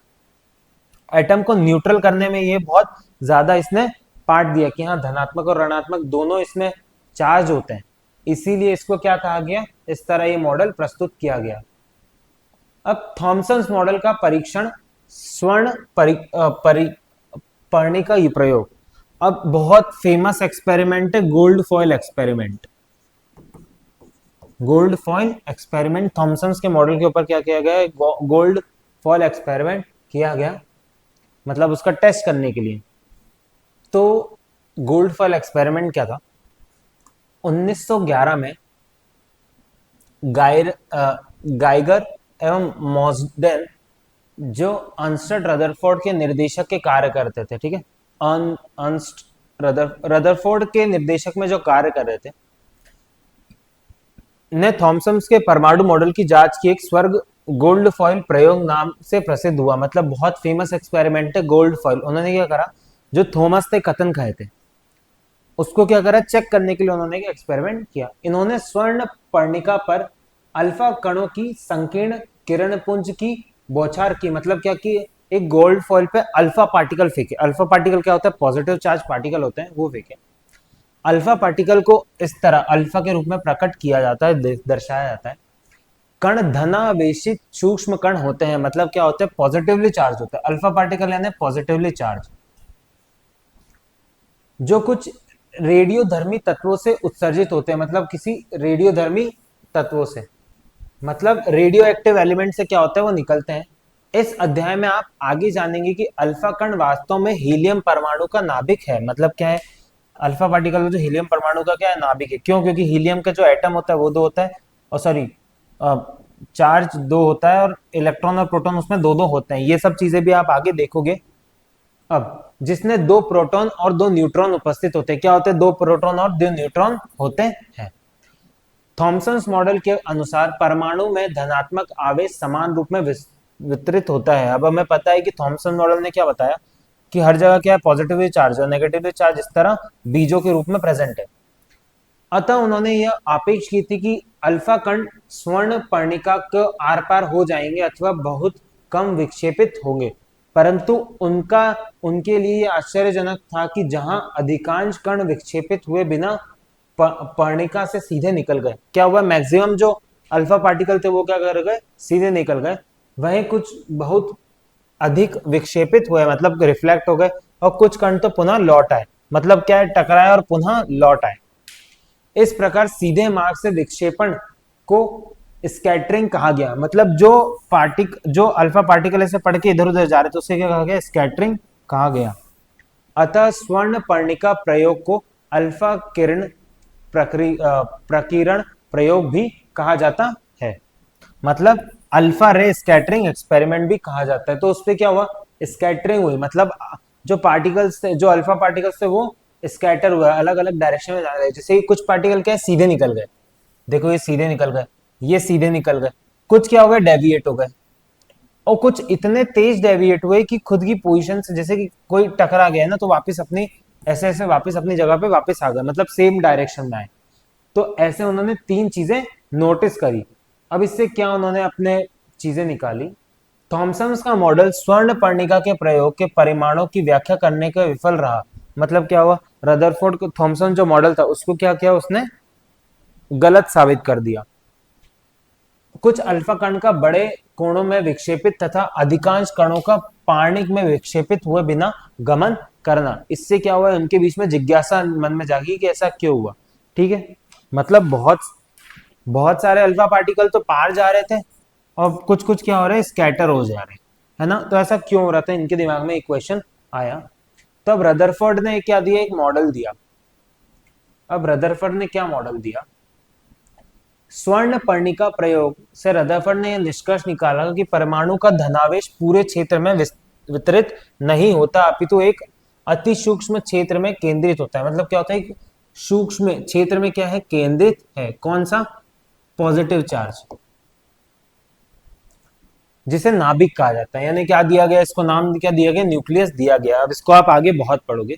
एटम को न्यूट्रल करने में ये बहुत ज्यादा इसने पार्ट दिया कि हाँ, धनात्मक और ऋणात्मक दोनों इसमें चार्ज होते हैं, इसीलिए इसको क्या कहा गया, इस तरह ये मॉडल प्रस्तुत किया गया। अब थॉमसन मॉडल का परीक्षण, स्वर्ण परिपर्णिका प्रयोग। अब बहुत फेमस एक्सपेरिमेंट है gold foil experiment. Gold foil experiment Thomson के मॉडल के ऊपर क्या किया गया है, गोल्ड फॉइल एक्सपेरिमेंट किया गया, मतलब उसका टेस्ट करने के लिए। तो गोल्ड फॉइल एक्सपेरिमेंट क्या था, 1911 में गाइगर एवं मॉसडेन जो अर्नस्ट रदरफोर्ड के निर्देशक के कार्य करते थे, ठीक है, अर्नस्ट रदरफोर्ड के निर्देशक में जो कार्य कर रहे थे, ने थॉमसन के परमाणु मॉडल की जांच की। एक स्वर्ग गोल्ड फॉइल प्रयोग नाम से प्रसिद्ध हुआ, मतलब बहुत फेमस एक्सपेरिमेंट है गोल्ड फॉइल। उन्होंने क्या करा, जो थॉमस थे कथन खाए थे, उसको क्या करा, चेक करने के लिए उन्होंने एक एक्सपेरिमेंट किया। इन्होंने स्वर्ण पर्णिका पर अल्फा कणों की संकीर्ण किरण पुंज की बौछार की, मतलब क्या कि एक गोल्ड फॉइल पे अल्फा पार्टिकल फेंके। अल्फा पार्टिकल क्या होता है, पॉजिटिव चार्ज पार्टिकल होते हैं, वो फेंके। अल्फा पार्टिकल को इस तरह अल्फा के रूप में प्रकट किया जाता है, दर्शाया जाता है। कण धनावेशित सूक्ष्म कण होते हैं, मतलब क्या होते हैं, पॉजिटिवली चार्ज होते हैं। अल्फा पार्टिकल यानी पॉजिटिवली चार्ज, जो कुछ रेडियोधर्मी तत्वों से उत्सर्जित होते हैं, मतलब किसी रेडियोधर्मी तत्वों से, मतलब रेडियो एक्टिव एलिमेंट से क्या होता है, वो निकलते हैं। इस अध्याय में आप आगे जानेंगे कि अल्फा कण वास्तव में हीलियम परमाणु का नाभिक है। मतलब क्या है, अल्फा पार्टिकल जो हीलियम परमाणु का क्या है, नाभिक है। क्यों, क्योंकि हीलियम का जो एटम होता है वो दो होता है, और सॉरी चार्ज दो होता है, और इलेक्ट्रॉन और प्रोटॉन उसमें दो दो होते हैं। ये सब चीजें भी आप आगे देखोगे। अब जिसने दो प्रोटॉन और दो न्यूट्रॉन उपस्थित होते हैं, क्या होते हैं, दो प्रोटॉन और दो न्यूट्रॉन होते हैं। थॉमसन मॉडल के अनुसार परमाणु में धनात्मक आवेश समान रूप में वितरित होता है। अब हमें पता है कि थॉमसन मॉडल ने क्या बताया कि हर जगह क्या है, पॉजिटिवली चार्ज और नेगेटिवली चार्ज इस तरह बीजों के रूप में प्रेजेंट है। अतः उन्होंने यह आपेक्ष की थी कि अल्फा कण स्वर्ण पर्णिका के आर पार हो जाएंगे अथवा बहुत कम विक्षेपित होंगे, परंतु उनका उनके लिए आश्चर्यजनक था कि जहां अधिकांश कण विक्षेपित हुए बिना पर्णिका से सीधे निकल गए। क्या हुआ, मैक्सिमम जो अल्फा पार्टिकल थे वो क्या कर गए, सीधे निकल गए। वहीं कुछ बहुत अधिक विक्षेपित हुए मतलब रिफ्लेक्ट हो गए, और कुछ कण तो पुनः लौट आए, मतलब क्या है, टकराए और पुनः लौट आए। इस प्रकार सीधे मार्ग से विक्षेपण को स्कैटरिंग कहा गया। मतलब जो अल्फा पार्टिकल ऐसे पढ़ के इधर उधर जा रहे थे उसे क्या कहा गया, स्कैटरिंग कहा गया। अतः स्वर्ण पर्णिका प्रयोग को अल्फा किरण प्रकीर्ण प्रयोग भी कहा जाता है। मतलब अल्फा रे स्कैटरिंग एक्सपेरिमेंट भी कहा जाता है। तो उस पर क्या हुआ, स्कैटरिंग हुई, मतलब जो पार्टिकल्स थे, जो अल्फा पार्टिकल्स थे वो स्कैटर हुआ, अलग अलग डायरेक्शन में जा रहे। जैसे कुछ पार्टिकल क्या है, सीधे निकल गए, देखो ये सीधे निकल गए, ये सीधे निकल गए। कुछ क्या हो गए, डेविएट हो गए, और कुछ इतने तेज डेविएट हुए कि खुद की पोजीशन से, जैसे कि कोई टकरा गया ना तो वापस अपनी ऐसे ऐसे वापस अपनी जगह पे वापस आ गए, मतलब सेम डायरेक्शन में आए। तो ऐसे उन्होंने तीन चीजें नोटिस करी। अब इससे क्या उन्होंने अपने चीजें निकाली। थॉमसन का मॉडल स्वर्ण पर्णिका के प्रयोग के परिमाणों की व्याख्या करने का विफल रहा। मतलब क्या हुआ, रदरफोर्ड को थॉमसन जो मॉडल था उसको क्या किया, उसने गलत साबित कर दिया। कुछ अल्फा कण का बड़े कोणों में विक्षेपित तथा अधिकांश कणों का पार्णिक में विक्षेपित हुए बिना गमन करना। इससे क्या हुआ, उनके बीच में जिज्ञासा मन में जागी कि ऐसा क्यों हुआ। ठीक है, मतलब बहुत बहुत सारे अल्फा पार्टिकल तो पार जा रहे थे और कुछ कुछ क्या हो रहे हैं, स्कैटर हो जा रहे हैं, है ना। तो ऐसा क्यों हो रहा था, इनके दिमाग में एक क्वेश्चन आया। तब रदरफोर्ड ने क्या दिया, एक मॉडल दिया। अब रदरफोर्ड ने क्या मॉडल दिया, स्वर्ण पर्णिका प्रयोग से रदरफोर्ड ने यह निष्कर्ष निकाला कि परमाणु का धनावेश पूरे क्षेत्र में वितरित नहीं होता, अपितु एक अति सूक्ष्म क्षेत्र में केंद्रित होता है। मतलब क्या होता है, सूक्ष्म क्षेत्र में क्या है, केंद्रित है। कौन सा, पॉजिटिव चार्ज, जिसे नाभिक कहा जाता है। यानी क्या दिया गया, इसको नाम क्या दिया गया, न्यूक्लियस दिया गया। अब इसको आप आगे बहुत पढ़ोगे।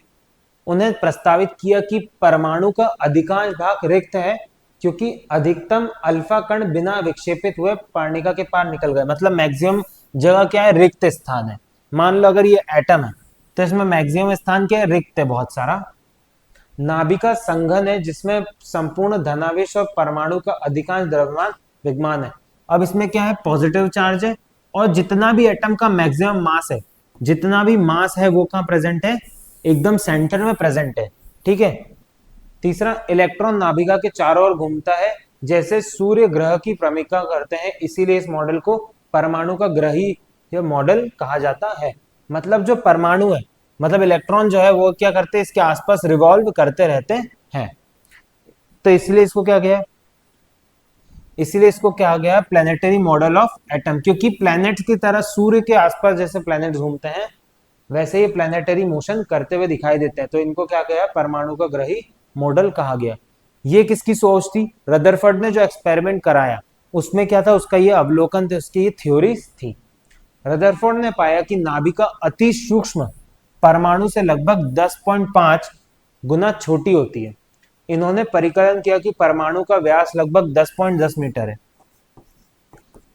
उन्हें प्रस्तावित किया कि परमाणु का अधिकांश भाग रिक्त है क्योंकि अधिकतम अल्फा कण बिना विक्षेपित हुए पर्णिका के पार निकल गए। मतलब मैक्सिमम जगह क्या है, रिक्त स्थान है। मान लो अगर ये एटम है तो इसमें मैक्सिमम स्थान क्या है, रिक्त है बहुत सारा। नाभिका संघन है जिसमें संपूर्ण धनावेश और परमाणु का अधिकांश द्रव्यमान विद्यमान है। अब इसमें क्या है, पॉजिटिव चार्ज है, और जितना भी एटम का मैक्सिमम मास है, जितना भी मास है वो कहां प्रेजेंट है, एकदम सेंटर में प्रेजेंट है। ठीक है। तीसरा, इलेक्ट्रॉन नाभिका के चारों ओर घूमता है जैसे सूर्य ग्रह की भ्रमिका करते हैं, इसीलिए इस मॉडल को परमाणु का ग्रही मॉडल कहा जाता है। मतलब जो परमाणु है, मतलब इलेक्ट्रॉन जो है वो क्या करते हैं, इसके आसपास रिवॉल्व करते रहते हैं। तो इसलिए इसको क्या गया, इसीलिए इसको क्या गया, प्लेनेटरी मॉडल ऑफ एटम, क्योंकि प्लैनेट की तरह सूर्य के आसपास जैसे प्लैनेट घूमते हैं वैसे ही प्लैनेटरी मोशन करते हुए दिखाई देते हैं। तो इनको क्या गया, परमाणु का ग्रही मॉडल कहा गया। ये किसकी सोच थी, रदरफोर्ड ने जो एक्सपेरिमेंट कराया उसमें क्या था, उसका ये अवलोकन थे, उसकी ये थ्योरी थी। रदरफोर्ड ने पाया कि नाभिका अति सूक्ष्म परमाणु से लगभग 10.5 गुना छोटी होती है। इन्होंने परिकलन किया कि परमाणु का व्यास लगभग 10.10 मीटर है।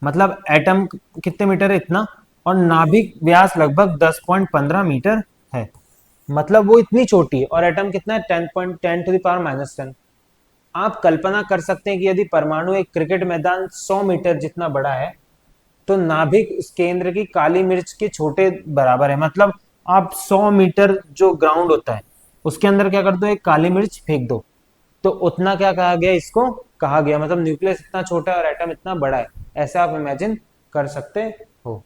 मतलब एटम कितने मीटर है, इतना, और नाभिक व्यास लगभग 10.15 मीटर है। मतलब वो इतनी छोटी है, और एटम कितना है, 10.10 टू द पावर -10। आप कल्पना कर सकते हैं कि यदि परमाणु एक क्रिकेट मैदान 100 मीटर जितना बड़ा है तो नाभिक उस केंद्र की काली मिर्च के छोटे बराबर है। मतलब आप 100 मीटर जो ग्राउंड होता है उसके अंदर क्या कर दो, एक काली मिर्च फेंक दो, तो उतना क्या कहा गया, इसको कहा गया। मतलब न्यूक्लियस इतना छोटा है और एटम इतना बड़ा है, ऐसा आप इमेजिन कर सकते हो।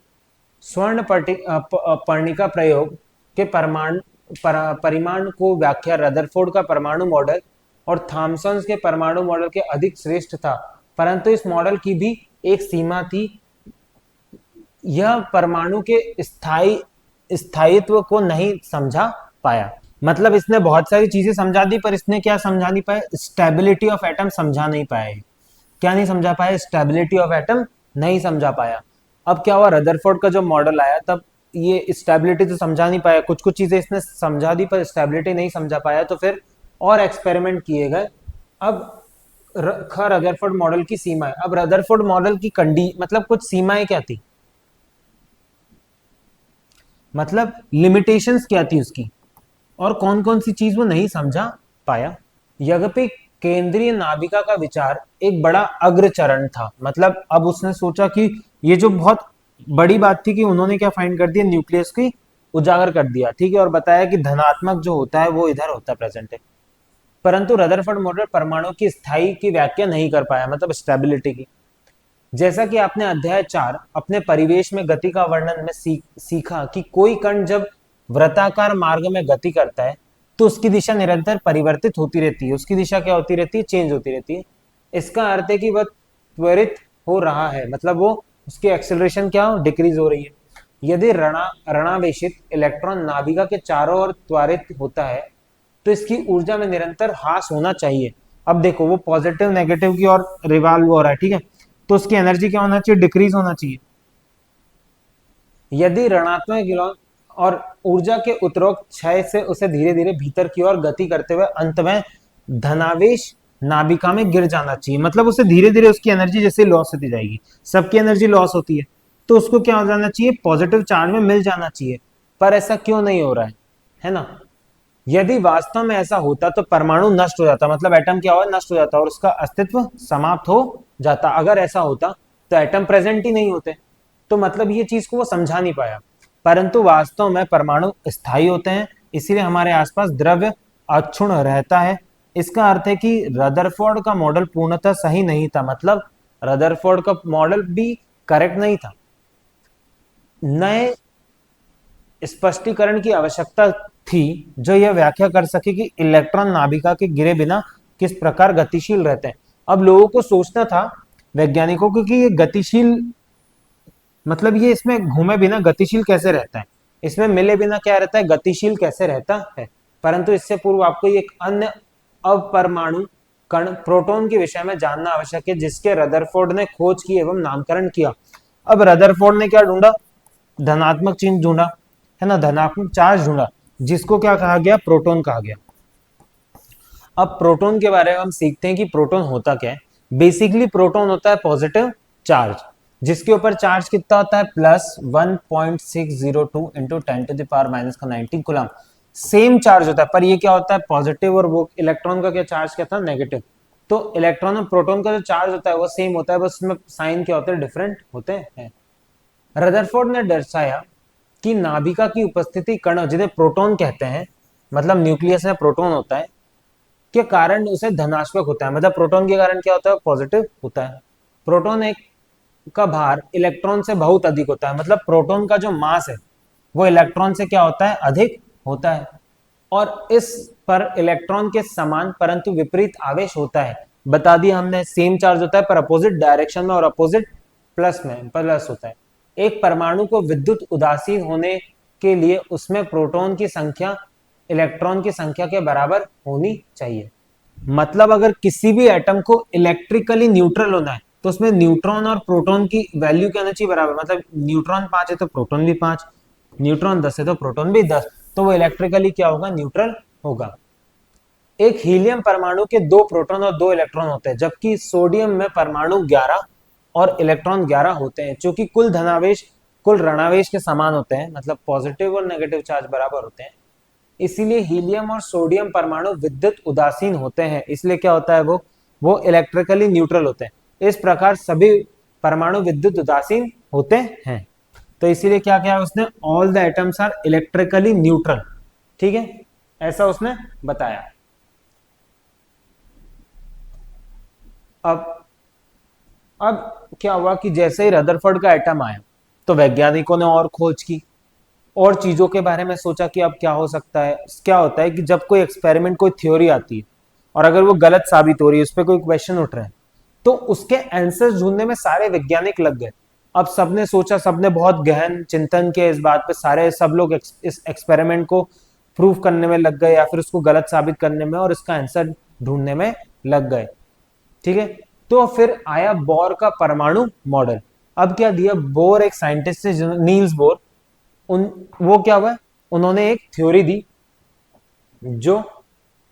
स्वर्ण पर्णिका प्रयोग के परिमाण को व्याख्या रदरफोर्ड का परमाणु मॉडल और थॉमसन के परमाणु मॉडल के अधिक श्रेष्ठ था, परंतु इस मॉडल की भी एक सीमा थी। यह परमाणु के स्थायित्व को नहीं समझा पाया। मतलब इसने बहुत सारी चीजें समझा दी पर इसने क्या समझा नहीं पाया, स्टेबिलिटी ऑफ एटम समझा नहीं पाया। क्या नहीं समझा पाया, स्टेबिलिटी ऑफ एटम नहीं समझा पाया। अब क्या हुआ, रदरफोर्ड का जो मॉडल आया तब ये स्टेबिलिटी तो समझा नहीं पाया, कुछ कुछ चीजें इसने समझा दी पर स्टेबिलिटी नहीं समझा पाया, तो फिर और एक्सपेरिमेंट किए गए। अब रदरफोर्ड मॉडल की सीमाएं, अब रदरफोर्ड मॉडल की कंडी मतलब कुछ सीमाएं क्या थी, मतलब लिमिटेशंस क्या थी उसकी, और कौन कौन सी चीज वो नहीं समझा पाया। यद्यपि केंद्रीय नाभिका का विचार एक बड़ा अग्रचरण था, मतलब अब उसने सोचा कि ये जो बहुत बड़ी बात थी कि उन्होंने क्या फाइंड कर दिया, न्यूक्लियस की उजागर कर दिया, ठीक है, और बताया कि धनात्मक जो होता है वो इधर होता है, प्रेजेंट है। परंतु रदरफोर्ड मॉडल परमाणु की स्थायी की व्याख्या नहीं कर पाया, मतलब स्टेबिलिटी की। जैसा कि आपने अध्याय 4 अपने परिवेश में गति का वर्णन में सीखा कि कोई कण जब वृत्ताकार मार्ग में गति करता है तो उसकी दिशा निरंतर परिवर्तित होती रहती है, उसकी दिशा क्या होती रहती है, चेंज होती रहती है। इसका अर्थ है कि वह त्वरित हो रहा है, मतलब वो उसकी एक्सेलरेशन क्या हो, डिक्रीज हो रही है। यदि ऋणावेशित इलेक्ट्रॉन नाभिका के चारों ओर त्वरित होता है तो इसकी ऊर्जा में निरंतर ह्रास होना चाहिए। अब देखो वो पॉजिटिव नेगेटिव की ओर रिवॉल्व हो रहा है, ठीक है, तो उसकी एनर्जी क्या होना चाहिए, डिक्रीज होना चाहिए। यदि ऋणात्मक इलेक्ट्रॉन और ऊर्जा के उत्तरोक्त क्षय से उसे धीरे धीरे भीतर की ओर गति करते हुए अंत में धनावेश नाभिका में गिर जाना चाहिए, मतलब उसे धीरे धीरे उसकी एनर्जी जैसे लॉस होती जाएगी, सबकी एनर्जी लॉस होती है, तो उसको क्या हो जाना चाहिए, पॉजिटिव चार्ज में मिल जाना चाहिए। पर ऐसा क्यों नहीं हो रहा है ना। यदि वास्तव में ऐसा होता तो परमाणु नष्ट हो जाता, मतलब एटम क्या हुआ, नष्ट हो जाता और उसका अस्तित्व समाप्त हो जाता। अगर ऐसा होता तो एटम प्रेजेंट ही नहीं होते, तो मतलब ये चीज को वो समझा नहीं पाया। परंतु वास्तव में परमाणु स्थायी होते हैं, इसीलिए हमारे आसपास द्रव्य अक्षुण रहता है। इसका अर्थ है कि रदरफोर्ड का मॉडल पूर्णतः सही नहीं था, मतलब रदरफोर्ड का मॉडल भी करेक्ट नहीं था। नए स्पष्टीकरण की आवश्यकता थी जो यह व्याख्या कर सके कि इलेक्ट्रॉन नाभिका के गिरे बिना किस प्रकार गतिशील रहते हैं। अब लोगों को सोचना था, वैज्ञानिकों को, कि ये गतिशील मतलब ये इसमें घूमे बिना गतिशील कैसे रहता है, इसमें मिले बिना क्या रहता है, गतिशील कैसे रहता है। परंतु इससे पूर्व आपको एक अन्य अपरमाणु कण प्रोटॉन के विषय में जानना आवश्यक है, जिसके रदरफोर्ड ने खोज की एवं नामकरण किया। अब रदरफोर्ड ने क्या ढूंढा, धनात्मक चिन्ह ढूंढा, है ना, धनात्मक चार्ज ढूंढा, जिसको क्या कहा गया, प्रोटॉन कहा गया। अब प्रोटॉन के बारे में हम सीखते हैं कि प्रोटॉन होता क्या है। बेसिकली प्रोटॉन होता है पॉजिटिव चार्ज, जिसके ऊपर चार्ज कितना होता है, plus 1.602 into 10⁻⁻⁹ coulomb. Same charge होता है, पर ये क्या होता है, पॉजिटिव, और वो इलेक्ट्रॉन का क्या चार्ज क्या था, नेगेटिव। तो इलेक्ट्रॉन और प्रोटॉन का जो चार्ज होता है वो सेम होता है, बस उसमें साइन क्या होते हैं, डिफरेंट होते हैं। रदरफोर्ड ने दर्शाया कि नाभिका की उपस्थिति कण जिन्हें प्रोटॉन कहते हैं, मतलब न्यूक्लियस में प्रोटॉन होता है, के कारण उसे धनात्मक होता है, मतलब प्रोटॉन के कारण क्या होता है, पॉजिटिव होता है। प्रोटॉन एक का भार इलेक्ट्रॉन से बहुत अधिक होता है, मतलब प्रोटॉन का जो मास है वो इलेक्ट्रॉन से क्या होता है, अधिक होता है। और इस पर इलेक्ट्रॉन के समान परंतु विपरीत आवेश होता है। बता दिया हमने, सेम चार्ज होता है पर अपोजिट डायरेक्शन में, और अपोजिट प्लस होता है। एक परमाणु को विद्युत उदासीन होने के लिए उसमें प्रोटॉन की संख्या इलेक्ट्रॉन की संख्या के बराबर होनी चाहिए। मतलब अगर किसी भी एटम को इलेक्ट्रिकली न्यूट्रल होना है तो उसमें न्यूट्रॉन और प्रोटॉन की वैल्यू क्या होनी चाहिए, बराबर, मतलब न्यूट्रॉन 5 है तो प्रोटॉन भी 5, न्यूट्रॉन 10 है तो प्रोटॉन भी 10, तो वो इलेक्ट्रिकली क्या होगा, न्यूट्रल होगा। एक हीलियम परमाणु के 2 प्रोटॉन और 2 इलेक्ट्रॉन होते हैं, जबकि सोडियम में परमाणु 11 और इलेक्ट्रॉन 11 होते हैं, क्योंकि कुल ऋणावेश के समान होते हैं, मतलब पॉजिटिव और नेगेटिव चार्ज बराबर होते हैं। इसीलिए हीलियम और सोडियम परमाणु विद्युत उदासीन होते हैं, इसलिए क्या होता है, वो इलेक्ट्रिकली न्यूट्रल होते हैं। इस प्रकार सभी परमाणु विद्युत उदासीन होते हैं, तो इसीलिए क्या किया उसने, all the atoms are electrically neutral, ठीक है, ऐसा उसने बताया। अब अब क्या हुआ कि जैसे ही रदरफोर्ड का एटम आया तो वैज्ञानिकों ने और खोज की, और चीजों के बारे में सोचा कि अब क्या हो सकता है। क्या होता है कि जब कोई एक्सपेरिमेंट, कोई थ्योरी आती है और अगर वो गलत साबित हो रही है, उस पर कोई क्वेश्चन उठ रहे हैं, तो उसके आंसर्स ढूंढने में सारे वैज्ञानिक लग गए। अब सबने सोचा, सबने बहुत गहन चिंतन किया इस बात पे, सारे सब लोग इस एक्सपेरिमेंट को प्रूव करने में लग गए या फिर उसको गलत साबित करने में, और इसका आंसर ढूंढने में लग गए, ठीक है। तो फिर आया बोर का परमाणु मॉडल। अब क्या दिया, बोर एक साइंटिस्ट थे नील्स बोर, उन वो क्या हुआ, उन्होंने एक थ्योरी दी जो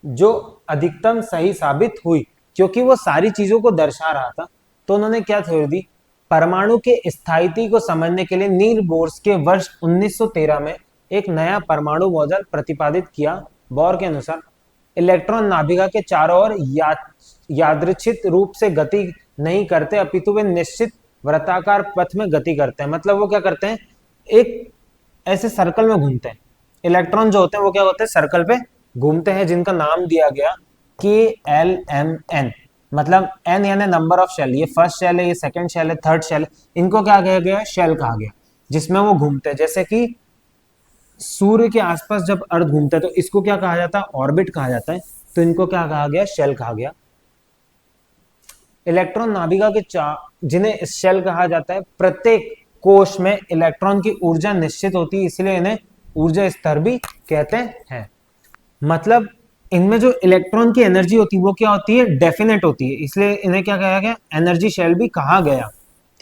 जो अधिकतम सही साबित हुई, क्योंकि वो सारी चीजों को दर्शा रहा था। तो उन्होंने क्या थ्योरी दी, परमाणु के स्थायित्व को समझने के लिए नील बोर्स के वर्ष 1913 में एक नया परमाणु मॉडल प्रतिपादित किया। बोर के अनुसार इलेक्ट्रॉन नाभिका के चारों ओर यादृच्छिक रूप से गति नहीं करते, अपितु वे निश्चित वृत्ताकार पथ में गति करते हैं। मतलब वो क्या करते हैं, एक ऐसे सर्कल में घूमते हैं। इलेक्ट्रॉन जो होते हैं वो क्या होते हैं, सर्कल पे घूमते हैं, जिनका नाम दिया गया KLMN। मतलब एन यानी नंबर ऑफ शेल, ये फर्स्ट शेल है, ये सेकंड शेल है, थर्ड शेल है, इनको क्या कहा गया, शेल कहा गया, जिसमें वो घूमते हैं। जैसे कि सूर्य के आसपास जब अर्थ घूमता है तो इसको क्या कहा जाता है, ऑर्बिट कहा जाता है, तो इनको क्या कहा गया, शेल कहा गया। इलेक्ट्रॉन नाभिका के जिन्हें शेल कहा जाता है, प्रत्येक कोश में इलेक्ट्रॉन की ऊर्जा निश्चित होती है, इसलिए इन्हें ऊर्जा स्तर भी कहते हैं। मतलब इनमें जो इलेक्ट्रॉन की एनर्जी होती है वो क्या होती है, डेफिनेट होती है, इसलिए इन्हें क्या कहा गया, एनर्जी शेल भी कहा गया।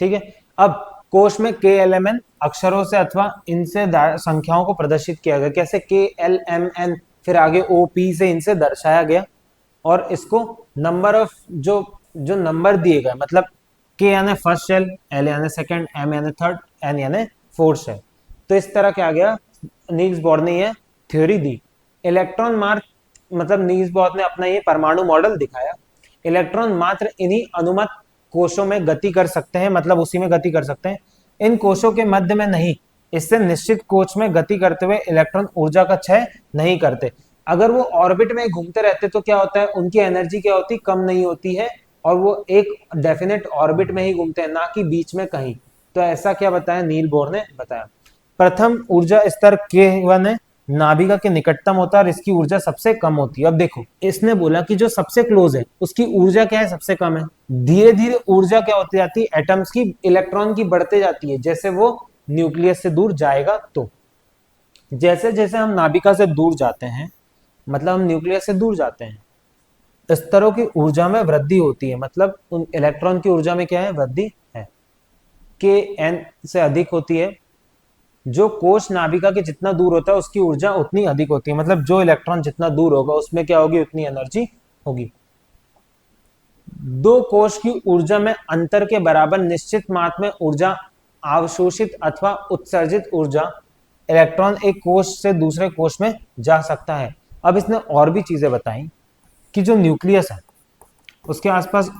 ठीक है, अब कोश में KLMN अक्षरों से अथवा इनसे संख्याओं को प्रदर्शित किया गया। कैसे, KLMN, फिर आगे OP से इनसे दर्शाया गया, और इसको नंबर ऑफ जो जो नंबर दिए गए, मतलब K यानी फर्स्ट शेल, L यानी सेकंड, M यानी थर्ड, N यानी फोर्थ शेल। तो इस तरह क्या गया, नील्स बोर ने ये थ्योरी दी। इलेक्ट्रॉन मात्र, मतलब नील्स बोर ने अपना ये परमाणु मॉडल दिखाया। इलेक्ट्रॉन मात्र इन्हीं अनुमत कोशों में गति कर सकते हैं, मतलब उसी में गति कर सकते हैं, इन कोशों के मध्य में नहीं। इससे निश्चित कोश में गति करते हुए इलेक्ट्रॉन ऊर्जा का क्षय नहीं करते। अगर वो ऑर्बिट में घूमते रहते तो क्या होता है, उनकी एनर्जी क्या होती, कम नहीं होती है, और वो एक डेफिनेट ऑर्बिट में ही घूमते हैं, ना कि बीच में कहीं। तो ऐसा क्या बताया, नील बोर ने बताया। प्रथम ऊर्जा स्तर K1 है, नाभिका के निकटतम होता है और इसकी ऊर्जा सबसे कम होती है। अब देखो, इसने बोला कि जो सबसे क्लोज है उसकी ऊर्जा क्या है, सबसे कम है। धीरे धीरे ऊर्जा क्या होती जाती है, एटम्स की, इलेक्ट्रॉन की बढ़ते जाती है, जैसे वो न्यूक्लियस से दूर जाएगा। तो जैसे जैसे हम नाभिका से दूर जाते हैं, मतलब हम न्यूक्लियस से दूर जाते हैं, स्तरों की ऊर्जा में वृद्धि होती है, मतलब उन इलेक्ट्रॉन की ऊर्जा में क्या है, वृद्धि है। KN से अधिक होती है। जो कोश नाभिका के जितना दूर होता है उसकी ऊर्जा उतनी अधिक होती है, मतलब जो इलेक्ट्रॉन जितना दूर होगा उसमें क्या होगी, उतनी एनर्जी होगी। दो कोश की ऊर्जा में अंतर के बराबर निश्चित मात्रा में ऊर्जा अवशोषित अथवा उत्सर्जित ऊर्जा इलेक्ट्रॉन एक कोश से दूसरे कोश में जा सकता है। अब इसने और भी चीजें बताई कि जो न्यूक्लियस है उसके आसपास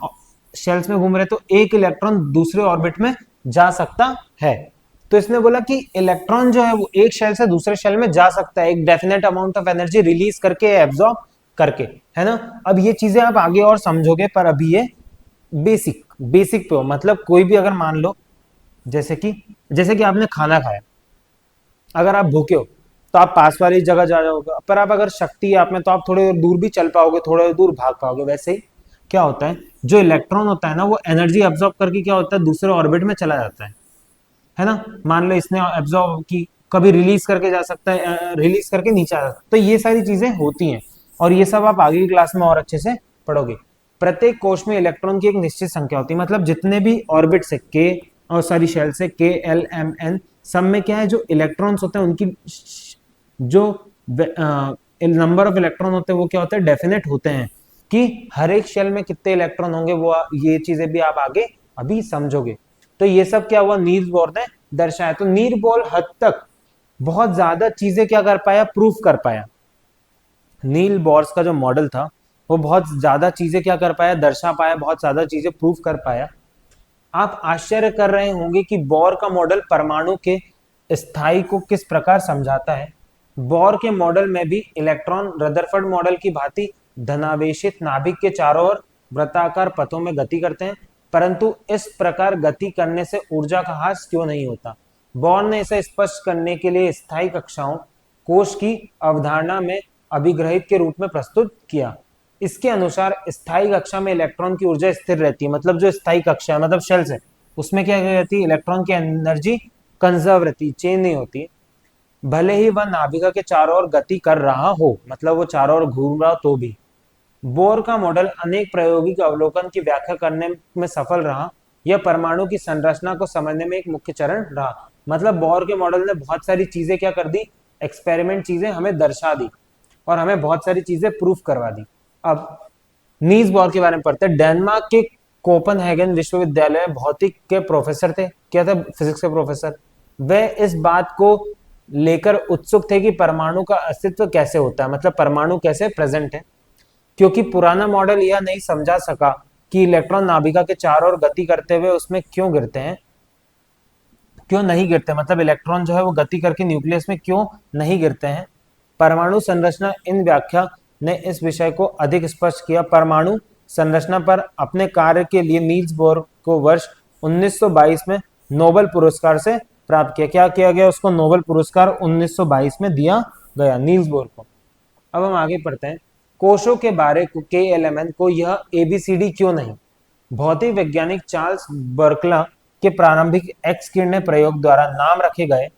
शेल्स में घूम रहे, तो एक इलेक्ट्रॉन दूसरे ऑर्बिट में जा सकता है। तो इसने बोला कि इलेक्ट्रॉन जो है वो एक शेल से दूसरे शेल में जा सकता है, एक definite amount of energy release करके, एब्जॉर्ब करके, है ना। अब ये चीजें आप आगे और समझोगे, पर अभी ये बेसिक बेसिक पे हो। मतलब कोई भी अगर मान लो, जैसे कि आपने खाना खाया, अगर आप भूखे हो तो आप पास वाली जगह जा जाओगे, पर आप अगर शक्ति है आप में तो आप थोड़े दूर भी चल पाओगे, थोड़े दूर भाग पाओगे। वैसे ही क्या होता है, जो इलेक्ट्रॉन होता है ना, वो एनर्जी अब्सॉर्ब करके क्या होता है, दूसरे ऑर्बिट में चला जाता है ना। मान लो इसने एब्सॉर्ब की, कभी रिलीज करके जा सकता है, रिलीज करके नीचे आ सकता है। तो ये सारी चीजें होती हैं, और ये सब आप आगे की क्लास में और अच्छे से पढ़ोगे। प्रत्येक कोश में इलेक्ट्रॉन की एक निश्चित संख्या होती है, मतलब जितने भी ऑर्बिट से के और सारी शेल से KLMN, सब में क्या है, जो इलेक्ट्रॉन्स होते हैं उनकी जो नंबर ऑफ इलेक्ट्रॉन होते हैं वो क्या होते हैं, डेफिनेट होते हैं। कि हर एक शेल में कितने इलेक्ट्रॉन होंगे, वो ये चीजें भी आप आगे अभी समझोगे। तो ये सब क्या हुआ, नील्स बोर ने दर्शाया। तो नील बोर हद तक बहुत ज्यादा चीजें क्या कर पाया, प्रूफ कर पाया। नील बोर्स का जो मॉडल था वो बहुत ज्यादा चीजें क्या कर पाया, दर्शा पाया, बहुत ज्यादा चीजें प्रूफ कर पाया। आप आश्चर्य कर रहे होंगे कि बोर का मॉडल परमाणु के स्थायी को किस प्रकार समझाता है। बोर के मॉडल में भी इलेक्ट्रॉन रदरफोर्ड मॉडल की भांति धनावेशित नाभिक के चारों ओर वृत्ताकार पथों में गति करते हैं, परंतु इस प्रकार गति करने से ऊर्जा का ह्रास क्यों नहीं होता। बोर ने इसे स्पष्ट करने के लिए स्थायी कक्षाओं कोश की अवधारणा में अभिग्रहित के रूप में प्रस्तुत किया। इसके अनुसार स्थायी कक्षा में इलेक्ट्रॉन की ऊर्जा स्थिर रहती है, मतलब जो स्थायी कक्षा है, मतलब शेल्स है, उसमें क्या रहती है, इलेक्ट्रॉन की एनर्जी कंजर्व रहती, चेंज नहीं होती। भले ही वह नाभिका के चारों ओर गति कर रहा हो, मतलब वो चारों ओर घूम रहा तो भी। बोर का मॉडल अनेक प्रायोगिक अवलोकन की व्याख्या करने में सफल रहा। यह परमाणु की संरचना को समझने में एक मुख्य चरण रहा। मतलब बोर के मॉडल ने बहुत सारी चीजें क्या कर दी, एक्सपेरिमेंट चीजें हमें दर्शा दी और हमें बहुत सारी चीजें प्रूफ करवा दी। अब नील्स बोर के बारे में पढ़ते हैं। डेनमार्क के कोपनहेगन विश्वविद्यालय में भौतिक के प्रोफेसर थे, क्या थे, फिजिक्स के प्रोफेसर। वे इस बात को लेकर उत्सुक थे कि परमाणु का अस्तित्व कैसे होता है, मतलब परमाणु कैसे प्रेजेंट है, क्योंकि पुराना मॉडल यह नहीं समझा सका कि इलेक्ट्रॉन नाभिका के चारों ओर गति करते हुए उसमें क्यों गिरते हैं, क्यों नहीं गिरते, मतलब इलेक्ट्रॉन जो है वो गति करके न्यूक्लियस में क्यों नहीं गिरते हैं। परमाणु संरचना इन व्याख्या ने इस विषय को अधिक स्पष्ट किया। परमाणु संरचना पर अपने कार्य के लिए नील्स बोर को वर्ष 1922 में नोबेल पुरस्कार से प्राप्त किया। क्या किया गया, उसको नोबेल पुरस्कार 1922 में दिया गया नील्स बोर को। अब हम आगे पढ़ते हैं। कोशों के बारे के एलिमेंट को यह एबीसीडी क्यों नहीं। भौतिक वैज्ञानिक चार्ल्स बर्कला के प्रारंभिक एक्स किरणें प्रयोग द्वारा नाम रखे गए।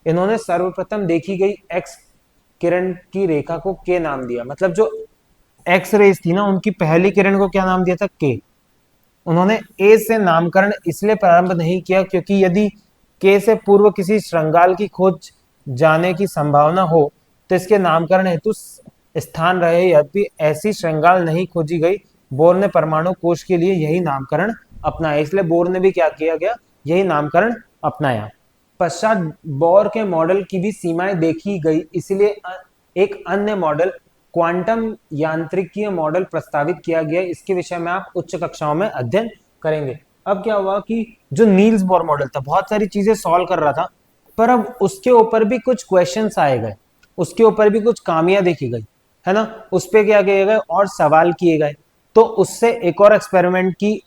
इन्होंने सर्वप्रथम देखी गई एक्स किरण की रेखा को के नाम दिया। मतलब जो एक्स रेज थी ना, उनकी पहली किरण को क्या नाम दिया था, के। उन्होंने ए से नामकरण इसलिए प्रारंभ नहीं किया क्योंकि यदि के से पूर्व किसी श्रृंगाल की खोज जाने की संभावना हो तो इसके नामकरण हेतु स्थान रहे। यद्यपि ऐसी श्रृंगाल नहीं खोजी गई, बोर ने परमाणु कोश के लिए यही नामकरण अपनाया। इसलिए बोर ने भी क्या किया गया, यही नामकरण अपनाया। पश्चात बोर के मॉडल की भी सीमाएं देखी गई, इसलिए एक अन्य मॉडल क्वांटम यांत्रिकीय मॉडल प्रस्तावित किया गया। इसके विषय में आप उच्च कक्षाओं में अध्ययन करेंगे। अब क्या हुआ कि जो नील्स बोर मॉडल था बहुत सारी चीजें सॉल्व कर रहा था, पर अब उसके ऊपर भी कुछ क्वेश्चंस आए गए, उसके ऊपर भी कुछ खामियां देखी गई, है ना। उस पे क्या किए गए और सवाल किए गए, तो उससे एक और एक्सपेरिमेंट की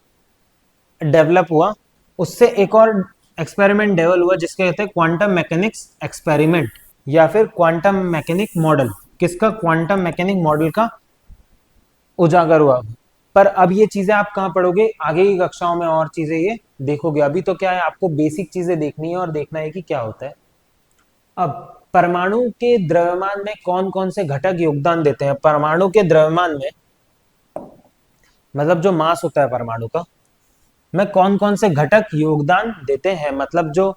डेवलप हुआ, उससे एक और एक्सपेरिमेंट डेवलप हुआ जिसके कहते हैं क्वांटम मैकेनिक्स एक्सपेरिमेंट या फिर क्वांटम मैकेनिक मॉडल। किसका, क्वांटम मैकेनिक मॉडल का उजागर हुआ। पर अब ये चीजें आप कहाँ पढ़ोगे, आगे की कक्षाओं में और चीजें ये देखोगे। अभी तो क्या है, आपको बेसिक चीजें देखनी है और देखना है कि क्या होता है। अब परमाणु के द्रव्यमान में कौन कौन से घटक योगदान देते हैं। परमाणु के द्रव्यमान में मतलब जो मास होता है परमाणु का, में कौन कौन से घटक योगदान देते हैं, मतलब जो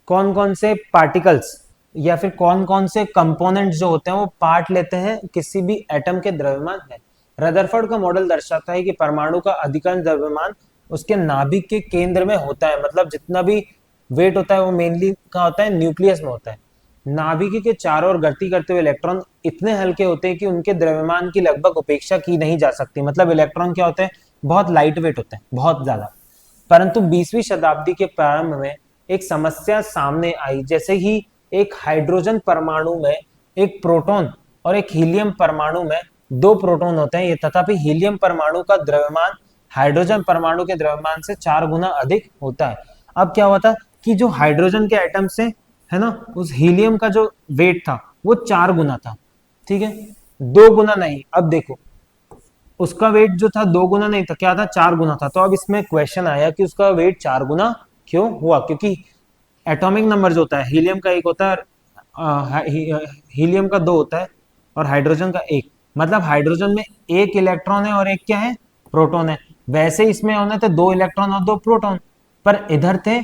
कौन कौन से पार्टिकल्स या फिर कौन कौन से कंपोनेंट्स जो होते हैं वो पार्ट लेते हैं किसी भी एटम के द्रव्यमान में। रदरफोर्ड का मॉडल दर्शाता है कि परमाणु का अधिकांश द्रव्यमान उसके नाभिक के केंद्र में होता है। मतलब जितना भी वेट होता है वो मेनली कहाँ होता है, न्यूक्लियस में होता है। नाभिक के चारों ओर गति करते हुए इलेक्ट्रॉन इतने हल्के होते हैं कि उनके द्रव्यमान की लगभग उपेक्षा की नहीं जा सकती। मतलब इलेक्ट्रॉन क्या होते हैं, बहुत लाइट वेट होते हैं, बहुत ज्यादा। परंतु 20वीं शताब्दी के प्रारंभ में एक समस्या सामने आई। जैसे ही एक हाइड्रोजन परमाणु में एक प्रोटॉन और एक हीलियम परमाणु में दो प्रोटॉन होते हैं, ये तथापि हीलियम परमाणु का द्रव्यमान हाइड्रोजन परमाणु के द्रव्यमान से 4 गुना अधिक होता है। अब क्या हुआ था कि जो हाइड्रोजन के एटम से, है ना, उस हीलियम का जो वेट था वो 4 गुना था, ठीक है, 2 गुना नहीं। अब देखो उसका वेट जो था 2 गुना नहीं था, क्या था, 4 गुना था। तो अब इसमें क्वेश्चन आया कि उसका वेट 4 गुना क्यों हुआ, क्योंकि एटॉमिक नंबर जो होता है हीलियम का 1 होता है, हीलियम का 2 होता है और हाइड्रोजन का 1। मतलब हाइड्रोजन में 1 इलेक्ट्रॉन है और 1 क्या है, प्रोटॉन है। वैसे इसमें होने थे 2 इलेक्ट्रॉन और 2 प्रोटॉन, पर इधर थे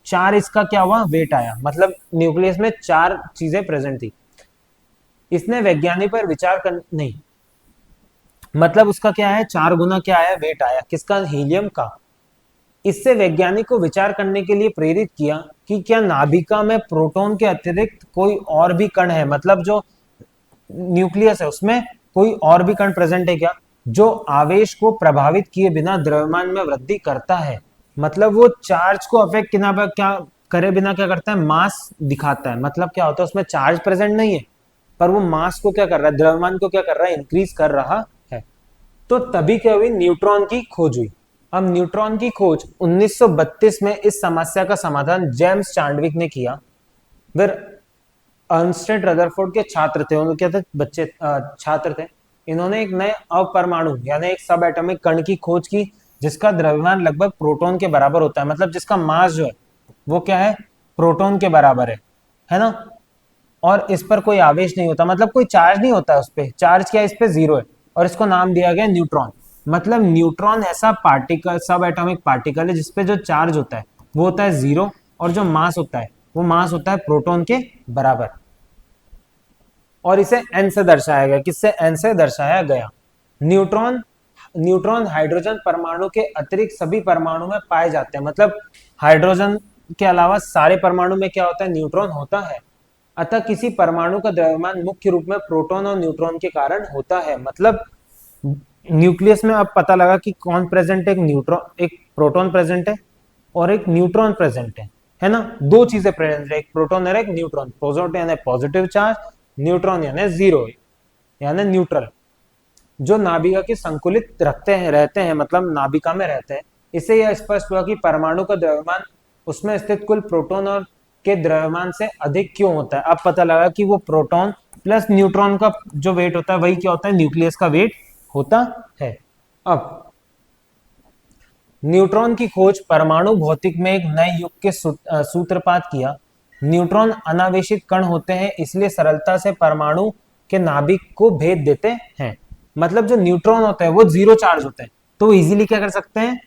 4। इसका क्या हुआ, वेट आया। मतलब न्यूक्लियस में 4 चीजें प्रेजेंट थी। इसने वैज्ञानिक पर विचार कर नहीं, मतलब उसका क्या है, 4 गुना क्या आया, वेट आया, किसका, हीलियम का। इससे वैज्ञानिक को विचार करने के लिए प्रेरित किया कि क्या नाभिका में प्रोटॉन के अतिरिक्त कोई और भी कण है। मतलब जो न्यूक्लियस है उसमें कोई और भी कण प्रेजेंट है क्या, जो आवेश को प्रभावित किए बिना द्रव्यमान में वृद्धि करता है। मतलब वो चार्ज को अफेक्ट क्या करे बिना क्या करता है, मास दिखाता है। मतलब क्या होता है, उसमें चार्ज प्रेजेंट नहीं है पर वो मास को क्या कर रहा है, द्रव्यमान को क्या कर रहा है, इंक्रीज कर रहा है। तो तभी क्या हुई, न्यूट्रॉन की खोज हुई। अब न्यूट्रॉन की खोज 1932 में इस समस्या का समाधान जेम्स चाडविक ने किया। फिर अर्नस्टेड रदरफोर्ड के छात्र थे, उन्होंने क्या थे, बच्चे छात्र थे। इन्होंने एक नए अवपरमाणु यानी एक सब एटॉमिक कण की खोज की जिसका द्रव्यमान लगभग प्रोटॉन के बराबर होता है। मतलब जिसका मास जो है वो क्या है, प्रोटॉन के बराबर है ना। और इस पर कोई आवेश नहीं होता, मतलब कोई चार्ज नहीं होता है उस पर। चार्ज क्या है, इस पे 0 है और इसको नाम दिया गया न्यूट्रॉन। मतलब न्यूट्रॉन ऐसा पार्टिकल, सब एटॉमिक पार्टिकल है जिसपे जो चार्ज होता है वो होता है 0, और जो मास होता है वो मास होता है प्रोटॉन के बराबर, और इसे n से दर्शाया गया। किससे? n से दर्शाया गया। न्यूट्रॉन न्यूट्रॉन हाइड्रोजन परमाणु के अतिरिक्त सभी परमाणु में पाए जाते हैं। मतलब हाइड्रोजन के अलावा सारे परमाणु में क्या होता है? न्यूट्रॉन होता है। अतः किसी परमाणु का द्रव्यमान मुख्य रूप में प्रोटॉन और न्यूट्रॉन के कारण होता है। मतलब न्यूक्लियस में अब पता लगा कि कौन प्रेजेंट है, एक न्यूट्रॉन, एक प्रोटॉन प्रेजेंट है और एक न्यूट्रॉन प्रेजेंट है ना? दो चीजें प्रेजेंट है, एक प्रोटॉन और एक न्यूट्रॉन। प्रोटॉन यानी पॉजिटिव चार्ज, न्यूट्रॉन यानी जीरो यानी न्यूट्रल, जो नाभिका के संकुलित रखते हैं, रहते हैं, मतलब नाभिका में रहते हैं। इससे यह स्पष्ट हुआ कि परमाणु का द्रव्यमान उसमें स्थित कुल प्रोटॉन और के द्रव्यमान से अधिक क्यों होता है। अब पता लगा कि वो प्रोटॉन प्लस न्यूट्रॉन का जो वेट होता है वही क्या होता है? न्यूक्लियस का वेट होता है। अब न्यूट्रॉन की खोज परमाणु भौतिक में एक नए युग के सूत्रपात किया। न्यूट्रॉन अनावेशित कण होते हैं, इसलिए सरलता से परमाणु के नाभिक को भेद देते हैं। मतलब जो न्यूट्रॉन होते हैं वो जीरो चार्ज होते हैं, तो इजीली क्या कर सकते हैं?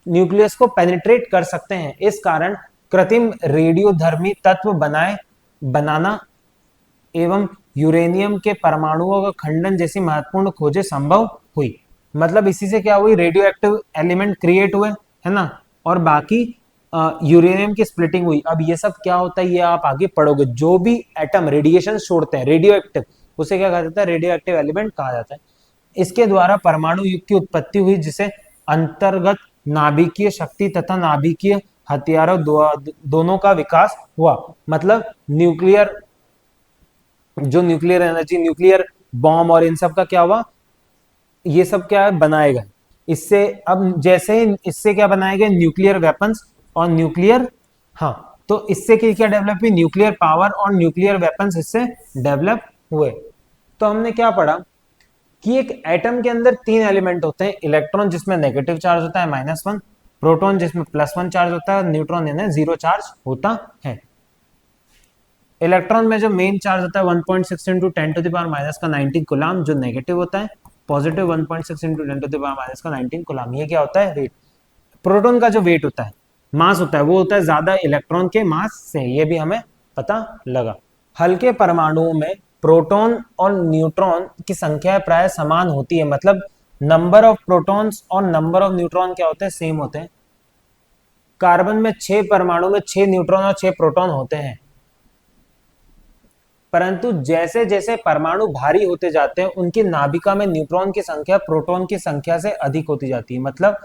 न्यूक्लियस को पेनिट्रेट कर सकते हैं। इस कारण कृत्रिम रेडियोधर्मी तत्व बनाना एवं यूरेनियम के परमाणुओं का खंडन जैसी महत्वपूर्ण खोजें संभव हुई। मतलब इसी से क्या हुई? रेडियो एक्टिव एलिमेंट क्रिएट हुए, है ना? और बाकी यूरेनियम की स्प्लिटिंग हुई। अब ये सब क्या होता है ये आप आगे पढ़ोगे। जो भी एटम रेडिएशन छोड़ते हैं रेडियो एक्टिव, उसे क्या कहा जाता है? रेडियो एक्टिव एलिमेंट कहा जाता है। इसके द्वारा परमाणु युग की उत्पत्ति हुई, जिसे अंतर्गत नाभिकीय शक्ति तथा नाभिकीय हथियारों दोनों का विकास हुआ। मतलब न्यूक्लियर, जो न्यूक्लियर एनर्जी, न्यूक्लियर बॉम्ब और इन सब का क्या हुआ? ये सब क्या बनाए गए इससे। अब जैसे इससे क्या बनाए गए? न्यूक्लियर वेपन्स और न्यूक्लियर, हाँ, तो इससे क्या डेवलप हुई? न्यूक्लियर पावर और न्यूक्लियर वेपन्स इससे डेवलप हुए। तो हमने क्या पढ़ा कि एक एटम के अंदर तीन एलिमेंट होते हैं। इलेक्ट्रॉन जिसमें नेगेटिव चार्ज होता है -1, प्रोटॉन जिसमें +1 चार्ज होता है, न्यूट्रॉन यानी जीरो चार्ज होता है। इलेक्ट्रॉन में जो मेन चार्ज होता है 1.6 इंटू 10⁻⁻⁻⁹ कूलम, जो नेगेटिव होता है। पॉजिटिव 1.6 इंटू 10⁻⁻⁹ कूलम, ये क्या होता है? वेट। प्रोटॉन का जो वेट होता है, मास होता है, वो होता है ज्यादा इलेक्ट्रॉन के मास से। ये भी हमें पता लगा। हल्के परमाणुओं में प्रोटॉन और न्यूट्रॉन की संख्या प्राय समान होती है। मतलब नंबर ऑफ प्रोटॉन्स और नंबर ऑफ न्यूट्रॉन क्या होते हैं? सेम होते हैं। कार्बन में 6 परमाणु में 6 न्यूट्रॉन और 6 प्रोटॉन होते हैं। परंतु जैसे जैसे परमाणु भारी होते जाते हैं, उनकी नाभिका में न्यूट्रॉन की संख्या प्रोटॉन की संख्या से अधिक होती जाती है। मतलब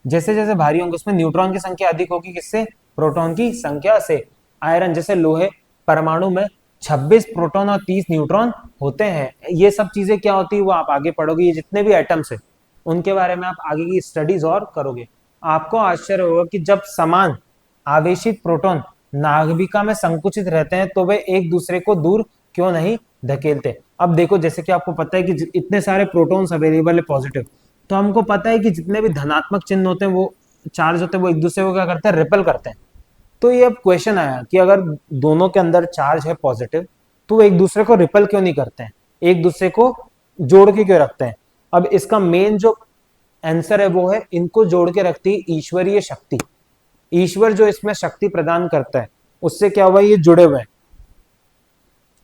जैसे जैसे भारी होंगे उसमें न्यूट्रॉन की संख्या अधिक होगी, किससे? प्रोटॉन की संख्या से। आयरन जैसे लोहे परमाणु में 26 प्रोटॉन और 30 न्यूट्रॉन होते हैं। ये सब चीजें क्या होती है वो आप आगे पढ़ोगे। ये जितने भी एटम्स है उनके बारे में आप आगे की स्टडीज और करोगे। आपको आश्चर्य होगा कि जब समान आवेशित प्रोटॉन नाभिका में संकुचित रहते हैं तो वे एक दूसरे को दूर क्यों नहीं धकेलते। अब देखो, जैसे कि आपको पता है कि इतने सारे प्रोटॉन्स अवेलेबल है पॉजिटिव, तो हमको पता है कि जितने भी धनात्मक चिन्ह होते हैं, वो चार्ज होते हैं, वो एक दूसरे को क्या करते हैं? रिपेल करते हैं। तो ये अब क्वेश्चन आया कि अगर दोनों के अंदर चार्ज है पॉजिटिव, तो वो एक दूसरे को रिपेल क्यों नहीं करते हैं? एक दूसरे को जोड़ के क्यों रखते हैं? अब इसका मेन जो आंसर है वो है, इनको जोड़ के रखती है ईश्वरीय शक्ति। ईश्वर जो इसमें शक्ति प्रदान करता है, उससे क्या हुआ? ये जुड़े हुए हैं।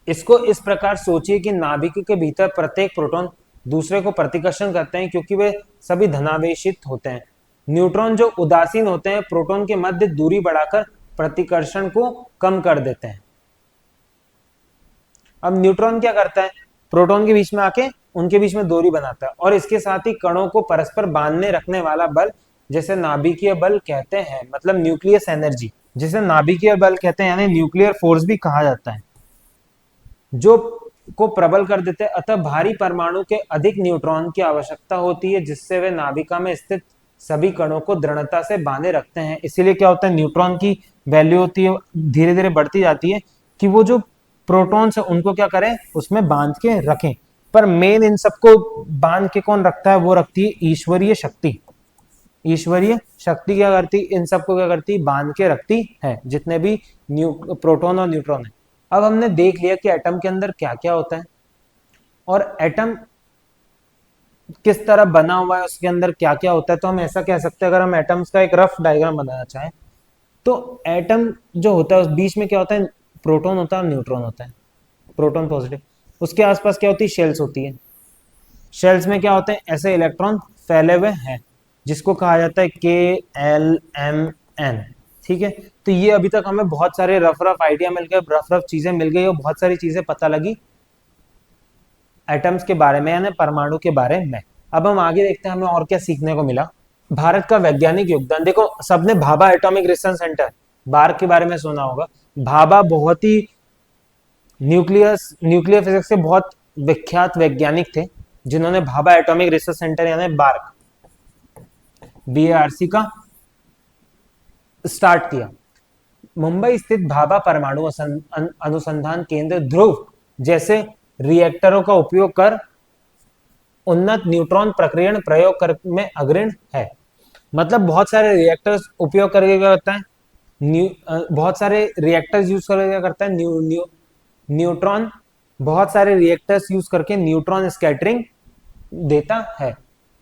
इसको इस प्रकार सोचिए कि नाभिक के भीतर प्रत्येक प्रोटॉन दूसरे को प्रतिकर्षण करते हैं, क्योंकि वे सभी धनावेशित होते हैं। न्यूट्रॉन जो उदासीन होते हैं, प्रोटॉन के मध्य दूरी बढ़ाकर प्रतिकर्षण को कम कर देते हैं। अब न्यूट्रॉन क्या करता है? प्रोटॉन के बीच में आके उनके बीच में दूरी बनाता है, और इसके साथ ही कणों को परस्पर बांधने रखने वाला बल, जैसे नाभिकीय बल कहते हैं। मतलब न्यूक्लियस एनर्जी, जिसे नाभिकीय बल कहते हैं, यानी न्यूक्लियर फोर्स भी कहा जाता है, जो को प्रबल कर देते हैं। अतः भारी परमाणु के अधिक न्यूट्रॉन की आवश्यकता होती है, जिससे वे नाभिका में स्थित सभी कणों को दृढ़ता से बांधे रखते हैं। इसीलिए क्या होता है? न्यूट्रॉन की वैल्यू होती है, धीरे धीरे बढ़ती जाती है, कि वो जो प्रोटॉन्स है उनको क्या करें? उसमें बांध के रखें। पर मेन इन सबको बांध के कौन रखता है? वो रखती है ईश्वरीय शक्ति। ईश्वरीय शक्ति क्या करती? इन सबको क्या करती? बांध के रखती है, जितने भी प्रोटॉन और न्यूट्रॉन है। अब हमने देख लिया कि एटम के अंदर क्या क्या होता है, और एटम किस तरह बना हुआ है, उसके अंदर क्या क्या होता है, तो हम ऐसा कह सकते हैं, अगर हम एटम्स का एक रफ डायग्राम बनाना चाहें, तो एटम जो होता है उस बीच में क्या होता है, प्रोटॉन होता है और न्यूट्रॉन होता है, प्रोटॉन पॉजिटिव। उसके आसपास क्या होती है, शेल्स होती है। शेल्स में क्या होते हैं, ऐसे इलेक्ट्रॉन फैले हुए हैं, जिसको कहा जाता है K L M N। ठीक है, तो ये अभी तक हमें बहुत सारे रफ रफ आइडिया मिल गए, रफ रफ चीजें मिल गई और बहुत सारी चीजें पता लगी एटम्स के बारे में, यानी परमाणु के बारे में। अब हम आगे देखते हैं हमें और क्या सीखने को मिला। भारत का वैज्ञानिक योगदान, देखो सबने भाभा एटॉमिक रिसर्च सेंटर बार के बारे में सुना होगा। भाभा बहुत ही न्यूक्लियर फिजिक्स के बहुत विख्यात वैज्ञानिक थे, जिन्होंने भाभा एटॉमिक रिसर्च सेंटर यानी बार्क, BARC का स्टार्ट किया। मुंबई स्थित भाभा परमाणु अनुसंधान केंद्र ध्रुव जैसे रिएक्टरों का उपयोग कर उन्नत न्यूट्रॉन प्रकीर्णन प्रयोग कर में अग्रणी है। मतलब बहुत सारे रिएक्टर्स उपयोग करके क्या करता है, बहुत सारे रिएक्टर्स यूज करके क्या करता है, न्यूट्रॉन, बहुत सारे रिएक्टर्स यूज करके न्यूट्रॉन स्कैटरिंग देता है।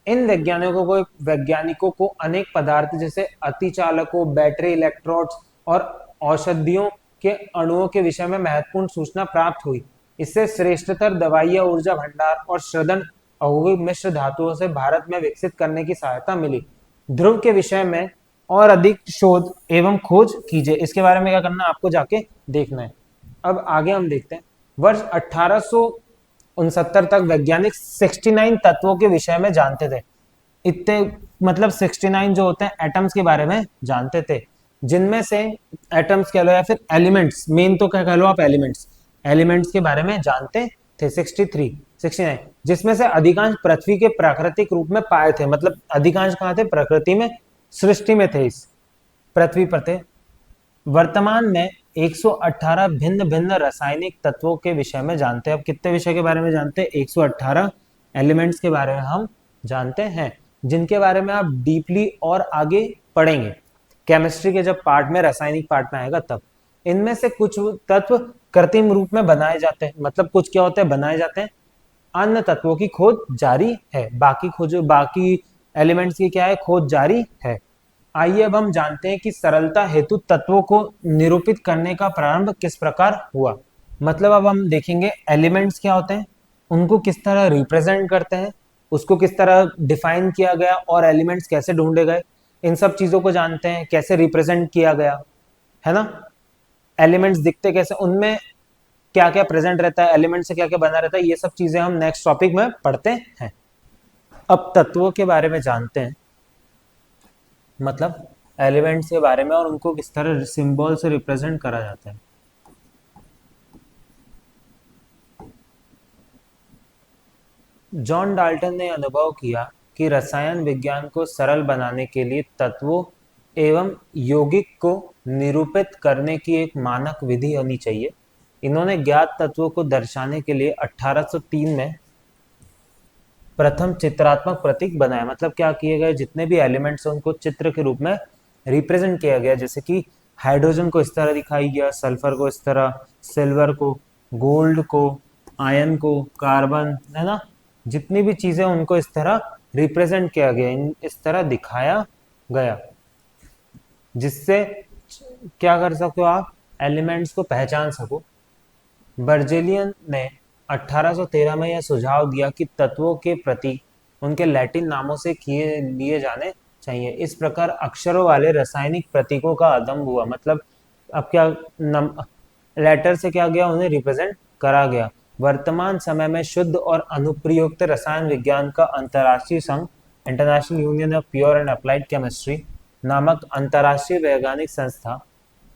इन वैज्ञानिकों को अनेक पदार्थ जैसे अतिचालकों, बैटरी, इलेक्ट्रोड्स और औषधियों के अणुओं के विषय में महत्वपूर्ण सूचना प्राप्त हुई। इससे श्रेष्ठतर दवाइयां, ऊर्जा भंडार और श्रदन अवयवी मिश्र धातुओं से भारत में विकसित करने की सहायता मिली। ध्रुव के विषय में और अधिक शोध एवं खोज कीजिए, इसके बारे में क्या करना है, आपको जाके देखना है। अब आगे हम देखते हैं, वर्ष 1869 तक वैज्ञानिक 69 तत्वों के विषय में जानते थे। इतने मतलब 69 जो होते हैं एटम्स के बारे में जानते थे, जिनमें से एटम्स कह लो या फिर एलिमेंट्स, मेन तो क्या कह लो आप, एलिमेंट्स, एलिमेंट्स के बारे में जानते थे 69, जिसमें से अधिकांश पृथ्वी के प्राकृतिक रूप में पाए थे। मतलब अधिकांश कहाँ थे, प्रकृति में, सृष्टि में थे, इस पृथ्वी पर थे। वर्तमान में 118 भिन्न भिन्न रासायनिक तत्वों के विषय में जानते हैं। अब कितने विषय के बारे में जानते हैं, 118 एलिमेंट्स के बारे में हम जानते हैं, जिनके बारे में आप डीपली और आगे पढ़ेंगे केमिस्ट्री के जब पार्ट में, रासायनिक पार्ट में आएगा तब। इनमें से कुछ तत्व कृत्रिम रूप में बनाए जाते हैं, मतलब कुछ क्या होते हैं, बनाए जाते हैं। अन्य तत्वों की खोज जारी है, बाकी एलिमेंट्स की क्या है, खोज जारी है। आइए अब हम जानते हैं कि सरलता हेतु तत्वों को निरूपित करने का प्रारंभ किस प्रकार हुआ। मतलब अब हम देखेंगे एलिमेंट्स क्या होते हैं, उनको किस तरह रिप्रेजेंट करते हैं, उसको किस तरह डिफाइन किया गया और एलिमेंट्स कैसे ढूंढे गए, इन सब चीजों को जानते हैं, कैसे रिप्रेजेंट किया गया है ना, एलिमेंट्स दिखते कैसे, उनमें क्या क्या प्रेजेंट रहता है, एलिमेंट से क्या क्या बना रहता है, ये सब चीजें हम नेक्स्ट टॉपिक में पढ़ते हैं। अब तत्वों के बारे में जानते हैं, मतलब एलिमेंट्स के बारे में और उनको किस तरह सिंबल से रिप्रेजेंट करा जाता है। जॉन डाल्टन ने अनुभव किया कि रसायन विज्ञान को सरल बनाने के लिए तत्वों एवं यौगिक को निरूपित करने की एक मानक विधि होनी चाहिए। इन्होंने ज्ञात तत्वों को दर्शाने के लिए 1803 में प्रथम चित्रात्मक प्रतीक बनाया। मतलब क्या किए गए, जितने भी एलिमेंट्स हैं उनको चित्र के रूप में रिप्रेजेंट किया गया, जैसे कि हाइड्रोजन को इस तरह दिखाई गया, सल्फर को इस तरह, सिल्वर को, गोल्ड को, आयन को, कार्बन, है ना, जितनी भी चीजें उनको इस तरह रिप्रेजेंट किया गया, इस तरह दिखाया गया, जिससे क्या कर सको आप, एलिमेंट्स को पहचान सको। बर्जेलियन ने 1813 में यह सुझाव दिया कि तत्वों के प्रतीक उनके लैटिन नामों से किए लिए जाने चाहिए। इस प्रकार अक्षरों वाले रासायनिक प्रतीकों का आरंभ हुआ। मतलब अब क्या, लेटर से क्या गया, उन्हें रिप्रेजेंट करा गया। वर्तमान समय में शुद्ध और अनुप्रयुक्त रसायन विज्ञान का अंतर्राष्ट्रीय संघ, international union of pure and applied chemistry नामक अंतर्राष्ट्रीय वैज्ञानिक संस्था,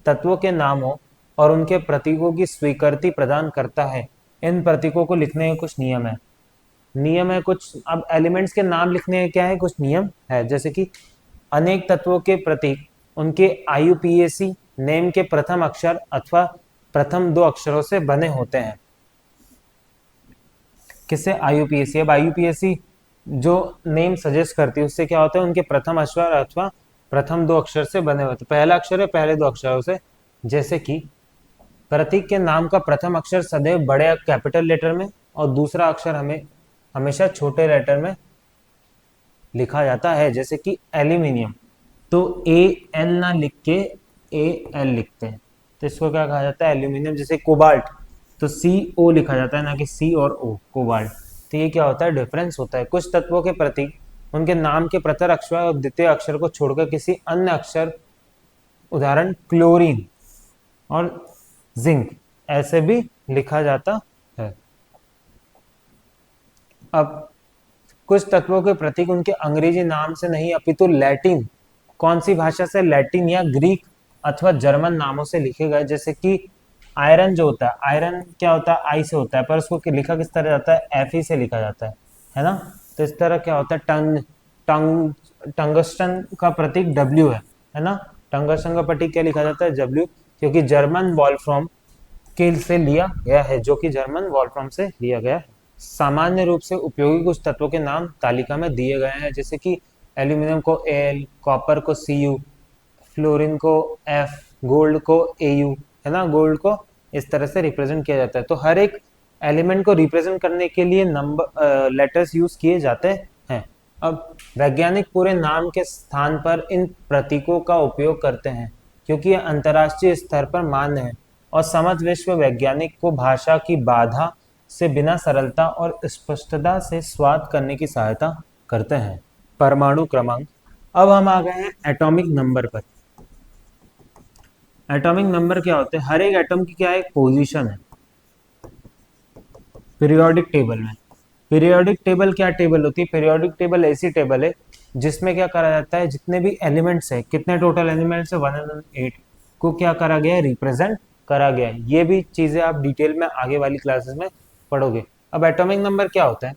तत्वों के नामों और उनके प्रतीकों की स्वीकृति प्रदान करता है। इन प्रतीकों को लिखने के कुछ नियम है कुछ। अब एलिमेंट्स के नाम लिखने के क्या है, कुछ नियम है, जैसे कि अनेक तत्वों के प्रतीक उनके IUPAC नेम के प्रथम अक्षर अथवा प्रथम दो अक्षरों से बने होते हैं। किससे, IUPAC। अब IUPAC जो नेम सजेस्ट करती है उससे क्या होता है, उनके प्रथम अक्षर अथवा प्रथम दो अक्षर से बने होते हैं, पहला अक्षर है पहले दो अक्षरों से। जैसे कि प्रतीक के नाम का प्रथम अक्षर सदैव बड़े कैपिटल लेटर में और दूसरा अक्षर हमें हमेशा छोटे लेटर में लिखा जाता है, जैसे कि एल्यूमिनियम, तो ए एल ना लिख के ए एल लिखते हैं, तो इसको क्या कहा जाता है, एल्यूमिनियम। जैसे कोबाल्ट, तो सी ओ लिखा जाता है, ना कि सी और ओ, कोबाल्ट। तो ये क्या होता है, डिफरेंस होता है। कुछ तत्वों के प्रतीक उनके नाम के प्रथम अक्षर और द्वितीय अक्षर को छोड़कर किसी अन्य अक्षर, उदाहरण क्लोरीन और जिंक, ऐसे भी लिखा जाता है। अब कुछ तत्वों के प्रतीक उनके अंग्रेजी नाम से नहीं अपितु लैटिन, कौन सी भाषा से, लैटिन या ग्रीक अथवा जर्मन नामों से लिखे गए। जैसे कि आयरन जो होता है, आयरन क्या होता है, आई से होता है, पर उसको लिखा किस तरह जाता है, एफ ई से लिखा जाता है ना। तो इस तरह क्या होता है, टंग टंगस्टन का प्रतीक डब्ल्यू है ना। टंगस्टन का प्रतीक क्या लिखा जाता है, डब्ल्यू, क्योंकि जर्मन वॉल्फ्राम के से लिया गया है, जो कि जर्मन वॉल्फ्राम से लिया गया है। सामान्य रूप से उपयोगी कुछ तत्वों के नाम तालिका में दिए गए हैं, जैसे कि एल्यूमिनियम को एल, कॉपर को सी यू, फ्लोरीन को एफ, गोल्ड को ए यू, है ना। गोल्ड को इस तरह से रिप्रेजेंट किया जाता है। तो हर एक एलिमेंट को रिप्रेजेंट करने के लिए नंबर लेटर्स यूज किए जाते हैं। अब वैज्ञानिक पूरे नाम के स्थान पर इन प्रतीकों का उपयोग करते हैं, क्योंकि यह अंतर्राष्ट्रीय स्तर पर मान्य है और समस्त विश्व वैज्ञानिक को भाषा की बाधा से बिना सरलता और स्पष्टता से स्वाद करने की सहायता करते हैं। परमाणु क्रमांक। अब हम आ गए हैं एटॉमिक नंबर पर। एटॉमिक नंबर क्या होते हैं, हर एक एटम की क्या एक पोजीशन है पीरियोडिक टेबल में। पीरियोडिक टेबल क्या टेबल होती है, पीरियोडिक टेबल ऐसी टेबल है जिसमें क्या करा जाता है, जितने भी एलिमेंट्स है, कितने टोटल एलिमेंट्स है, 108 को क्या करा गया है, रिप्रेजेंट करा गया है। ये भी चीजें आप डिटेल में आगे वाली क्लासेस में पढ़ोगे। अब एटॉमिक नंबर क्या होता है,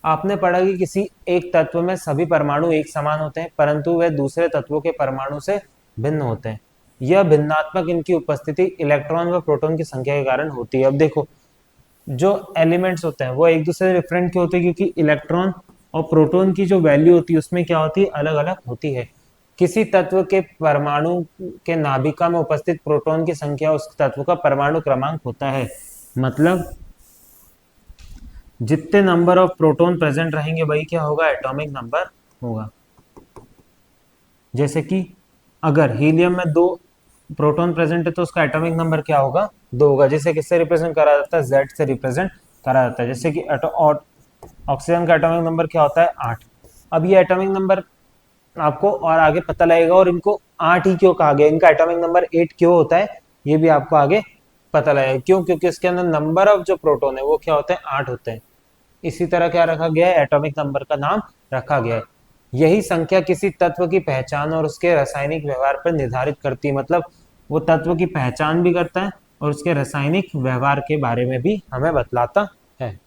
आपने पढ़ा कि किसी एक तत्व में सभी परमाणु एक समान होते हैं, परंतु वे दूसरे तत्वों के परमाणु से भिन्न होते हैं। यह भिन्नात्मक इनकी उपस्थिति इलेक्ट्रॉन व प्रोटॉन की संख्या के कारण होती है। अब देखो, जो एलिमेंट्स होते हैं वो एक दूसरे से डिफरेंट क्यों होते हैं, क्योंकि इलेक्ट्रॉन और प्रोटॉन की जो वैल्यू होती है उसमें क्या होती है, अलग अलग होती है। किसी तत्व के परमाणु के नाभिका में उपस्थित प्रोटॉन की संख्या उस तत्व का परमाणु क्रमांक होता है। मतलब जितने नंबर ऑफ प्रोटॉन प्रेजेंट रहेंगे वही क्या होगा, एटॉमिक नंबर होगा। जैसे कि अगर हीलियम में 2 प्रोटॉन प्रेजेंट है तो उसका एटॉमिक नंबर क्या होगा, 2 होगा। जैसे किससे रिप्रेजेंट करा जाता है, जेड से रिप्रेजेंट करा जाता है। जैसे कि ऑक्सीजन का एटॉमिक नंबर क्या होता है, 8। अब ये एटॉमिक नंबर आपको और आगे पता लगेगा, और इनको 8 ही क्यों कहा गया, इनका एटॉमिक नंबर 8 क्यों होता है, ये भी आपको आगे पता लगेगा। क्यों, क्योंकि इसके अंदर नंबर ऑफ जो प्रोटॉन है वो क्या होते हैं, 8 होते हैं। इसी तरह क्या रखा गया है, एटॉमिक नंबर का नाम रखा गया है। यही संख्या किसी तत्व की पहचान और उसके रासायनिक व्यवहार पर निर्धारित करती है। मतलब वो तत्व की पहचान भी करता है और उसके रासायनिक व्यवहार के बारे में भी हमें बतलाता है।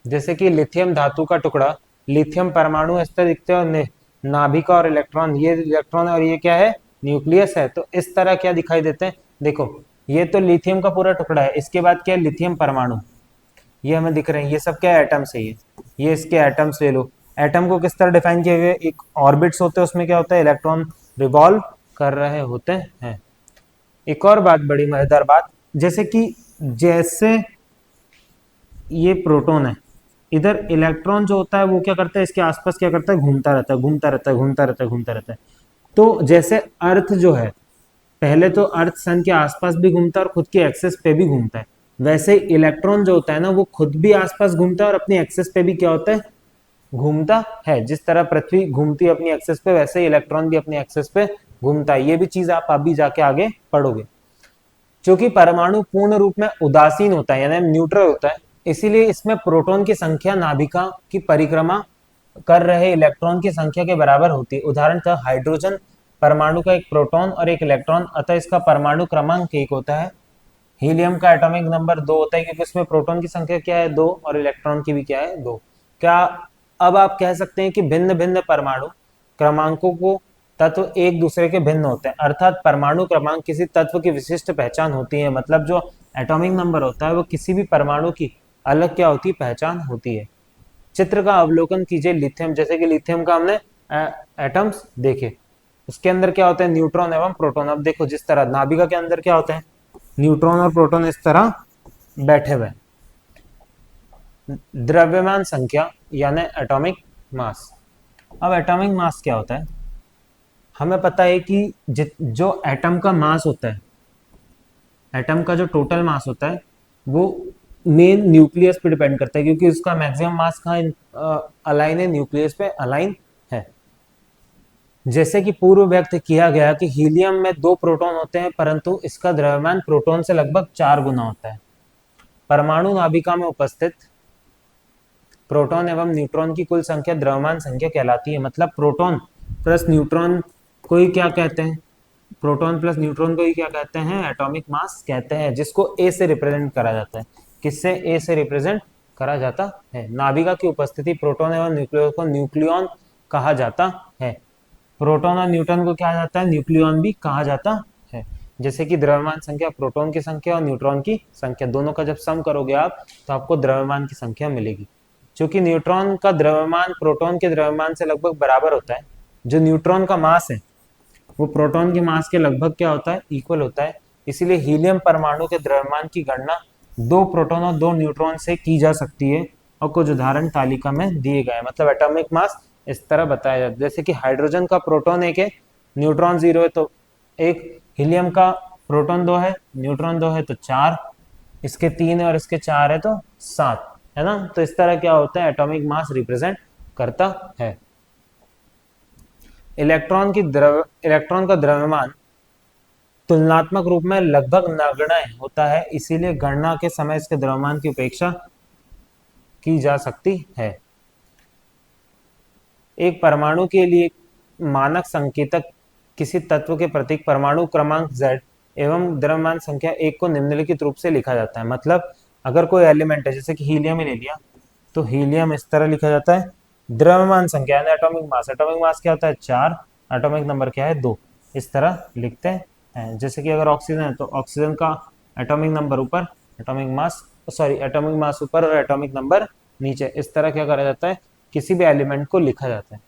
जैसे कि लिथियम धातु का टुकड़ा, लिथियम परमाणु इस तरह दिखते हैं, और नाभिका और इलेक्ट्रॉन, ये इलेक्ट्रॉन और ये क्या है, न्यूक्लियस है। तो इस तरह क्या दिखाई देते हैं, देखो ये तो लिथियम का पूरा टुकड़ा है, इसके बाद क्या है, लिथियम परमाणु, ये हमें दिख रहे हैं, ये सब क्या है, एटम्स है। ये इसके एटम्स ले लो। एटम को किस तरह डिफाइन किया गया, एक ऑर्बिट्स होते हैं, उसमें क्या होता है, इलेक्ट्रॉन रिवॉल्व कर रहे होते हैं। एक और बात, बड़ी मजेदार बात, जैसे कि जैसे ये प्रोटॉन है, इधर इलेक्ट्रॉन जो होता है वो क्या करता है, इसके आसपास क्या करता है, घूमता रहता है, घूमता रहता है, घूमता रहता है, घूमता रहता है। तो जैसे अर्थ जो है, पहले तो अर्थ सन के आसपास भी घूमता है और खुद के एक्सेस पे भी घूमता है, वैसे इलेक्ट्रॉन जो होता है ना, वो खुद भी आसपास घूमता है और अपनी एक्सेस पे भी क्या होता है, घूमता है। जिस तरह पृथ्वी घूमती है अपनी एक्सेस पे, वैसे इलेक्ट्रॉन भी अपनी एक्सेस पे घूमता है। ये भी चीज आप अभी जाके आगे पढ़ोगे। क्योंकि परमाणु पूर्ण रूप में उदासीन होता है, यानी न्यूट्रल होता है, इसीलिए इसमें प्रोटॉन की संख्या नाभिका की परिक्रमा कर रहे इलेक्ट्रॉन की संख्या के बराबर होती है। उदाहरण था हाइड्रोजन परमाणु का एक प्रोटॉन और एक इलेक्ट्रॉन, अतः इसका परमाणु क्रमांक 1 होता है। हीलियम का एटॉमिक नंबर 2 होता है, क्योंकि इसमें प्रोटॉन की संख्या क्या है, 2, और इलेक्ट्रॉन की भी क्या है, 2। क्या अब आप कह सकते हैं कि भिन्न भिन्न परमाणु क्रमांकों को तत्व एक दूसरे के भिन्न होते हैं, अर्थात परमाणु क्रमांक किसी तत्व की विशिष्ट पहचान होती है। मतलब जो एटॉमिक नंबर होता है वो किसी भी परमाणु की अलग क्या होती है, पहचान होती है। चित्र का अवलोकन कीजिए लिथियम, जैसे कि लिथियम का हमने एटम्स देखे, उसके अंदर क्या होते हैं, न्यूट्रॉन एवं प्रोटॉन। अब देखो जिस तरह नाभिका के अंदर क्या होते हैं, न्यूट्रॉन और प्रोटॉन इस तरह बैठे हुए। द्रव्यमान संख्या, यानी एटॉमिक मास। अब एटॉमिक मास क्या होता है? हमें पता है कि जो एटम का मास होता है, एटम का जो टोटल मास होता है वो मेन न्यूक्लियस पे डिपेंड करता है, क्योंकि उसका मैक्सिमम मास कहाँ अलाइन है? न्यूक्लियस पे अलाइन है। जैसे कि पूर्व व्यक्त किया गया कि हीलियम में 2 प्रोटॉन होते हैं, परंतु इसका द्रव्यमान प्रोटॉन से लगभग 4 गुना होता है। परमाणु नाभिका में उपस्थित प्रोटॉन एवं न्यूट्रॉन की कुल संख्या द्रव्यमान संख्या कहलाती है। मतलब प्रोटॉन प्लस न्यूट्रॉन को ही क्या कहते हैं? प्रोटॉन प्लस न्यूट्रॉन को ही क्या कहते हैं? एटॉमिक मास कहते हैं, जिसको ए से रिप्रेजेंट करा जाता है। किससे ए से रिप्रेजेंट करा जाता है? नाभिका की उपस्थिति प्रोटॉन एवं न्यूक्लियन को न्यूक्लियॉन कहा जाता है। प्रोटॉन और न्यूट्रॉन को क्या जाता है? न्यूक्लियॉन भी कहा जाता है। जैसे कि द्रव्यमान संख्या प्रोटॉन की संख्या और न्यूट्रॉन की संख्या दोनों का जब सम करोगे आप, तो आपको द्रव्यमान की संख्या मिलेगी। क्योंकि न्यूट्रॉन का द्रव्यमान प्रोटॉन के द्रव्यमान से लगभग बराबर होता है, जो न्यूट्रॉन का मास है वो प्रोटॉन के मास के लगभग क्या होता है? इक्वल होता है। इसीलिए हीलियम परमाणु के द्रव्यमान की गणना 2 प्रोटॉन और 2 न्यूट्रॉन से की जा सकती है, और कुछ उदाहरण तालिका में दिए गए। मतलब एटॉमिक मास इस तरह बताया जाता है, जैसे कि हाइड्रोजन का प्रोटॉन 1 है, न्यूट्रॉन 0 है, तो 1। हीलियम का प्रोटॉन 2 है, न्यूट्रॉन 2 है, तो 4। इसके 3 है और इसके 4 है, तो 7 है ना। तो इस तरह क्या होता है? एटॉमिक मास रिप्रेजेंट करता है। इलेक्ट्रॉन का द्रव्यमान तुलनात्मक रूप में लगभग नगण्य होता है, इसीलिए गणना के समय इसके द्रव्यमान की उपेक्षा की जा सकती है। एक परमाणु के लिए मानक संकेतक किसी तत्व के प्रतीक परमाणु क्रमांक Z एवं द्रव्यमान संख्या 1 को निम्नलिखित रूप से लिखा जाता है। मतलब अगर कोई एलिमेंट है, जैसे कि हीलियम ही ले लिया, तो हीलियम इस तरह लिखा जाता है। द्रव्यमान संख्या यानी एटॉमिक मास क्या होता है? 4। एटॉमिक नंबर क्या है? 2। इस तरह लिखते हैं। जैसे कि अगर ऑक्सीजन है तो ऑक्सीजन का एटॉमिक नंबर ऊपर, एटॉमिक मास ऊपर और एटॉमिक नंबर नीचे। इस तरह क्या करा जाता है? किसी भी एलिमेंट को लिखा जाता है।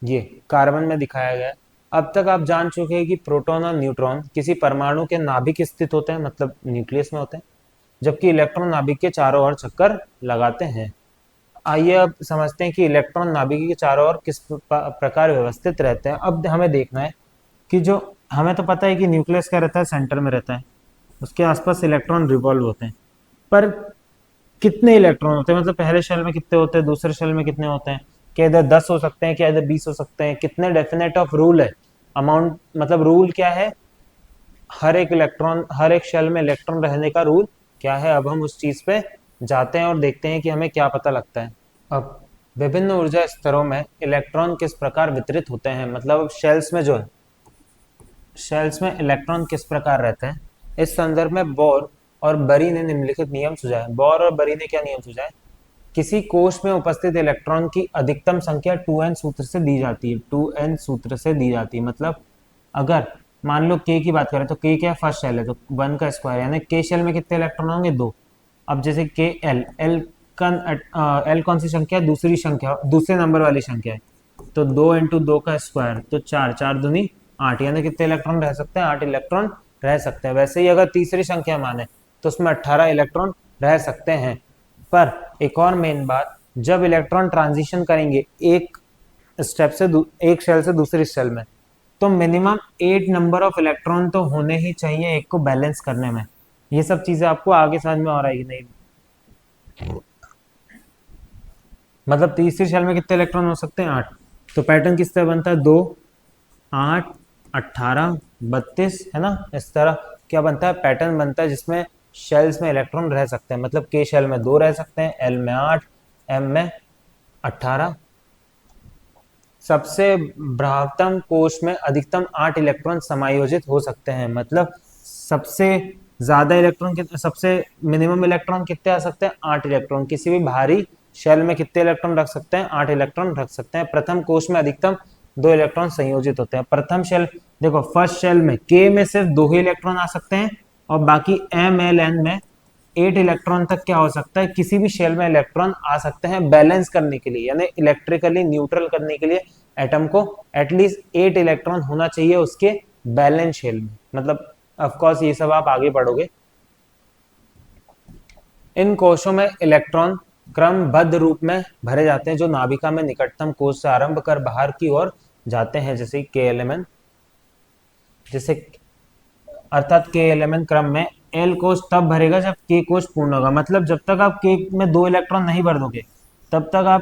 ये कार्बन में दिखाया गया है। अब तक आप जान चुके हैं कि प्रोटॉन और न्यूट्रॉन किसी परमाणु के नाभिक स्थित होते हैं, मतलब न्यूक्लियस में होते हैं, जबकि इलेक्ट्रॉन नाभिक के चारों ओर चक्कर लगाते हैं। आइए अब समझते हैं कि इलेक्ट्रॉन नाभिक के चारों ओर किस प्रकार व्यवस्थित रहते हैं। अब हमें देखना है कि जो हमें तो पता है कि न्यूक्लियस क्या रहता है? सेंटर में रहता है, उसके आसपास इलेक्ट्रॉन रिवॉल्व होते हैं, पर कितने इलेक्ट्रॉन होते हैं? मतलब पहले शेल में कितने होते हैं, दूसरे शेल में कितने होते हैं? क्या इधर 10 हो सकते हैं, क्या इधर 20 हो सकते हैं? कितने डेफिनेट ऑफ रूल है? अमाउंट मतलब रूल क्या है? हर एक शेल में इलेक्ट्रॉन रहने का रूल क्या है? अब हम उस चीज पे जाते हैं और देखते हैं कि हमें क्या पता लगता है। अब विभिन्न ऊर्जा स्तरों में इलेक्ट्रॉन किस प्रकार वितरित होते हैं? मतलब शेल्स में जो है, शेल्स में इलेक्ट्रॉन किस प्रकार रहते हैं? इस संदर्भ में बोर और बरी ने निम्नलिखित नियम सुझाए। बोर और बरी ने क्या नियम सुझाए? किसी कोश में उपस्थित इलेक्ट्रॉन की अधिकतम संख्या 2n सूत्र से दी जाती है। 2n सूत्र से दी जाती है। मतलब अगर मान लो k की बात करें तो k क्या है? फर्स्ट शेल है, तो 1 का स्क्वायर, यानी k शेल में कितने इलेक्ट्रॉन होंगे? 2। अब जैसे k l का l कौन सी संख्या है? दूसरी संख्या, दूसरे नंबर वाली संख्या है, तो 2 इंटू 2 का स्क्वायर, तो 4, 4 दूनी 8, यानी कितने इलेक्ट्रॉन रह सकते हैं? 8 इलेक्ट्रॉन रह सकते हैं। वैसे ही अगर तीसरी संख्या माने तो उसमें 18 इलेक्ट्रॉन रह सकते हैं। पर एक और मेन बात, जब इलेक्ट्रॉन ट्रांजिशन करेंगे एक स्टेप से एक शेल से दूसरी शेल में, तो मिनिमम 8 नंबर ऑफ इलेक्ट्रॉन तो होने ही चाहिए एक को बैलेंस करने में। ये सब चीजें आपको आगे समझ में आ रही है कि नहीं? मतलब तीसरी शेल में कितने इलेक्ट्रॉन हो सकते हैं? 8। तो पैटर्न किस तरह बनता है? 2, 8, 18, 32, है ना। इस तरह क्या बनता है? पैटर्न बनता है जिसमें शेल्स में इलेक्ट्रॉन रह सकते हैं। मतलब के शेल में 2 रह सकते हैं, एल में 8, एम में 18। सबसे बृहत्तम कोश में अधिकतम 8 इलेक्ट्रॉन समायोजित हो सकते हैं। मतलब सबसे ज्यादा इलेक्ट्रॉन सबसे मिनिमम इलेक्ट्रॉन कितने आ सकते हैं? 8 इलेक्ट्रॉन। किसी भी भारी शेल में कितने इलेक्ट्रॉन रख सकते हैं? 8 इलेक्ट्रॉन रख सकते हैं। प्रथम कोश में अधिकतम 2 इलेक्ट्रॉन संयोजित होते हैं। प्रथम शेल, देखो फर्स्ट शेल में के में सिर्फ 2 ही इलेक्ट्रॉन आ सकते हैं, और बाकी एम एल एन में 8 इलेक्ट्रॉन तक क्या हो सकता है? किसी भी शेल में इलेक्ट्रॉन आ सकते हैं बैलेंस करने के लिए, यानी इलेक्ट्रिकली न्यूट्रल करने के लिए एटम को एटलीस्ट 8 इलेक्ट्रॉन होना चाहिए उसके बैलेंस शेल में। मतलब ऑफ कोर्स ये सब आप आगे पढ़ोगे। इन कोशों में इलेक्ट्रॉन क्रमबद्ध रूप में भरे जाते हैं जो नाभिका में निकटतम कोश से आरंभ कर बाहर की ओर जाते हैं, जैसे के एलिमेंट, जैसे अर्थात के एलिमेंट क्रम में एल कोश तब भरेगा जब के कोश पूर्ण होगा। मतलब जब तक आप के में 2 इलेक्ट्रॉन नहीं भर दोगे तब तक आप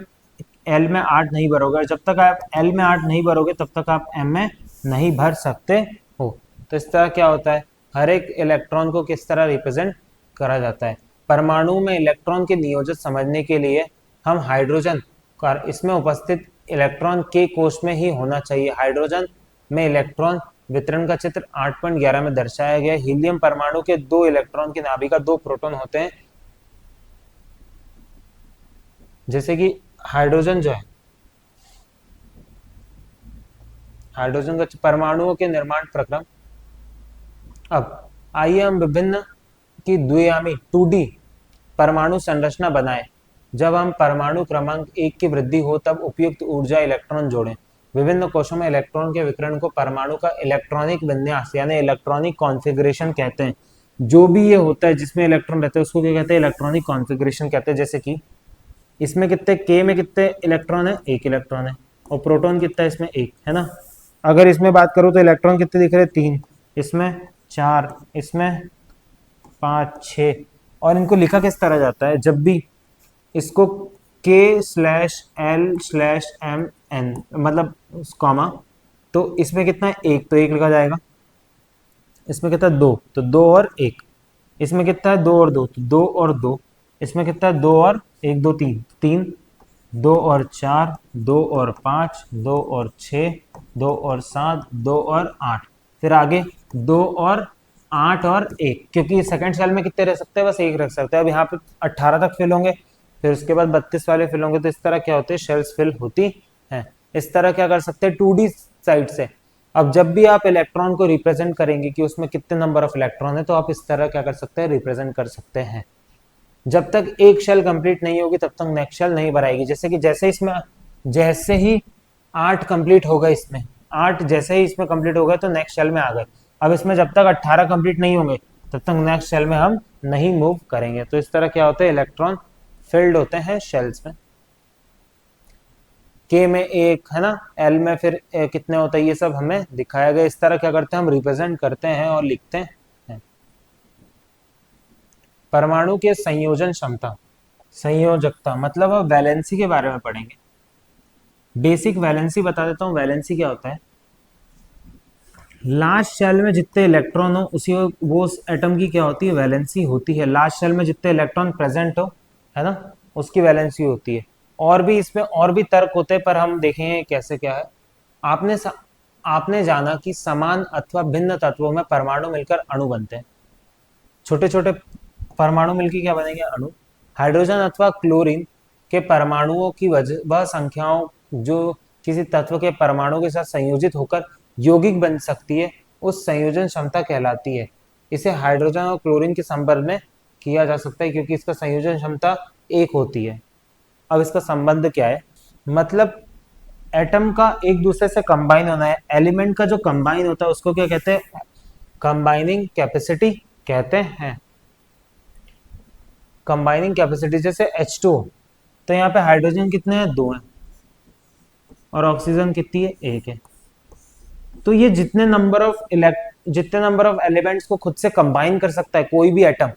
एल में 8 नहीं भरोगे, और जब तक आप एल में 8 नहीं भरोगे तब तक आप एम में नहीं भर सकते हो। तो इस तरह क्या होता है, हर एक इलेक्ट्रॉन को किस तरह रिप्रेजेंट करा जाता है। परमाणु में इलेक्ट्रॉन के नियोजित समझने के लिए हम हाइड्रोजन का इसमें उपस्थित इलेक्ट्रॉन के कोश में ही होना चाहिए। हाइड्रोजन में इलेक्ट्रॉन वितरण का चित्र 8.11 में दर्शाया गया। हीलियम परमाणु के 2 इलेक्ट्रॉन की नाभिका 2 प्रोटॉन होते हैं, जैसे कि हाइड्रोजन जो है, हाइड्रोजन का परमाणुओं के निर्माण प्रक्रम। अब आइए हम विभिन्न की द्विआयामी 2D परमाणु संरचना बनाएं। जब हम परमाणु क्रमांक 1 की वृद्धि हो तब उपयुक्त ऊर्जा इलेक्ट्रॉन जोड़ें। विभिन्न कोशों में इलेक्ट्रॉन के विकिरण को परमाणु का इलेक्ट्रॉनिक विन्यास यानी इलेक्ट्रॉनिक कॉन्फ़िगरेशन कहते हैं। जो भी ये होता है जिसमें इलेक्ट्रॉन रहते हैं उसको क्या कहते हैं, इलेक्ट्रॉनिक कॉन्फ़िगरेशन कहते हैं। जैसे कि इसमें कितने के में कितने इलेक्ट्रॉन है, 1 इलेक्ट्रॉन है, और प्रोटॉन कितना है, इसमें 1 है ना। अगर इसमें बात करूं तो इलेक्ट्रॉन कितने दिख रहे हैं, 3, इसमें 4, इसमें 5, 6, और इनको लिखा किस तरह जाता है, जब भी इसको K/L/M/N मतलब कॉमा, तो इसमें कितना है, 1, तो 1 लिखा जाएगा। इसमें कितना है, 2, तो 2 और 1। इसमें कितना है, 2 और 2, तो 2 और 2। इसमें कितना है, 2 और 1, 2, 3, 3, 2 और 4, 2 और 5, 2 और 6, 2 और 7, 2 और 8। फिर आगे 2 और 8 और 1, क्योंकि सेकंड सेल में कितने रह सकते हैं, बस 1 रख सकते हैं। अब यहाँ पे 18 तक फिल होंगे, फिर उसके बाद 32 वाले फिल होंगे। तो इस तरह क्या होते हैं, शेल्स फिल होती हैं। इस तरह क्या कर सकते हैं, 2D साइड से। अब जब भी आप इलेक्ट्रॉन को रिप्रेजेंट करेंगे कि उसमें कितने नंबर ऑफ इलेक्ट्रॉन है, तो आप इस तरह क्या कर सकते हैं, रिप्रेजेंट कर सकते हैं। जब तक एक शेल कंप्लीट नहीं होगी तब तक नेक्स्ट शेल नहीं भराएगी। जैसे कि जैसे ही 8 कंप्लीट हो गए, इसमें 8 जैसे ही इसमें कंप्लीट हो गए तो नेक्स्ट शेल में आ गए। अब इसमें जब तक 18 कंप्लीट नहीं होंगे तब तक नेक्स्ट शेल में हम नहीं मूव करेंगे। तो इस तरह क्या होता है, इलेक्ट्रॉन फिल्ड होते हैं शेल्स में। के में 1 है ना, एल में फिर कितने होते हैं, ये सब हमें दिखाया गया। इस तरह क्या करते हैं, हम रिप्रेजेंट करते हैं और लिखते हैं। परमाणु के संयोजन क्षमता, संयोजकता मतलब अब वैलेंसी के बारे में पढ़ेंगे। बेसिक वैलेंसी बता देता हूँ। वैलेंसी क्या होता है, लास्ट शेल में जितने इलेक्ट्रॉन हो उसी वो उस एटम की क्या होती है, वैलेंसी होती है। लास्ट शेल में जितने इलेक्ट्रॉन प्रेजेंट हो, है ना, उसकी वैलेंसी होती है। और भी इसमें और भी तर्क होते हैं, पर हम देखेंगे कैसे क्या है। आपने आपने जाना कि समान अथवा भिन्न तत्वों में परमाणु मिलकर अणु बनते हैं। छोटे छोटे परमाणु मिलकर क्या बनेंगे, अणु। हाइड्रोजन अथवा क्लोरीन के परमाणुओं की वह संख्याओं जो किसी तत्व के परमाणु के साथ संयोजित होकर यौगिक बन सकती है, उस संयोजन क्षमता कहलाती है। इसे हाइड्रोजन और क्लोरीन के संबंध में किया जा सकता है क्योंकि इसका संयोजन क्षमता 1 होती है। अब इसका संबंध क्या है, मतलब एटम का एक दूसरे से कंबाइन होना है। एलिमेंट का जो कंबाइन होता है उसको क्या कहते हैं, कंबाइनिंग कैपेसिटी कहते हैं। कंबाइनिंग कैपेसिटी, जैसे H2, तो यहाँ पे हाइड्रोजन कितने हैं, 2 हैं, और ऑक्सीजन कितनी है, 1 है। तो ये जितने नंबर ऑफ एलिमेंट्स को खुद से कंबाइन कर सकता है कोई भी एटम,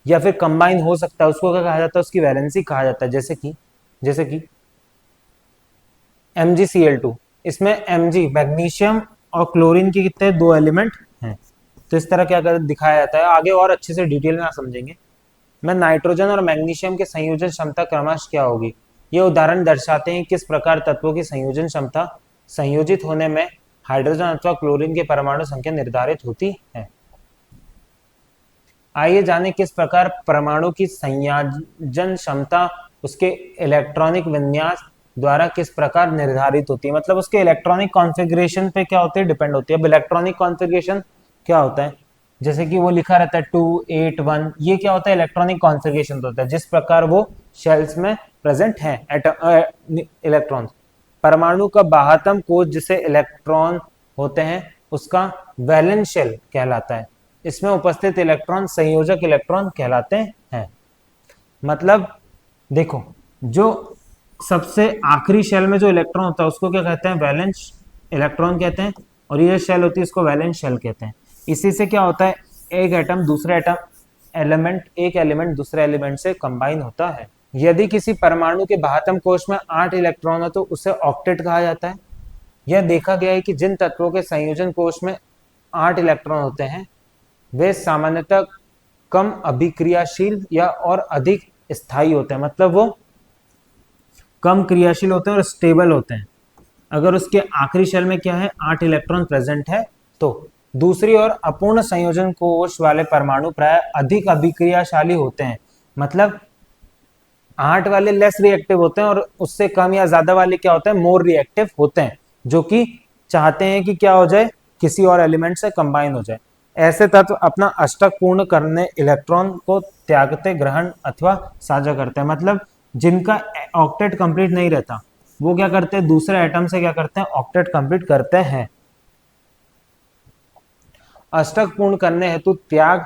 या फिर कंबाइन हो सकता है, उसको क्या कहा जाता है, उसकी वैलेंसी कहा जाता है। जैसे कि MgCl2, इसमें Mg मैग्नीशियम और क्लोरीन के कितने, 2 एलिमेंट हैं। तो इस तरह क्या दिखाया जाता है, आगे और अच्छे से डिटेल में आप समझेंगे। मैं नाइट्रोजन और मैग्नीशियम के संयोजन क्षमता क्रमश क्या होगी, ये उदाहरण दर्शाते हैं किस प्रकार तत्वों की संयोजन क्षमता संयोजित होने में हाइड्रोजन अथवा क्लोरीन के परमाणु संख्या निर्धारित होती है। आइए जानें किस प्रकार परमाणु की संयोजन क्षमता उसके इलेक्ट्रॉनिक विन्यास द्वारा किस प्रकार निर्धारित होती है। मतलब उसके इलेक्ट्रॉनिक कॉन्फ़िगरेशन पे क्या होती है, डिपेंड होती है। अब इलेक्ट्रॉनिक कॉन्फ़िगरेशन क्या होता है, जैसे कि वो लिखा रहता है 2, 8, 1, ये क्या होता है, इलेक्ट्रॉनिक कॉन्फ़िगरेशन होता है जिस प्रकार वो शेल्स में प्रेजेंट है इलेक्ट्रॉन। परमाणु का बाह्यतम कोश जिसे इलेक्ट्रॉन होते हैं उसका वैलेंस शेल कहलाता है। इसमें उपस्थित इलेक्ट्रॉन संयोजक इलेक्ट्रॉन कहलाते हैं। मतलब देखो, जो सबसे आखिरी शेल में जो इलेक्ट्रॉन होता है उसको क्या कहते हैं, वैलेंस इलेक्ट्रॉन कहते हैं, और ये शेल होती है इसको वैलेंस शेल कहते हैं। इसी से क्या होता है, एक एटम दूसरे एटम एलिमेंट एक एलिमेंट दूसरे एलिमेंट से कंबाइन होता है। यदि किसी परमाणु के बाह्यतम कोश में 8 इलेक्ट्रॉन हो तो उसे ऑक्टेट कहा जाता है। यह देखा गया है कि जिन तत्वों के संयोजन कोश में 8 इलेक्ट्रॉन होते हैं वे सामान्यतः कम अभिक्रियाशील या और अधिक स्थायी होते हैं, मतलब वो कम क्रियाशील होते हैं और स्टेबल होते हैं अगर उसके आखिरी शेल में क्या है, 8 इलेक्ट्रॉन प्रेजेंट है तो। दूसरी ओर अपूर्ण संयोजन कोश वाले परमाणु प्राय अधिक अभिक्रियाशाली होते हैं, मतलब 8 वाले लेस रिएक्टिव होते हैं और उससे कम या ज्यादा वाले क्या होते हैं, मोर रिएक्टिव होते हैं, जो कि चाहते हैं कि क्या हो जाए, किसी और एलिमेंट से कंबाइन हो जाए। ऐसे तत्व अपना अष्टक पूर्ण करने इलेक्ट्रॉन को त्यागते, ग्रहण अथवा साझा करते हैं, मतलब जिनका ऑक्टेट कंप्लीट नहीं रहता वो क्या करते हैं, दूसरे एटम से क्या करते हैं, ऑक्टेट कंप्लीट करते हैं। अष्टक पूर्ण करने हेतु त्याग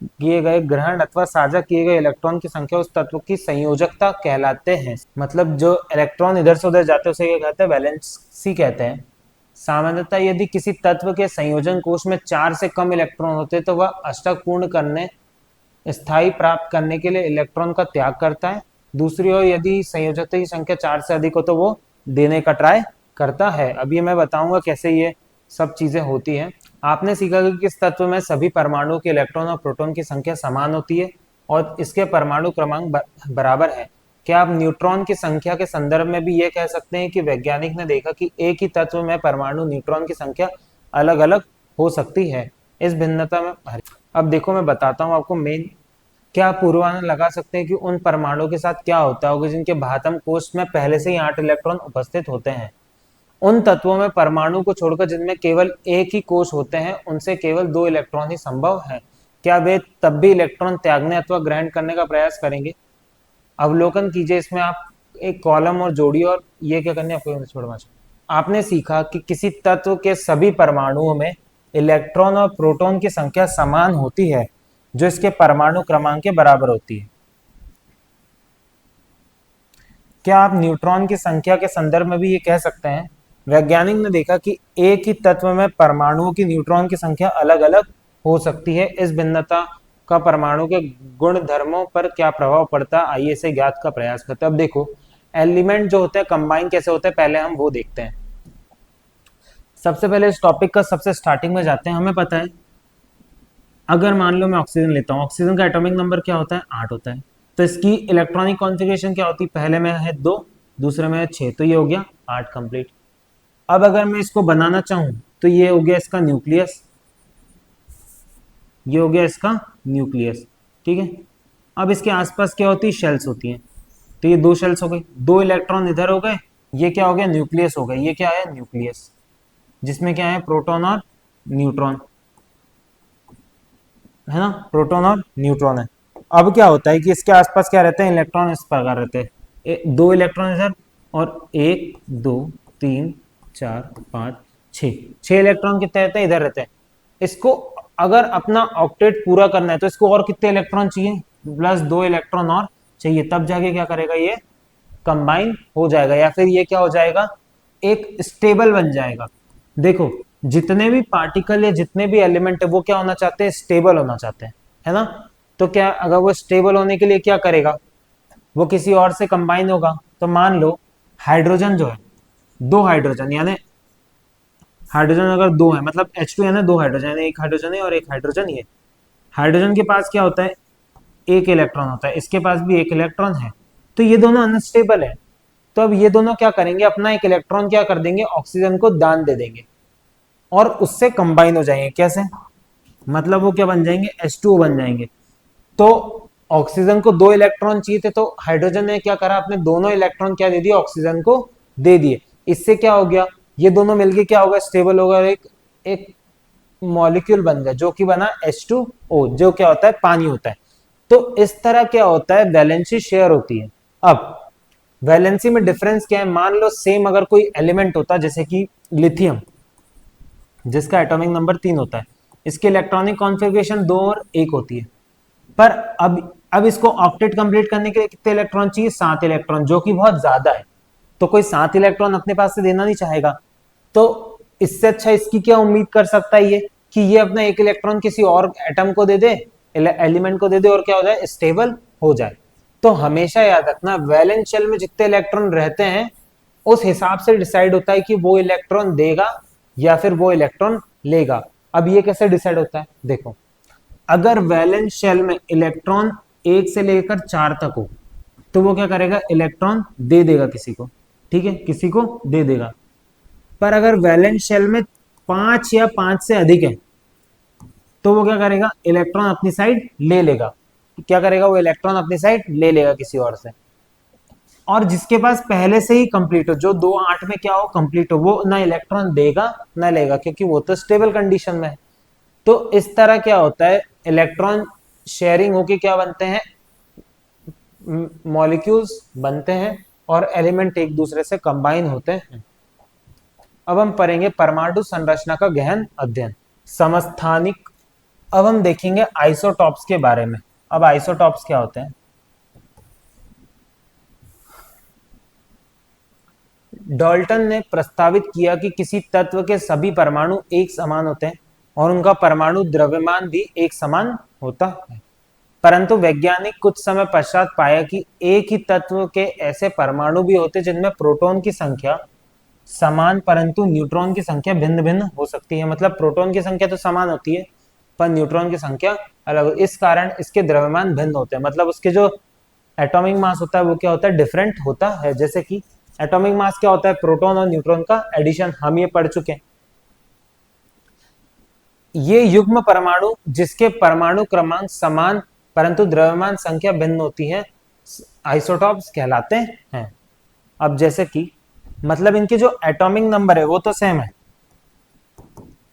किए गए, ग्रहण अथवा साझा किए गए इलेक्ट्रॉन की संख्या उस तत्व की संयोजकता कहलाते हैं। मतलब जो इलेक्ट्रॉन इधर से उधर जाते हैं उसे क्या कहते हैं, वैलेंसी कहते हैं। सामान्यतः यदि किसी तत्व के संयोजन कोश में 4 से कम इलेक्ट्रॉन होते तो वह अष्टक पूर्ण करने, स्थायी प्राप्त करने के लिए इलेक्ट्रॉन का त्याग करता है। दूसरी ओर यदि संयोजकता की संख्या 4 से अधिक हो तो वो देने का ट्राई करता है। अब ये मैं बताऊंगा कैसे ये सब चीजें होती हैं। आपने सीखा कि किस तत्व में सभी परमाणुओं के इलेक्ट्रॉन और प्रोटॉन की संख्या समान होती है और इसके परमाणु क्रमांक बराबर है। क्या आप न्यूट्रॉन की संख्या के संदर्भ में भी ये कह सकते हैं कि वैज्ञानिक ने देखा कि एक ही तत्व में परमाणु न्यूट्रॉन की संख्या अलग अलग हो सकती है। इस भिन्नता में अब देखो मैं बताता हूँ आपको मेन। क्या आप पूर्वानुमान लगा सकते हैं कि उन परमाणुओं के साथ क्या होता होगा जिनके बाह्यतम कोश में पहले से ही 8 इलेक्ट्रॉन उपस्थित होते हैं। उन तत्वों में परमाणु को छोड़कर जिनमें केवल एक ही कोश होते हैं उनसे केवल 2 इलेक्ट्रॉन ही संभव है। क्या वे तब भी इलेक्ट्रॉन त्यागने अथवा ग्रहण करने का प्रयास करेंगे। अवलोकन कीजिए, इसमें आप एक कॉलम और जोड़िए और ये क्या करने आपको छोड़ना चाहिए। आपने सीखा कि किसी तत्व के सभी परमाणुओं में इलेक्ट्रॉन और प्रोटॉन की संख्या समान होती है जो इसके परमाणु क्रमांक के बराबर होती है। क्या आप न्यूट्रॉन की संख्या के संदर्भ में भी ये कह सकते हैं, वैज्ञानिक ने देखा कि एक ही तत्व में परमाणुओं की न्यूट्रॉन की संख्या अलग अलग हो सकती है। इस भिन्नता का परमाणु के गुण धर्मों पर क्या प्रभाव पड़ता है, आइए इसे ज्ञात का प्रयास करते हैं। अब देखो एलिमेंट जो होते हैं कंबाइन कैसे होते हैं, पहले हम वो देखते हैं। सबसे पहले इस टॉपिक का सबसे स्टार्टिंग में जाते हैं। हमें पता है अगर मान लो मैं ऑक्सीजन लेता हूँ, ऑक्सीजन का एटॉमिक नंबर क्या होता है, 8 होता है। तो इसकी इलेक्ट्रॉनिक कॉन्फ़िगरेशन क्या होती है, पहले में है 2, दूसरे में है 6, तो ये हो गया 8 कंप्लीट। अब अगर मैं इसको बनाना चाहूं तो ये हो गया इसका न्यूक्लियस, ये हो गया इसका न्यूक्लियस, ठीक है। अब इसके आसपास क्या होती है, शेल्स होती हैं। तो ये 2 शेल्स हो गई, 2 इलेक्ट्रॉन इधर हो गए, ये क्या हो गया, न्यूक्लियस हो गया। ये क्या है, न्यूक्लियस, जिसमें क्या है, प्रोटॉन और न्यूट्रॉन, है ना, प्रोटॉन और न्यूट्रॉन है। अब क्या होता है कि इसके आसपास क्या रहते हैं, इलेक्ट्रॉन इस प्रकार रहते हैं, 2 इलेक्ट्रॉन इधर और 1 2 3 4 5 6 इलेक्ट्रॉन कितने रहते हैं, इधर रहते हैं। इसको अगर अपना ऑक्टेट पूरा करना है तो इसको और कितने इलेक्ट्रॉन चाहिए, प्लस 2 इलेक्ट्रॉन और चाहिए, तब जाके क्या करेगा, ये कंबाइन हो जाएगा या फिर ये क्या हो जाएगा, एक स्टेबल बन जाएगा। देखो जितने भी पार्टिकल या जितने भी एलिमेंट है वो क्या होना चाहते हैं, स्टेबल होना चाहते हैं, है ना। तो क्या अगर वो स्टेबल होने के लिए क्या करेगा, वो किसी और से कंबाइन होगा। तो मान लो हाइड्रोजन जो है, 2 हाइड्रोजन, यानी हाइड्रोजन अगर 2 है मतलब H2 है ना, 2 हाइड्रोजन, यानी एक हाइड्रोजन है और एक हाइड्रोजन ये। हाइड्रोजन के पास क्या होता है, एक इलेक्ट्रॉन होता है, इसके पास भी एक इलेक्ट्रॉन है, तो ये दोनों अनस्टेबल है। तो अब ये दोनों क्या करेंगे, अपना एक इलेक्ट्रॉन क्या कर देंगे, ऑक्सीजन को दान दे देंगे और उससे कंबाइन हो जाएंगे। कैसे, मतलब वो क्या बन जाएंगे, H2O बन जाएंगे। तो ऑक्सीजन को 2 इलेक्ट्रॉन चाहिए थे तो हाइड्रोजन ने क्या करा, अपने दोनों इलेक्ट्रॉन क्या दे दिए, ऑक्सीजन को दे दिए। इससे क्या हो गया, ये दोनों मिलके क्या होगा, स्टेबल होगा, एक एक मॉलिक्यूल बन गया जो कि बना H2O, जो क्या होता है, पानी होता है। तो इस तरह क्या होता है, वैलेंसी शेयर होती है। अब वैलेंसी में डिफरेंस क्या है, मान लो सेम अगर कोई एलिमेंट होता जैसे कि लिथियम, जिसका एटॉमिक नंबर 3 होता है, इसकी इलेक्ट्रॉनिक कॉन्फ़िगरेशन 2 और 1 होती है। पर अब अब इसको ऑक्टेट कंप्लीट करने के लिए कितने इलेक्ट्रॉन चाहिए? 7 इलेक्ट्रॉन, जो कि बहुत ज्यादा है। तो कोई 7 इलेक्ट्रॉन अपने पास से देना नहीं चाहेगा, तो इससे अच्छा इसकी क्या उम्मीद कर सकता है ये कि ये अपना एक इलेक्ट्रॉन किसी और एटम को दे दे, एलिमेंट को दे दे, और क्या हो जाए? स्टेबल हो जाए। तो हमेशा याद रखना, वैलेंस शेल में जितने इलेक्ट्रॉन रहते हैं उस हिसाब से डिसाइड होता है कि वो इलेक्ट्रॉन देगा या फिर वो इलेक्ट्रॉन लेगा। अब ये कैसे डिसाइड होता है? देखो, अगर वैलेंस शेल में इलेक्ट्रॉन 1 से लेकर 4 तक हो तो वो क्या करेगा? इलेक्ट्रॉन दे देगा किसी को, ठीक है, किसी को दे देगा। पर अगर वैलेंस शेल में 5 या 5 से अधिक है तो वो क्या करेगा? इलेक्ट्रॉन अपनी साइड ले लेगा। क्या करेगा? वो इलेक्ट्रॉन अपनी साइड ले लेगा किसी और से। और जिसके पास पहले से ही कंप्लीट हो, जो 2 8 में क्या हो? कंप्लीट हो, वो ना इलेक्ट्रॉन देगा ना लेगा, क्योंकि वो तो स्टेबल कंडीशन में है। तो इस तरह क्या होता है? इलेक्ट्रॉन शेयरिंग होके क्या बनते हैं? मॉलिक्यूल्स बनते हैं और एलिमेंट एक दूसरे से कंबाइन होते हैं। अब हम पढ़ेंगे परमाणु संरचना का गहन अध्ययन, समस्थानिक। अब हम देखेंगे आइसोटॉप्स के बारे में। अब आइसोटॉप्स क्या होते हैं? डाल्टन ने प्रस्तावित किया कि किसी तत्व के सभी परमाणु एक समान होते हैं और उनका परमाणु द्रव्यमान भी एक समान होता है। परंतु वैज्ञानिक कुछ समय पश्चात पाया कि एक ही तत्व के ऐसे परमाणु भी होते जिनमें प्रोटॉन की संख्या समान परंतु न्यूट्रॉन की संख्या भिन्न भिन्न हो सकती है। मतलब प्रोटॉन की संख्या तो समान होती है पर न्यूट्रॉन की संख्या अलग। इस कारण इसके द्रव्यमान भिन्न होते हैं, मतलब उसके जो एटॉमिक मास होता है वो क्या होता है? डिफरेंट होता है। जैसे कि एटॉमिक मास क्या होता है? प्रोटॉन और न्यूट्रॉन का एडिशन, हम ये पढ़ चुके हैं। ये युग्म परमाणु जिसके परमाणु क्रमांक समान परंतु द्रव्यमान संख्या भिन्न होती है, आइसोटॉप्स कहलाते हैं। अब जैसे कि मतलब इनके जो एटॉमिक नंबर है वो तो सेम है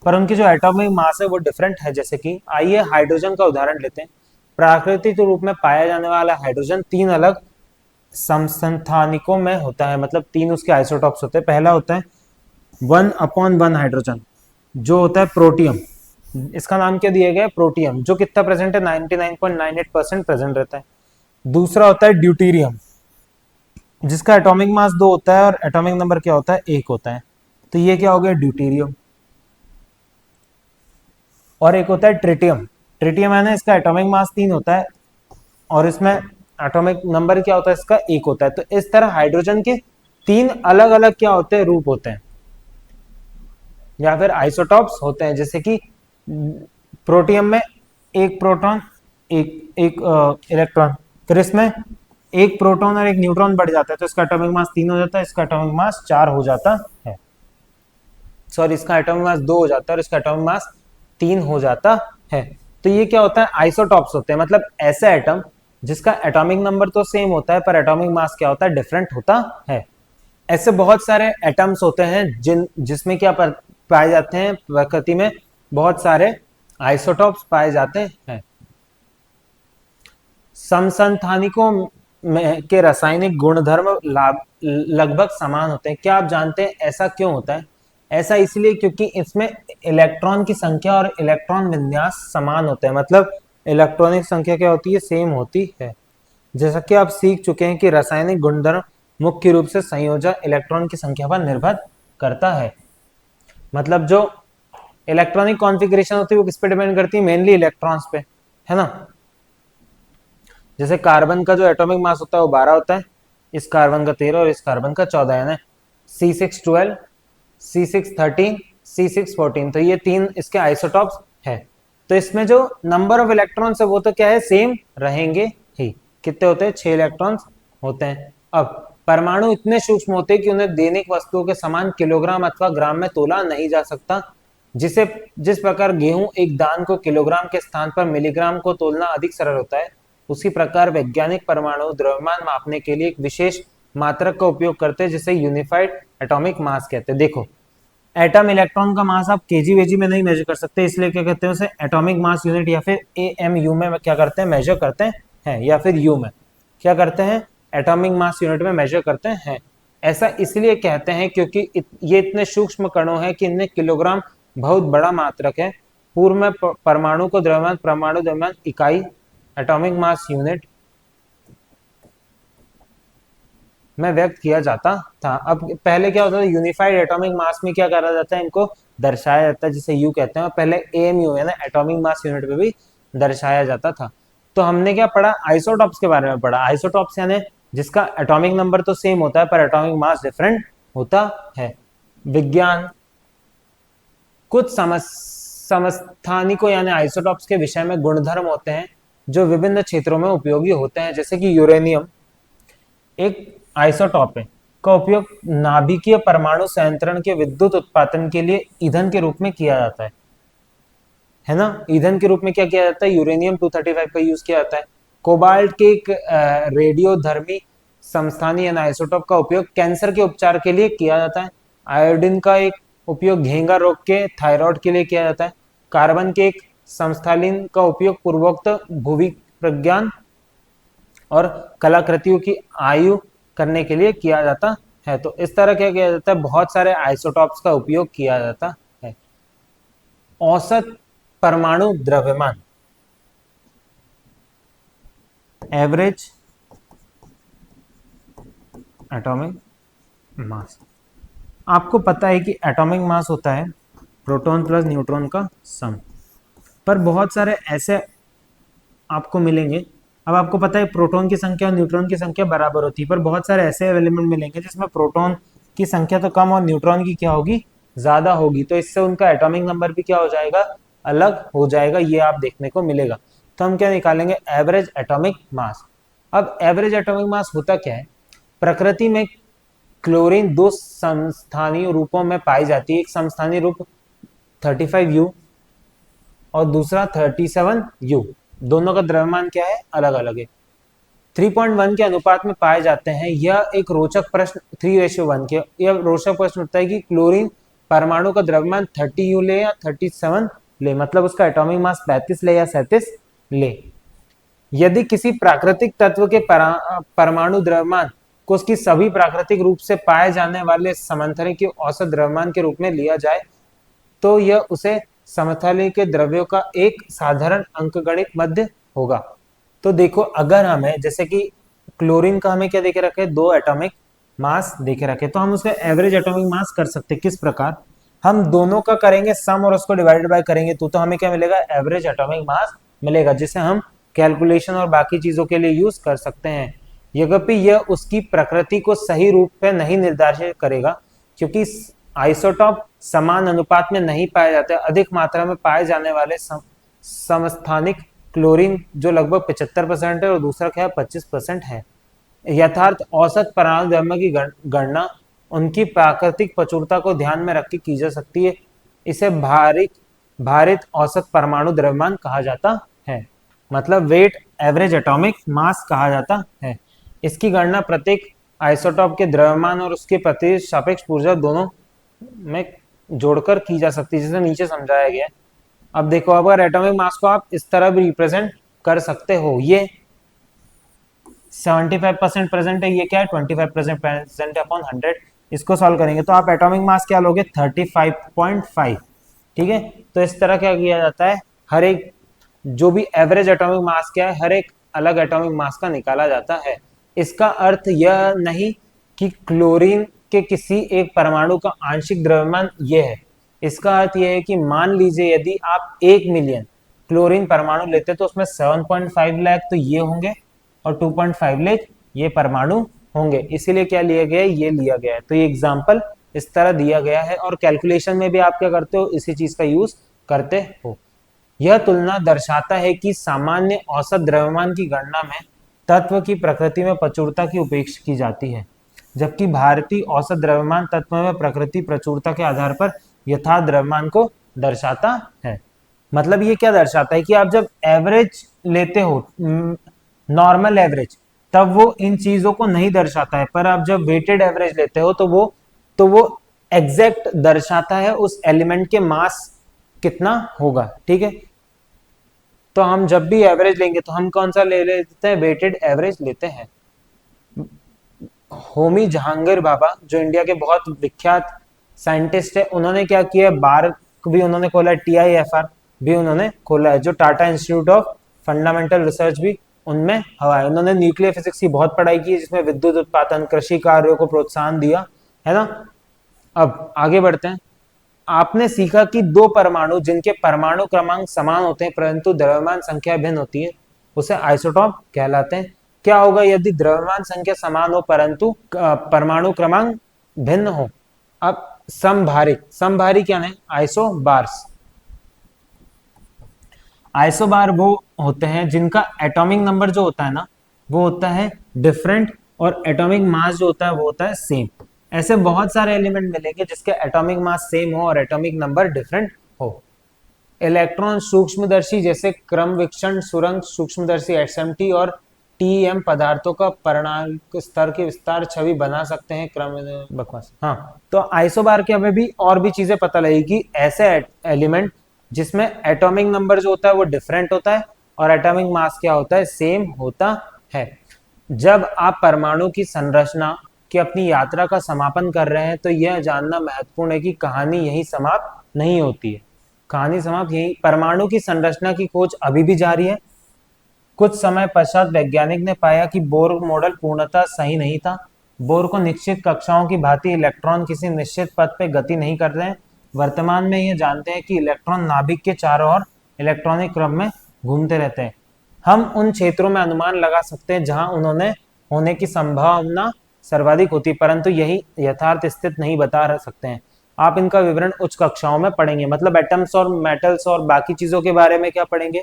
पर उनकी जो एटॉमिक मास है वो डिफरेंट है। जैसे कि आइए हाइड्रोजन का उदाहरण लेते हैं। प्राकृतिक रूप में पाया जाने वाला हाइड्रोजन 3 अलग समस्थानिकों में होता है, मतलब 3 उसके आइसोटॉप्स होते हैं। पहला होता है 1/1 हाइड्रोजन, जो होता है प्रोटियम। इसका नाम क्या दिया गया है? प्रोटियम, जो कितना प्रेजेंट है? 99.98% प्रेजेंट रहता है। दूसरा होता है ड्यूटीरियम, जिसका एटॉमिक मास 2 होता है और एटॉमिक नंबर क्या होता है? 1 होता है। तो ये क्या हो गया? ड्यूटीरियम। और एक होता है ट्रिटियम। ट्रिटियम है ना, इसका एटॉमिक मास 3 होता है और इसमें एटॉमिक नंबर क्या होता है? इसका 1 होता है। तो इस तरह हाइड्रोजन के 3 अलग अलग क्या होते हैं? रूप होते हैं या फिर आइसोटॉप्स होते हैं। जैसे कि प्रोटियम में 1 प्रोटॉन एक एक इलेक्ट्रॉन, फिर इसमें 1 प्रोटॉन और 1 न्यूट्रॉन बढ़ जाता है तो इसका एटॉमिक मास 3 हो जाता है, इसका एटॉमिक मास 4 हो जाता है। सॉरी, इसका एटॉमिक मास 2 हो जाता है और इसका एटॉमिक मास 3 हो जाता है। तो ये क्या होता है? आइसोटॉप्स होते हैं, मतलब ऐसे एटम जिसका एटॉमिक नंबर तो सेम होता है पर एटॉमिक मास क्या होता है? डिफरेंट होता है। ऐसे बहुत सारे एटम्स होते हैं जिसमें क्या पाए जाते हैं? प्रकृति में बहुत सारे आइसोटॉप्स पाए जाते हैं। समस्थानिकों में के रासायनिक गुणधर्म लगभग समान होते हैं। क्या आप जानते हैं ऐसा क्यों होता है? ऐसा इसलिए क्योंकि इसमें इलेक्ट्रॉन की संख्या और इलेक्ट्रॉन विन्यास समान होते हैं, मतलब इलेक्ट्रॉनिक संख्या क्या होती है? सेम होती है। जैसा कि आप सीख चुके हैं कि रासायनिक गुणधर्म मुख्य रूप से संयोजन इलेक्ट्रॉन की संख्या पर निर्भर करता है। मतलब जो इलेक्ट्रॉनिक कॉन्फ़िगरेशन होती है वो किस पे डिपेंड करती है? मेनली इलेक्ट्रॉन्स पे, है ना। जैसे कार्बन का जो एटॉमिक मास होता है वो 12 होता है, इस कार्बन का 13 और इस कार्बन का 14 है ना। C612, C613, C614, तो ये 3 इसके आइसोटॉप्स है। तो इसमें जो नंबर ऑफ इलेक्ट्रॉन्स है वो तो क्या है? सेम रहेंगे ही। कितने होते हैं? 6 इलेक्ट्रॉन्स होते हैं। अब परमाणु इतने सूक्ष्म होते हैं कि उन्हें दैनिक वस्तुओं के समान किलोग्राम अथवा ग्राम में तोला नहीं जा सकता। जिस प्रकार गेहूं एक दान को किलोग्राम के स्थान पर मिलीग्राम को तोलना अधिक सरल होता है, उसी प्रकार वैज्ञानिक परमाणु द्रव्यमान मापने के लिए एक विशेष मात्रक का उपयोग करते हैं जिसे यूनिफाइड एटॉमिक मास कहते हैं। देखो, एटम इलेक्ट्रॉन का मास आप केजी वेजी में नहीं मेजर कर सकते, इसलिए क्या कहते हैं उसे? एटॉमिक मास यूनिट या फिर AMU में क्या करते हैं? मेजर करते हैं, या फिर यू में क्या करते हैं? एटॉमिक मास यूनिट में मेजर करते हैं। ऐसा इसलिए कहते हैं क्योंकि ये इतने सूक्ष्म कणों हैं कि इनमें किलोग्राम बहुत बड़ा मात्रक है। पूर्व में परमाणु को द्रव्यमान, परमाणु द्रव्यमान इकाई एटॉमिक मास यूनिट में व्यक्त किया जाता था। अब पहले क्या होता था, यूनिफाइड एटॉमिक मास में क्या करा जाता है, इनको दर्शाया जाता है जिसे यू कहते हैं, और पहले एएमयू है ना, एटॉमिक मास यूनिट में भी दर्शाया जाता था। तो हमने क्या पढ़ा, आइसोटॉप्स के बारे में पढ़ा। आइसोटॉप्स यानी जिसका एटॉमिक नंबर तो सेम होता है पर एटॉमिक मास डिफरेंट होता है। विज्ञान कुछ समस्थानिकों यानी आइसोटॉप्स के विषय में गुणधर्म होते हैं जो विभिन्न क्षेत्रों में उपयोगी होते हैं, जैसे कि यूरेनियम एक आइसोटॉप है का उपयोग नाभिकीय परमाणु संयंत्रण के विद्युत उत्पादन के लिए ईंधन के रूप में किया जाता है ना। ईंधन के रूप में क्या किया जाता है, यूरेनियम 235 का यूज किया जाता है। कोबाल्ट के एक रेडियोधर्मी समस्थानी यानी आइसोटॉप का उपयोग कैंसर के उपचार के लिए किया जाता है। आयोडीन का एक उपयोग घेंगा रोग के थायराइड के लिए किया जाता है। कार्बन के एक समस्थालीन का उपयोग पूर्वोक्त भूवि प्रज्ञान और कलाकृतियों की आयु करने के लिए किया जाता है। तो इस तरह क्या किया जाता है, बहुत सारे आइसोटॉप्स का उपयोग किया जाता है। औसत परमाणु द्रव्यमान, एवरेज एटॉमिक मास। आपको पता है कि एटॉमिक मास होता है प्रोटॉन प्लस न्यूट्रॉन का सम, पर बहुत सारे ऐसे आपको मिलेंगे। अब आपको पता है प्रोटॉन की संख्या और न्यूट्रॉन की संख्या बराबर होती है, पर बहुत सारे ऐसे एलिमेंट मिलेंगे जिसमें प्रोटॉन की संख्या तो कम और न्यूट्रॉन की क्या होगी, ज्यादा होगी। तो इससे उनका एटॉमिक नंबर भी क्या हो जाएगा, अलग हो जाएगा, ये आप देखने को मिलेगा। तो हम क्या निकालेंगे, एवरेज एटॉमिक मास। अब एवरेज एटॉमिक मास होता क्या है, प्रकृति में क्लोरीन दो समस्थानीय रूपों में पाई जाती है। एक समस्थानीय रूप 35U और दूसरा 37U। दोनों का द्रव्यमान क्या है, अलग अलग है, 3.1 के अनुपात में पाए जाते हैं। यह एक रोचक प्रश्न 3:1 के, यह रोचक प्रश्न उठता है कि क्लोरीन परमाणु का द्रव्यमान 30U ले या 37 ले, मतलब उसका एटॉमिक मास 35 ले या 37 ले। यदि किसी प्राकृतिक तत्व के परमाणु द्रव्यमान को उसकी सभी प्राकृतिक रूप से पाए जाने वाले समस्थानिक के औसत द्रव्यमान के रूप में लिया जाए तो यह उसे समस्थानिक के द्रव्यों का एक साधारण अंकगणित मध्य होगा। तो देखो, अगर हमें जैसे कि क्लोरीन का हमें क्या देखे रखे, 2 एटॉमिक मास देखे रखे, तो हम उसका एवरेज एटॉमिक मास कर सकते हैं। किस प्रकार, हम दोनों का करेंगे सम और उसको डिवाइडेड बाय करेंगे तो हमें क्या मिलेगा, एवरेज एटॉमिक मास मिलेगा, जिसे हम कैलकुलेशन और बाकी चीजों के लिए यूज कर सकते हैं। यद्यपि यह उसकी प्रकृति को सही रूप में नहीं निर्धारित करेगा, क्योंकि आइसोटॉप समान अनुपात में नहीं पाए जाते। अधिक मात्रा में पाए जाने वाले समस्थानिक क्लोरीन जो लगभग 75% है और दूसरा क्या है 25% है। यथार्थ औसत परमाणु द्रव्यमान की गणना उनकी प्राकृतिक प्रचुरता को ध्यान में रख के की जा सकती है। इसे भारित औसत परमाणु द्रव्यमान कहा जाता है, मतलब वेट एवरेज एटॉमिक मास कहा जाता है। इसकी गणना प्रत्येक आइसोटॉप के द्रव्यमान और उसके प्रति सापेक्ष ऊर्जा दोनों में जोड़कर की जा सकती है, जिसे नीचे समझाया गया है। अब देखो, अगर एटॉमिक मास को आप इस तरह भी रिप्रेजेंट कर सकते हो, ये 75% प्रेजेंट है, ये क्या है 25% प्रेजेंट है अपॉन 100। इसको सॉल्व करेंगे तो आप एटॉमिक मास क्या लोगे, 35.5। ठीक है, तो इस तरह क्या किया जाता है, हर एक जो भी एवरेज एटॉमिक मास क्या है, हर एक अलग एटॉमिक मास का निकाला जाता है। इसका अर्थ यह नहीं कि क्लोरीन के किसी एक परमाणु का आंशिक द्रव्यमान यह है। इसका अर्थ यह है कि मान लीजिए यदि आप 1 मिलियन क्लोरीन परमाणु लेते तो उसमें 7.5 लाख तो ये होंगे और 2.5 लाख ये परमाणु होंगे। इसीलिए क्या लिया गया है, ये लिया गया है। तो ये एग्जाम्पल इस तरह दिया गया है, और कैलकुलेशन में भी आप क्या करते हो, इसी चीज का यूज करते हो। यह तुलना दर्शाता है कि सामान्य औसत द्रव्यमान की गणना में तत्व की प्रकृति में प्रचुरता की उपेक्षा की जाती है, जबकि भारतीय औसत द्रव्यमान तत्व में प्रकृति प्रचुरता के आधार पर यथार्थ द्रव्यमान को दर्शाता है। मतलब ये क्या दर्शाता है कि आप जब एवरेज लेते हो, नॉर्मल एवरेज, तब वो इन चीजों को नहीं दर्शाता है, पर आप जब वेटेड एवरेज लेते हो तो वो एग्जैक्ट दर्शाता है उस एलिमेंट के मास कितना होगा। ठीक है, तो हम जब भी एवरेज लेंगे तो हम कौन सा ले लेते हैं, वेटेड एवरेज लेते हैं। होमी जहांगीर भाभा जो इंडिया के बहुत विख्यात साइंटिस्ट है, उन्होंने क्या किया, बार भी उन्होंने खोला है, TIFR भी उन्होंने खोला है, जो Tata institute of fundamental research भी उनमें हवा है। उन्होंने न्यूक्लियर फिजिक्स की बहुत पढ़ाई की, जिसमें विद्युत उत्पादन, कृषि कार्यों को प्रोत्साहन दिया, है ना। अब आगे बढ़ते हैं। आपने सीखा कि दो परमाणु जिनके परमाणु क्रमांक समान होते हैं परंतु द्रव्यमान संख्या भिन्न होती है, उसे आइसोटॉप कहलाते हैं। क्या होगा यदि द्रव्यमान संख्या समान हो परंतु परमाणु क्रमांक भिन्न हो? अब समभारिक, समभारी क्या है? आइसोबार्स। आइसोबार वो होते हैं जिनका एटॉमिक नंबर जो होता है ना, वो होता है डिफरेंट, और एटॉमिक मास जो होता है वो होता है सेम। ऐसे बहुत सारे एलिमेंट मिलेंगे जिसके एटॉमिक मास सेम हो और एटॉमिक नंबर डिफरेंट हो। इलेक्ट्रॉन सूक्ष्मदर्शी जैसे क्रम विक्षण सुरंग सूक्ष्मदर्शी एसएमटी और टीएम पदार्थों का परिणाम स्तर के विस्तार छवि बना सकते हैं। क्रम बकवास। हाँ, तो आइसोबार के हमें भी और भी चीजें पता लगेगी, ऐसे एलिमेंट जिसमें एटॉमिक नंबर जो होता है वो डिफरेंट होता है और एटॉमिक मास क्या होता है? सेम होता है। जब आप परमाणु की संरचना की अपनी यात्रा का समापन कर रहे हैं तो यह जानना महत्वपूर्ण है कि कहानी यही समाप्त नहीं होती है। कहानी समाप्त यही, परमाणु की संरचना की खोज अभी भी जारी है। कुछ समय पश्चात वैज्ञानिक ने पाया कि बोर मॉडल पूर्णतः सही नहीं था। बोर को निश्चित कक्षाओं की भांति इलेक्ट्रॉन किसी निश्चित पथ पे गति नहीं कर रहे हैं। वर्तमान में ये जानते हैं कि इलेक्ट्रॉन नाभिक के चारों ओर इलेक्ट्रॉनिक क्रम में घूमते रहते हैं। हम उन क्षेत्रों में अनुमान लगा सकते हैं जहां उन्होंने होने की संभावना सर्वाधिक होती है, परंतु यही यथार्थ स्थिति नहीं बता सकते हैं। आप इनका विवरण उच्च कक्षाओं में पढ़ेंगे, मतलब एटम्स और मेटल्स और बाकी चीजों के बारे में क्या पढ़ेंगे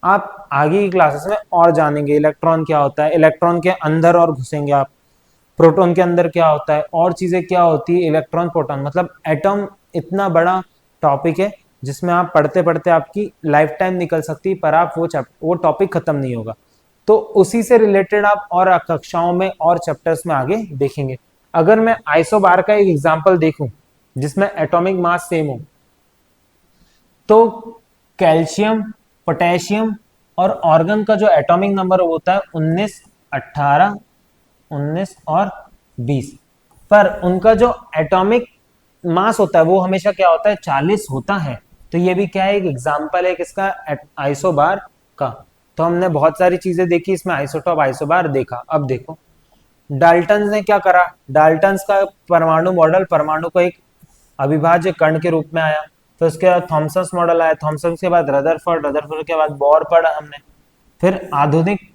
आप आगे की क्लासेस में और जानेंगे। इलेक्ट्रॉन क्या होता है, इलेक्ट्रॉन के अंदर और घुसेंगे आप, प्रोटॉन के अंदर क्या होता है और चीजें क्या होती है, इलेक्ट्रॉन प्रोटॉन, मतलब एटम इतना बड़ा टॉपिक है जिसमें आप पढ़ते पढ़ते आपकी लाइफ टाइम निकल सकती है, पर आप वो टॉपिक खत्म नहीं होगा। तो उसी से रिलेटेड आप और कक्षाओं में और चैप्टर्स में आगे देखेंगे। अगर मैं आइसोबार का एक एग्जांपल देखूं जिसमें एटॉमिक मास सेम हो, तो कैल्शियम, पोटेशियम और ऑर्गन का जो एटॉमिक नंबर होता है 19, 18, 19 और 20, पर उनका जो एटॉमिक मास होता है वो हमेशा क्या होता है? 40 होता है। तो ये भी क्या है? एक एग्जांपल है किसका? आइसोबार का। तो हमने बहुत सारी चीजें देखी इसमें, आइसोटॉप, आइसोबार देखा। अब देखो डाल्टन ने क्या करा। डाल्टन का परमाणु मॉडल परमाणु को एक अविभाज्य कण के रूप में आया। फिर उसके बाद थॉमसन मॉडल आया, थॉमसन के बाद रदरफोर्ड, रदरफोर्ड के बाद बोर पढ़ा हमने। फिर आधुनिक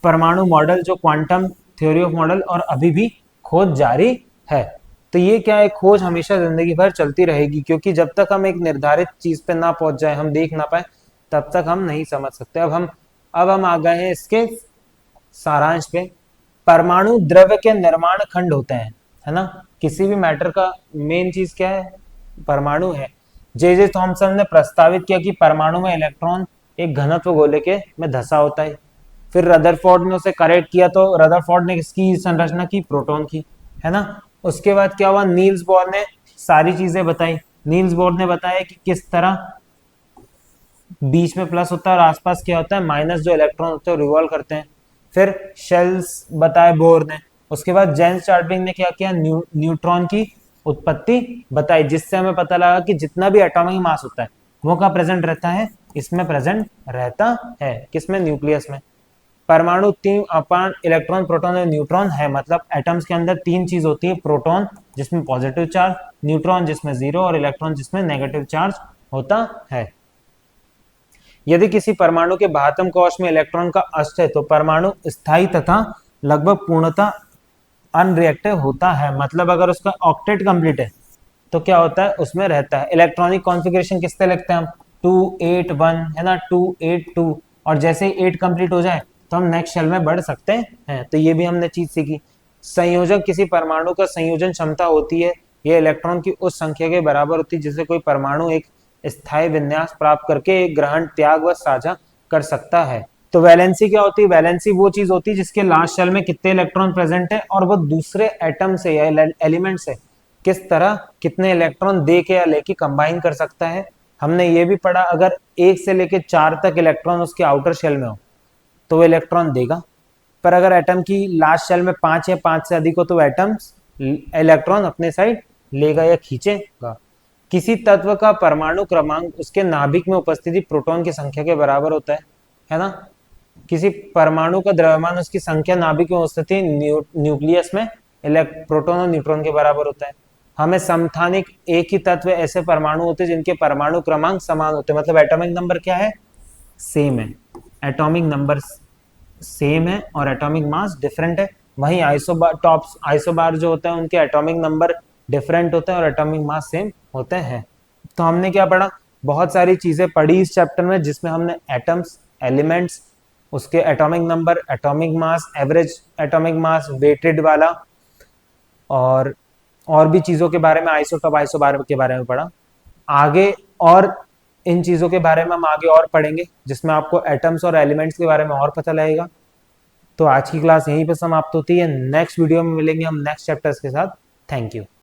परमाणु मॉडल जो क्वांटम थ्योरी ऑफ मॉडल, और अभी भी खोज जारी है। तो ये क्या है? खोज हमेशा जिंदगी भर चलती रहेगी, क्योंकि जब तक हम एक निर्धारित चीज पे ना पहुंच जाए, हम देख ना पाए, तब तक हम नहीं समझ सकते। अब हम आ गए हैं इसके सारांश पे। परमाणु द्रव्य के निर्माण खंड होते हैं, है ना। किसी भी मैटर का मेन चीज क्या है? परमाणु है। जे थॉमसन ने प्रस्तावित किया कि परमाणु में इलेक्ट्रॉन एक घनत्व गोले के में धसा होता है। फिर रदरफोर्ड ने उसे करेक्ट किया, तो रदरफोर्ड ने किसकी संरचना की? प्रोटॉन की, है ना। उसके बाद क्या हुआ? नील्स बोर ने सारी चीजें बताई। नील्स बोर ने बताया कि किस तरह बीच में प्लस होता है और आसपास क्या होता है? माइनस, जो इलेक्ट्रॉन होते हैं रिवॉल्व करते हैं। फिर शेल्स बताए बोर ने। उसके बाद जेम्स चार्ल्विंग ने क्या किया? न्यूट्रॉन की उत्पत्ति बताई, जिससे हमें पता लगा कि जितना भी एटॉमिक मास होता है वो का प्रेजेंट रहता है, इसमें प्रेजेंट रहता है। किसमें? न्यूक्लियस में। परमाणु 3 अपान इलेक्ट्रॉन, प्रोटॉन और न्यूट्रॉन है, मतलब एटम्स के अंदर 3 चीज होती है। प्रोटॉन जिसमें पॉजिटिव चार्ज, न्यूट्रॉन जिसमें 0 और इलेक्ट्रॉन जिसमें नेगेटिव चार्ज होता है। यदि किसी परमाणु के बाह्यतम कोश में इलेक्ट्रॉन का अष्ट है तो परमाणु स्थायी तथा लगभग पूर्णतः अनरिएक्टिव होता है। मतलब अगर उसका ऑक्टेट कंप्लीट है तो क्या होता है? उसमें रहता है। इलेक्ट्रॉनिक कॉन्फ़िगरेशन किससे लिखते हैं हम? 281, है ना, 282। और जैसे ही 8 कंप्लीट हो जाए तो हम नेक्स्ट शेल में बढ़ सकते हैं। तो ये भी हमने चीज सीखी। संयोजक किसी परमाणु का संयोजन क्षमता होती है, यह इलेक्ट्रॉन की उस संख्या के बराबर होती है जिसे कोई परमाणु एक स्थायी विन्यास प्राप्त करके ग्रहण, त्याग व साझा कर सकता है। तो वैलेंसी क्या होती है? वैलेंसी वो चीज होती है जिसके लास्ट शेल में कितने इलेक्ट्रॉन प्रेजेंट है और वो दूसरे एटम से या एलिमेंट से किस तरह कितने इलेक्ट्रॉन दे के या लेके कंबाइन कर सकता है। हमने ये भी पढ़ा, अगर 1 से लेके 4 तक इलेक्ट्रॉन उसके आउटर शेल में हो तो वो इलेक्ट्रॉन देगा, पर अगर एटम की लास्ट शेल में 5 या 5 से अधिक हो तो एटम्स इलेक्ट्रॉन अपने साइड लेगा या खींचेगा। किसी तत्व का परमाणु क्रमांक उसके नाभिक में उपस्थिति प्रोटॉन की संख्या के बराबर होता है। है ना। किसी परमाणु का द्रव्यमान उसकी संख्या नाभिक में उपस्थिति न्यूक्लियस में प्रोटॉन और न्यूट्रॉन के बराबर होता है। हमें समस्थानिक एक ही तत्व ऐसे परमाणु होते हैं जिनके परमाणु क्रमांक समान होते हैं, मतलब एटॉमिक नंबर क्या है, सेम है। एटॉमिक नंबर सेम है और एटॉमिक मास डिफरेंट है। वहीं आइसोबार जो होते हैं उनके एटॉमिक नंबर डिफरेंट होते हैं और एटॉमिक मास सेम होते हैं। तो हमने क्या पढ़ा, बहुत सारी चीजें पढ़ी इस चैप्टर में, जिसमें हमने एटम्स, एलिमेंट्स, उसके atomic number, atomic mass, average atomic mass, weighted वाला, और और भी चीजों के बारे में, आइसोटॉप, आइसोबार के बारे में पढ़ा। आगे और इन चीजों के बारे में हम आगे और पढ़ेंगे, जिसमें आपको एटम्स और एलिमेंट्स के बारे में और पता लगेगा। तो आज की क्लास यहीं पे समाप्त होती है। नेक्स्ट वीडियो में मिलेंगे हम नेक्स्ट चैप्टर्स के साथ। Thank you.